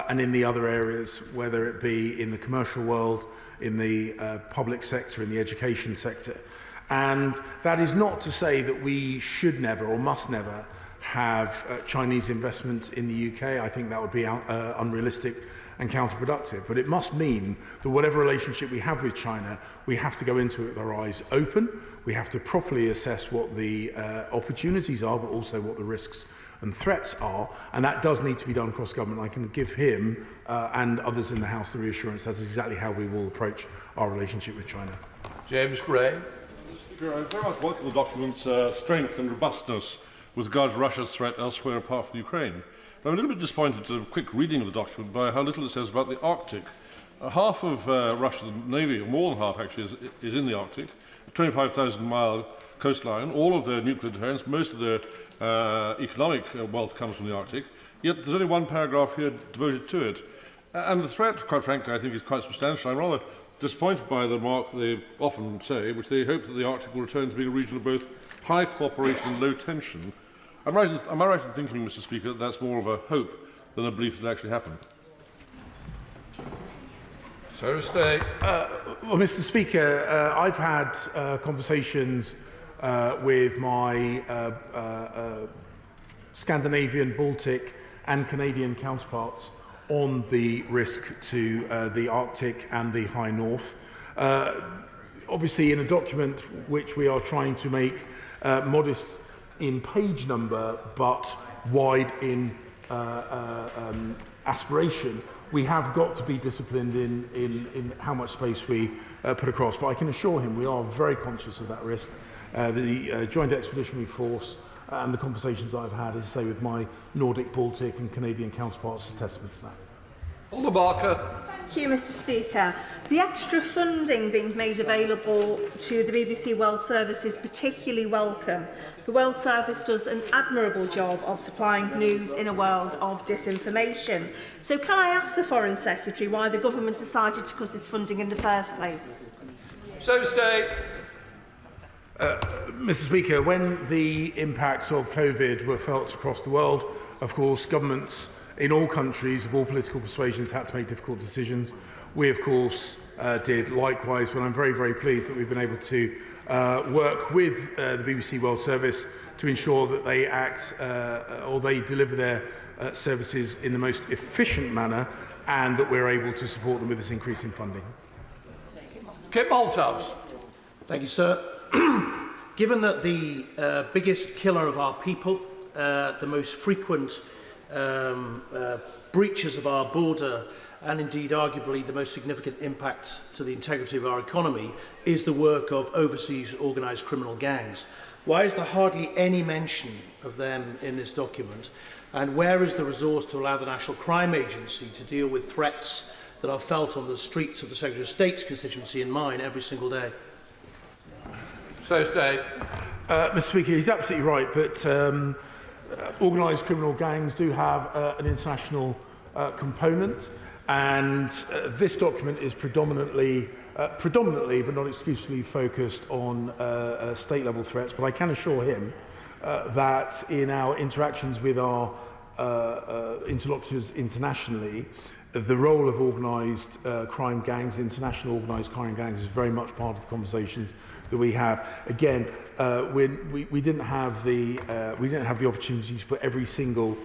and in the other areas, whether it be in the commercial world, in the public sector, in the education sector. And that is not to say that we should never or must never have Chinese investment in the UK. I think that would be unrealistic and counterproductive. But it must mean that whatever relationship we have with China, we have to go into it with our eyes open. We have to properly assess what the opportunities are, but also what the risks and threats are. And that does need to be done cross-government. I can give him and others in the House the reassurance that's exactly how we will approach our relationship with China.
James Gray.
I very much welcome the document's strength and robustness with regard to Russia's threat elsewhere apart from Ukraine. But I'm a little bit disappointed to a quick reading of the document by how little it says about the Arctic. Half of Russia's navy, or more than half actually, is in the Arctic, a 25,000-mile coastline, all of their nuclear deterrence, most of their economic wealth comes from the Arctic, yet there's only one paragraph here devoted to it. And the threat, quite frankly, I think is quite substantial. I'm rather disappointed by the remark they often say, which they hope that the Arctic will return to being a region of both high cooperation and low tension. Am I right in thinking, Mr. Speaker, that that's more of a hope than a belief that it actually happened?
So stay.
Well, Mr. Speaker, I've had conversations with my Scandinavian, Baltic and Canadian counterparts on the risk to the Arctic and the High North. Obviously, in a document which we are trying to make modest in page number but wide in aspiration, we have got to be disciplined in how much space we put across. But I can assure him we are very conscious of that risk. The Joint Expeditionary Force and the conversations I've had, as I say, with my Nordic, Baltic and Canadian counterparts is testament to that.
Alder Barker.
Thank you, Mr. Speaker. The extra funding being made available to the BBC World Service is particularly welcome. The World Service does an admirable job of supplying news in a world of disinformation. So can I ask the Foreign Secretary why the government decided to cut its funding in the first place?
So stay.
Mr. Speaker, when the impacts of COVID were felt across the world, of course, governments in all countries of all political persuasions had to make difficult decisions. We, of course, did likewise, but I'm very, very pleased that we've been able to work with the BBC World Service to ensure that they act or they deliver their services in the most efficient manner and that we're able to support them with this increase in funding.
Kip Malthouse.
Thank you, sir. Given that the biggest killer of our people, the most frequent breaches of our border, and indeed arguably the most significant impact to the integrity of our economy is the work of overseas organised criminal gangs. Why is there hardly any mention of them in this document? And where is the resource to allow the National Crime Agency to deal with threats that are felt on the streets of the Secretary of State's constituency and mine every single day?
So stay.
Mr. Speaker, he's absolutely right that organised criminal gangs do have an international component, and this document is predominantly but not exclusively focused on state-level threats. But I can assure him that in our interactions with our interlocutors internationally, the role of organised crime gangs, international organised crime gangs, is very much part of the conversations that we have. Again, we didn't have the opportunity to put every single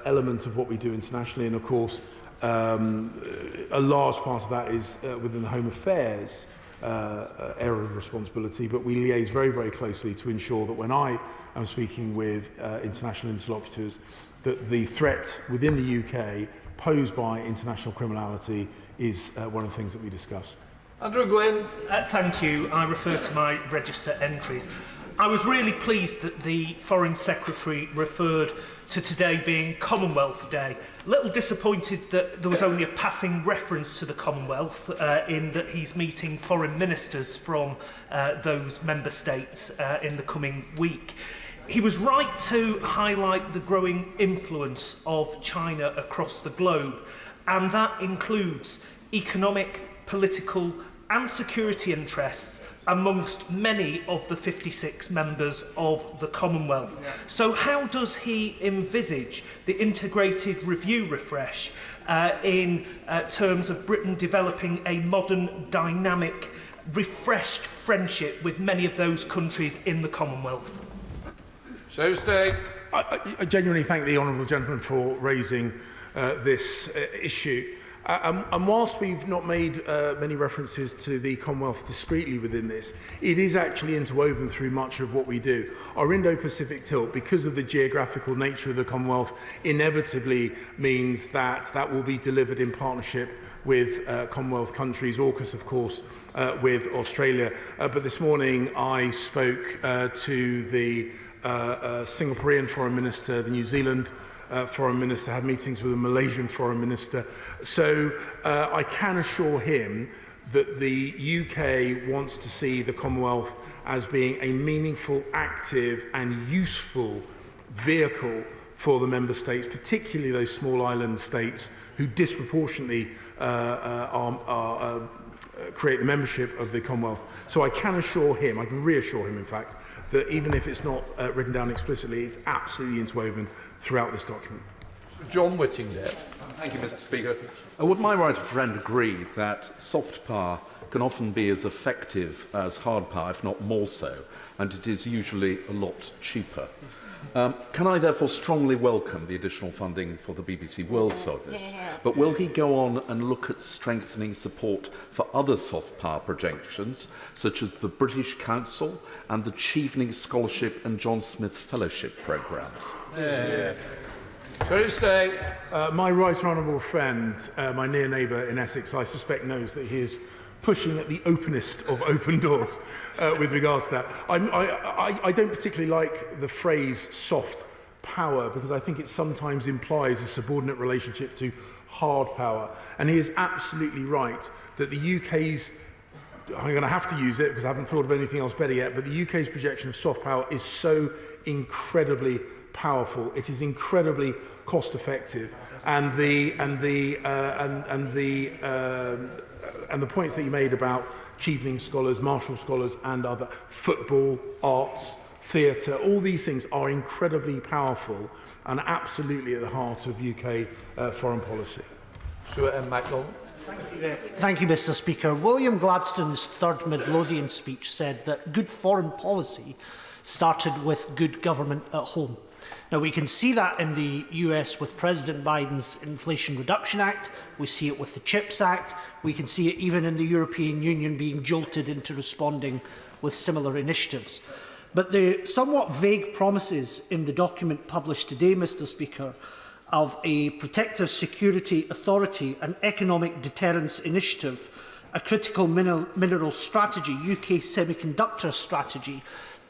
element of what we do internationally, and of course, a large part of that is within the Home Affairs area of responsibility. But we liaise very, very closely to ensure that when I am speaking with international interlocutors, that the threat within the UK posed by international criminality is one of the things that we discuss.
Andrew Gwynn.
Thank you. I refer to my register entries. I was really pleased that the Foreign Secretary referred to today being Commonwealth Day. A little disappointed that there was only a passing reference to the Commonwealth in that he's meeting foreign ministers from those member states in the coming week. He was right to highlight the growing influence of China across the globe, and that includes economic, political and security interests amongst many of the 56 members of the Commonwealth. So how does he envisage the integrated review refresh in terms of Britain developing a modern, dynamic, refreshed friendship with many of those countries in the Commonwealth?
So stay.
I genuinely thank the honourable gentleman for raising this issue. And whilst we've not made many references to the Commonwealth discreetly within this, it is actually interwoven through much of what we do. Our Indo-Pacific tilt, because of the geographical nature of the Commonwealth, inevitably means that that will be delivered in partnership with Commonwealth countries, AUKUS, of course, with Australia. But this morning I spoke to the Singaporean Foreign Minister, the New Zealand Foreign Minister, had meetings with the Malaysian Foreign Minister. So I can assure him that the UK wants to see the Commonwealth as being a meaningful, active and useful vehicle for the member states, particularly those small island states who disproportionately create the membership of the Commonwealth. So I can assure him, I can reassure him in fact, that even if it's not written down explicitly, it's absolutely interwoven throughout this document.
John Whittingdale.
Thank you, Mr. Speaker. Would my right friend agree that soft power can often be as effective as hard power, if not more so, and it is usually a lot cheaper? Can I therefore strongly welcome the additional funding for the BBC World Service? But will he go on and look at strengthening support for other soft power projections, such as the British Council and the Chevening Scholarship and John Smith Fellowship programmes?
My right honourable friend, my near neighbour in Essex, I suspect knows that he is pushing at the openest of open doors with regard to that. I don't particularly like the phrase soft power because I think it sometimes implies a subordinate relationship to hard power. And he is absolutely right that the UK's, I'm going to have to use it because I haven't thought of anything else better yet, but the UK's projection of soft power is so incredibly powerful. It is incredibly cost effective, and the points that you made about Chevening scholars, Marshall scholars, and other football, arts, theatre, all these things are incredibly powerful and absolutely at the heart of UK foreign policy.
Stuart M. MacDonald.
Thank you, Mr. Speaker. William Gladstone's third Midlothian speech said that good foreign policy started with good government at home. Now, we can see that in the US with President Biden's Inflation Reduction Act. We see it with the CHIPS Act. We can see it even in the European Union being jolted into responding with similar initiatives. But the somewhat vague promises in the document published today, Mr. Speaker, of a protective security authority, an economic deterrence initiative, a critical mineral strategy, UK semiconductor strategy,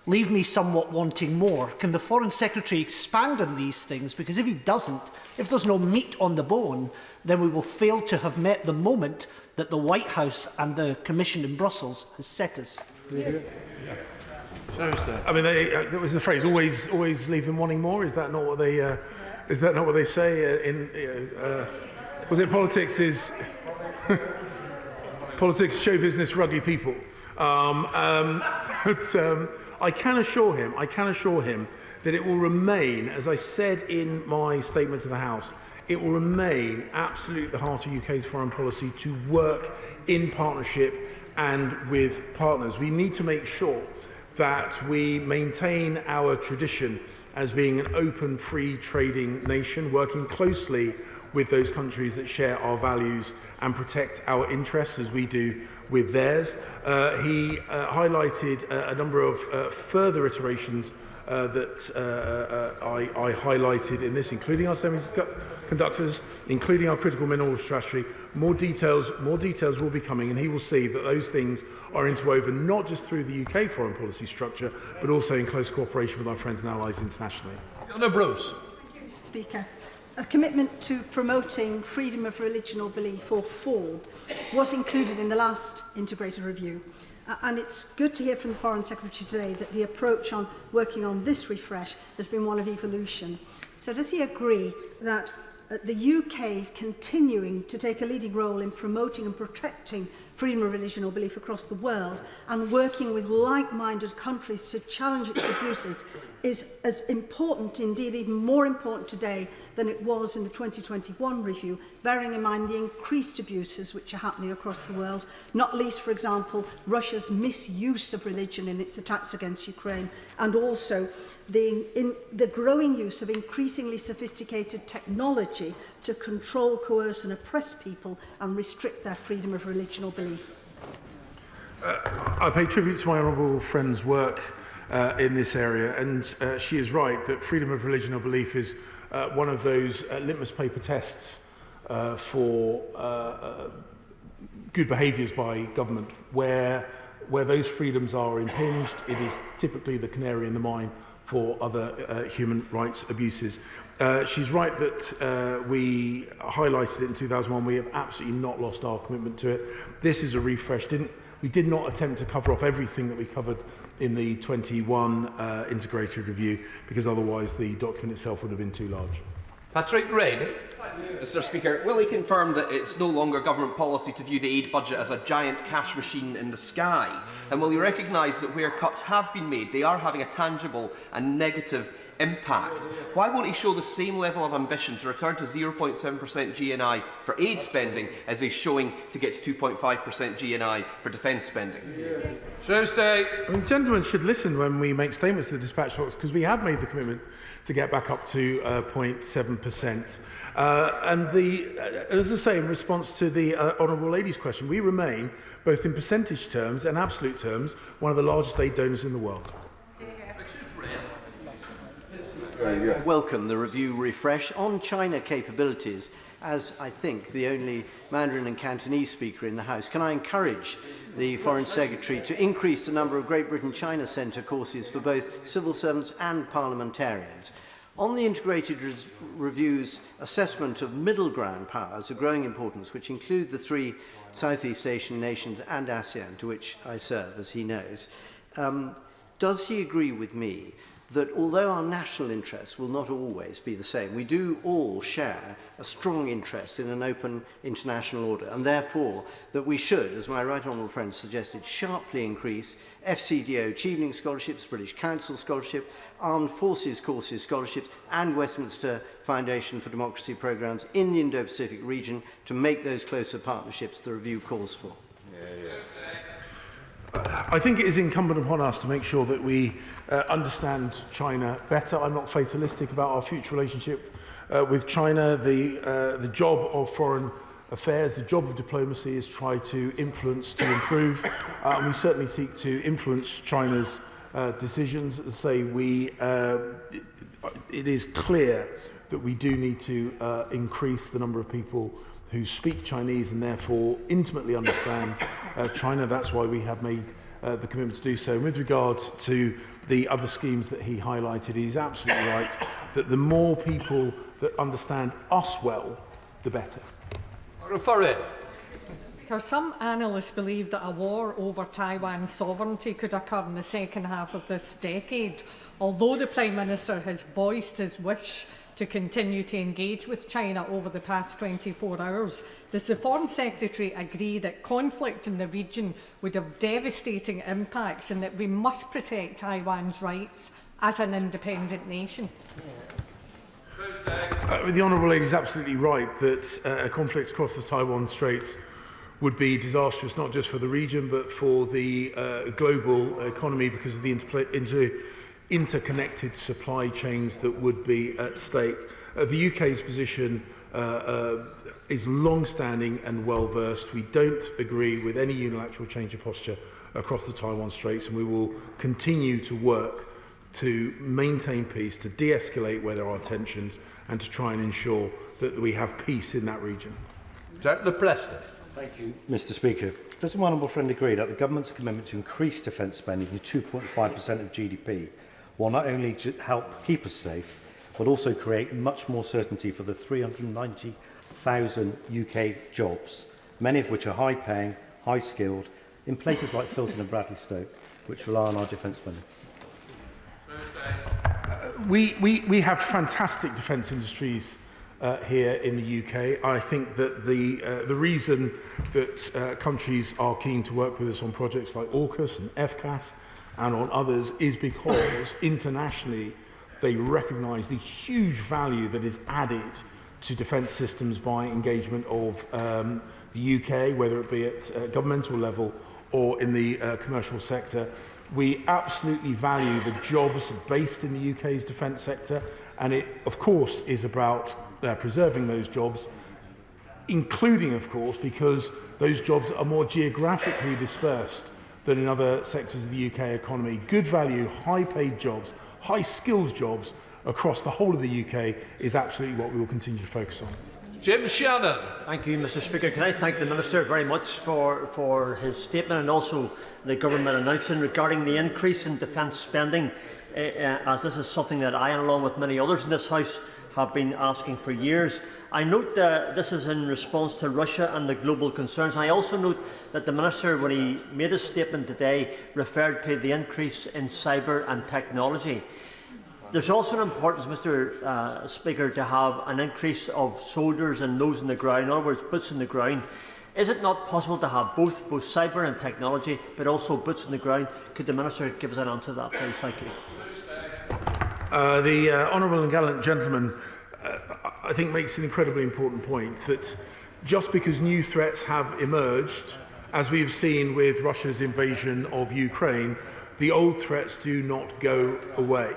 leave me somewhat wanting more. Can the Foreign Secretary expand on these things? Because if he doesn't, if there's no meat on the bone, then we will fail to have met the moment that the White House and the Commission in Brussels has set us.
I mean, that was the phrase. Always leave them wanting more. Is that not what they? Is that not what they say? Was it politics? Is politics show business for ugly people? I can assure him that it will remain, as I said in my statement to the House, it will remain absolutely at the heart of UK's foreign policy to work in partnership and with partners. We need to make sure that we maintain our tradition as being an open, free trading nation, working closely with those countries that share our values and protect our interests as we do with theirs. He highlighted a number of further iterations that I highlighted in this, including our semiconductors, including our critical minerals strategy. More details will be coming, and he will see that those things are interwoven not just through the UK foreign policy structure, but also in close cooperation with our friends and allies internationally.
Fiona Bruce.
Thank you, Mr. Speaker. A commitment to promoting freedom of religion or belief, or FORB, was included in the last integrated review. And it's good to hear from the Foreign Secretary today that the approach on working on this refresh has been one of evolution. So does he agree that the UK continuing to take a leading role in promoting and protecting freedom of religion or belief across the world and working with like-minded countries to challenge its abuses is as important, indeed even more important today than it was in the 2021 review, bearing in mind the increased abuses which are happening across the world, not least, for example, Russia's misuse of religion in its attacks against Ukraine, and also the growing use of increasingly sophisticated technology to control, coerce and oppress people and restrict their freedom of religion or belief.
I pay tribute to my honourable friend's work in this area, and she is right that freedom of religion or belief is one of those litmus paper tests for good behaviours by government. Where those freedoms are impinged, it is typically the canary in the mine for other human rights abuses. She's right that we highlighted it in 2001. We have absolutely not lost our commitment to it. This is a refresh. We did not attempt to cover off everything that we covered in the 21 integrated review, because otherwise the document itself would have been too large.
Patrick Reid.
Mr Speaker, will he confirm that it's no longer government policy to view the aid budget as a giant cash machine in the sky? And will he recognise that where cuts have been made, they are having a tangible and negative impact? Why won't he show the same level of ambition to return to 0.7% GNI for aid spending as he's showing to get to 2.5% GNI for defence spending?
Tuesday. The gentleman should listen when we make statements to the dispatch box, because we have made the commitment to get back up to 0.7%. As I say, in response to the Honourable Lady's question, we remain, both in percentage terms and absolute terms, one of the largest aid donors in the world.
Welcome the review refresh on China capabilities. As I think the only Mandarin and Cantonese speaker in the House, can I encourage the Foreign Secretary to increase the number of Great Britain-China Centre courses for both civil servants and parliamentarians? On the integrated review's assessment of middle ground powers of growing importance, which include the 3 Southeast Asian nations and ASEAN, to which I serve, as he knows, does he agree with me that although our national interests will not always be the same, we do all share a strong interest in an open international order, and therefore that we should, as my right honourable friend suggested, sharply increase FCDO Chevening scholarships, British Council scholarship, Armed Forces courses scholarships, and Westminster Foundation for Democracy programmes in the Indo-Pacific region to make those closer partnerships the review calls for.
I think it is incumbent upon us to make sure that we understand China better. I'm not fatalistic about our future relationship with China. The job of foreign affairs, the job of diplomacy is try to influence, to improve. And we certainly seek to influence China's decisions. As I say, it is clear that we do need to increase the number of people who speak Chinese and therefore intimately understand China. That's why we have made the commitment to do so. And with regard to the other schemes that he highlighted, he's absolutely right that the more people that understand us well, the better.
Because some analysts believe that a war over Taiwan's sovereignty could occur in the second half of this decade. Although the Prime Minister has voiced his wish to continue to engage with China over the past 24 hours, does the Foreign Secretary agree that conflict in the region would have devastating impacts and that we must protect Taiwan's rights as an independent nation?
The Honourable Lady is absolutely right that a conflict across the Taiwan Straits would be disastrous, not just for the region, but for the global economy, because of the interconnected supply chains that would be at stake. The UK's position is long-standing and well-versed. We don't agree with any unilateral change of posture across the Taiwan Straits, and we will continue to work to maintain peace, to de-escalate where there are tensions, and to try and ensure that we have peace in that region.
Jack Leicester.
Thank you, Mr Speaker. Does my honourable friend agree that the government's commitment to increase defence spending to 2.5% of GDP will not only help keep us safe, but also create much more certainty for the 390,000 UK jobs, many of which are high-paying, high-skilled, in places like Filton and Bradley-Stoke, which rely on our defence spending?
We have fantastic defence industries here in the UK. I think that the reason that countries are keen to work with us on projects like AUKUS and FCAS and on others is because internationally they recognise the huge value that is added to defence systems by engagement of the UK, whether it be at governmental level or in the commercial sector. We absolutely value the jobs based in the UK's defence sector, and it, of course, is about preserving those jobs, including, of course, because those jobs are more geographically dispersed than in other sectors of the UK economy. Good value, high-paid jobs, high-skilled jobs across the whole of the UK is absolutely what we will continue to focus on.
Jim Shannon.
Thank you, Mr. Speaker. Can I thank the Minister very much for his statement, and also the government announcement regarding the increase in defence spending, as this is something that I, along with many others in this House, have been asking for years. I note that this is in response to Russia and the global concerns. I also note that the Minister, when he made his statement today, referred to the increase in cyber and technology. There's also an importance, Mr. Speaker, to have an increase of soldiers and those on the ground, in other words, boots on the ground. Is it not possible to have both cyber and technology, but also boots on the ground? Could the Minister give us an answer to that, please? Thank you.
The honourable and gallant gentleman, I think, makes an incredibly important point that just because new threats have emerged, as we've seen with Russia's invasion of Ukraine, the old threats do not go away.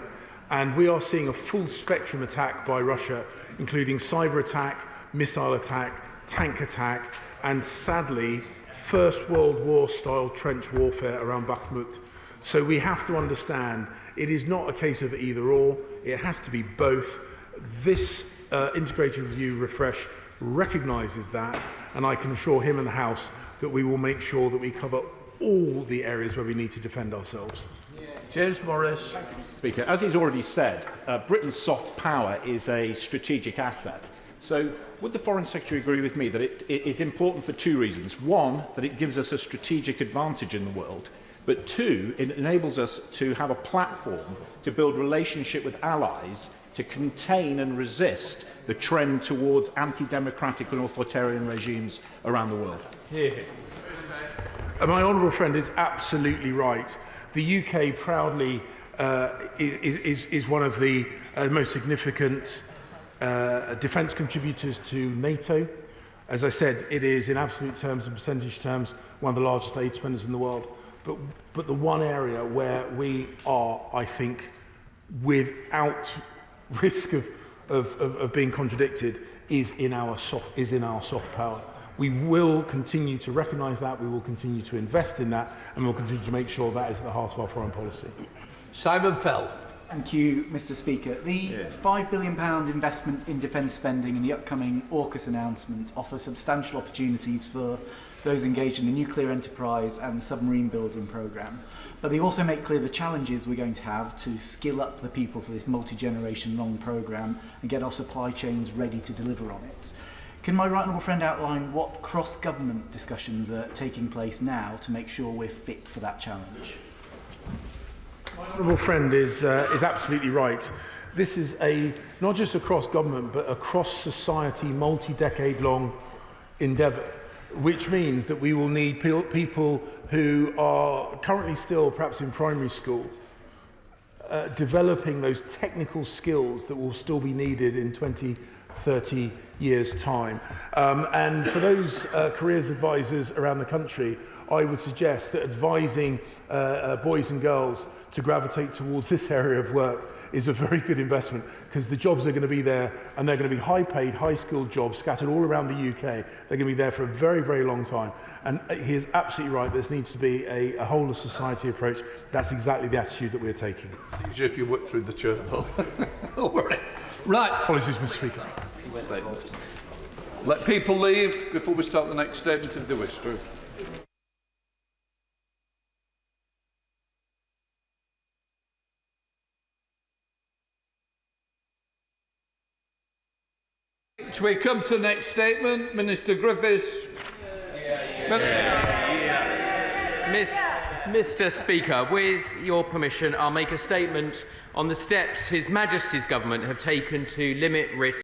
And we are seeing a full spectrum attack by Russia, including cyber attack, missile attack, tank attack, and sadly, First World War style trench warfare around Bakhmut. So we have to understand it is not a case of either or, it has to be both. This integrated review refresh recognises that, and I can assure him and the House that we will make sure that we cover all the areas where we need to defend ourselves.
James Morris.
Speaker, as he's already said, Britain's soft power is a strategic asset. So would the Foreign Secretary agree with me that it's important for two reasons? One, that it gives us a strategic advantage in the world, but two, it enables us to have a platform to build relationship with allies to contain and resist the trend towards anti-democratic and authoritarian regimes around the world.
Yeah. My honourable friend is absolutely right. The UK proudly is one of the most significant defence contributors to NATO. As I said, it is in absolute terms and percentage terms one of the largest aid spenders in the world. But the one area where we are, I think, without risk of being contradicted is in our soft power. We will continue to recognise that, we will continue to invest in that, and we'll continue to make sure that is at the heart of our foreign policy.
Simon Fell.
Thank you, Mr. Speaker. The £5 billion investment in defence spending in the upcoming AUKUS announcement offers substantial opportunities for those engaged in the nuclear enterprise and the submarine building programme. But they also make clear the challenges we're going to have to skill up the people for this multi-generation long programme and get our supply chains ready to deliver on it. Can my right honourable friend outline what cross-government discussions are taking place now to make sure we're fit for that challenge?
My honourable friend is absolutely right. This is not just a cross-government, but a cross-society, multi-decade-long endeavour, which means that we will need people who are currently still perhaps in primary school, developing those technical skills that will still be needed in 20, 30 years' time. And for those careers advisors around the country, I would suggest that advising boys and girls to gravitate towards this area of work is a very good investment, because the jobs are going to be there, and they're going to be high-paid, high-skilled jobs scattered all around the UK. They're going to be there for a very, very long time. And he is absolutely right. There needs to be a whole-of-society approach. That's exactly the attitude that we're taking.
As if you work through the chair. Right.
Apologies, Mr. Speaker.
Statement. Let people leave before we start the next statement if they wish to. We come to the next statement. Minister Griffiths.
Mr. Speaker, with your permission, I'll make a statement on the steps His Majesty's Government have taken to limit risk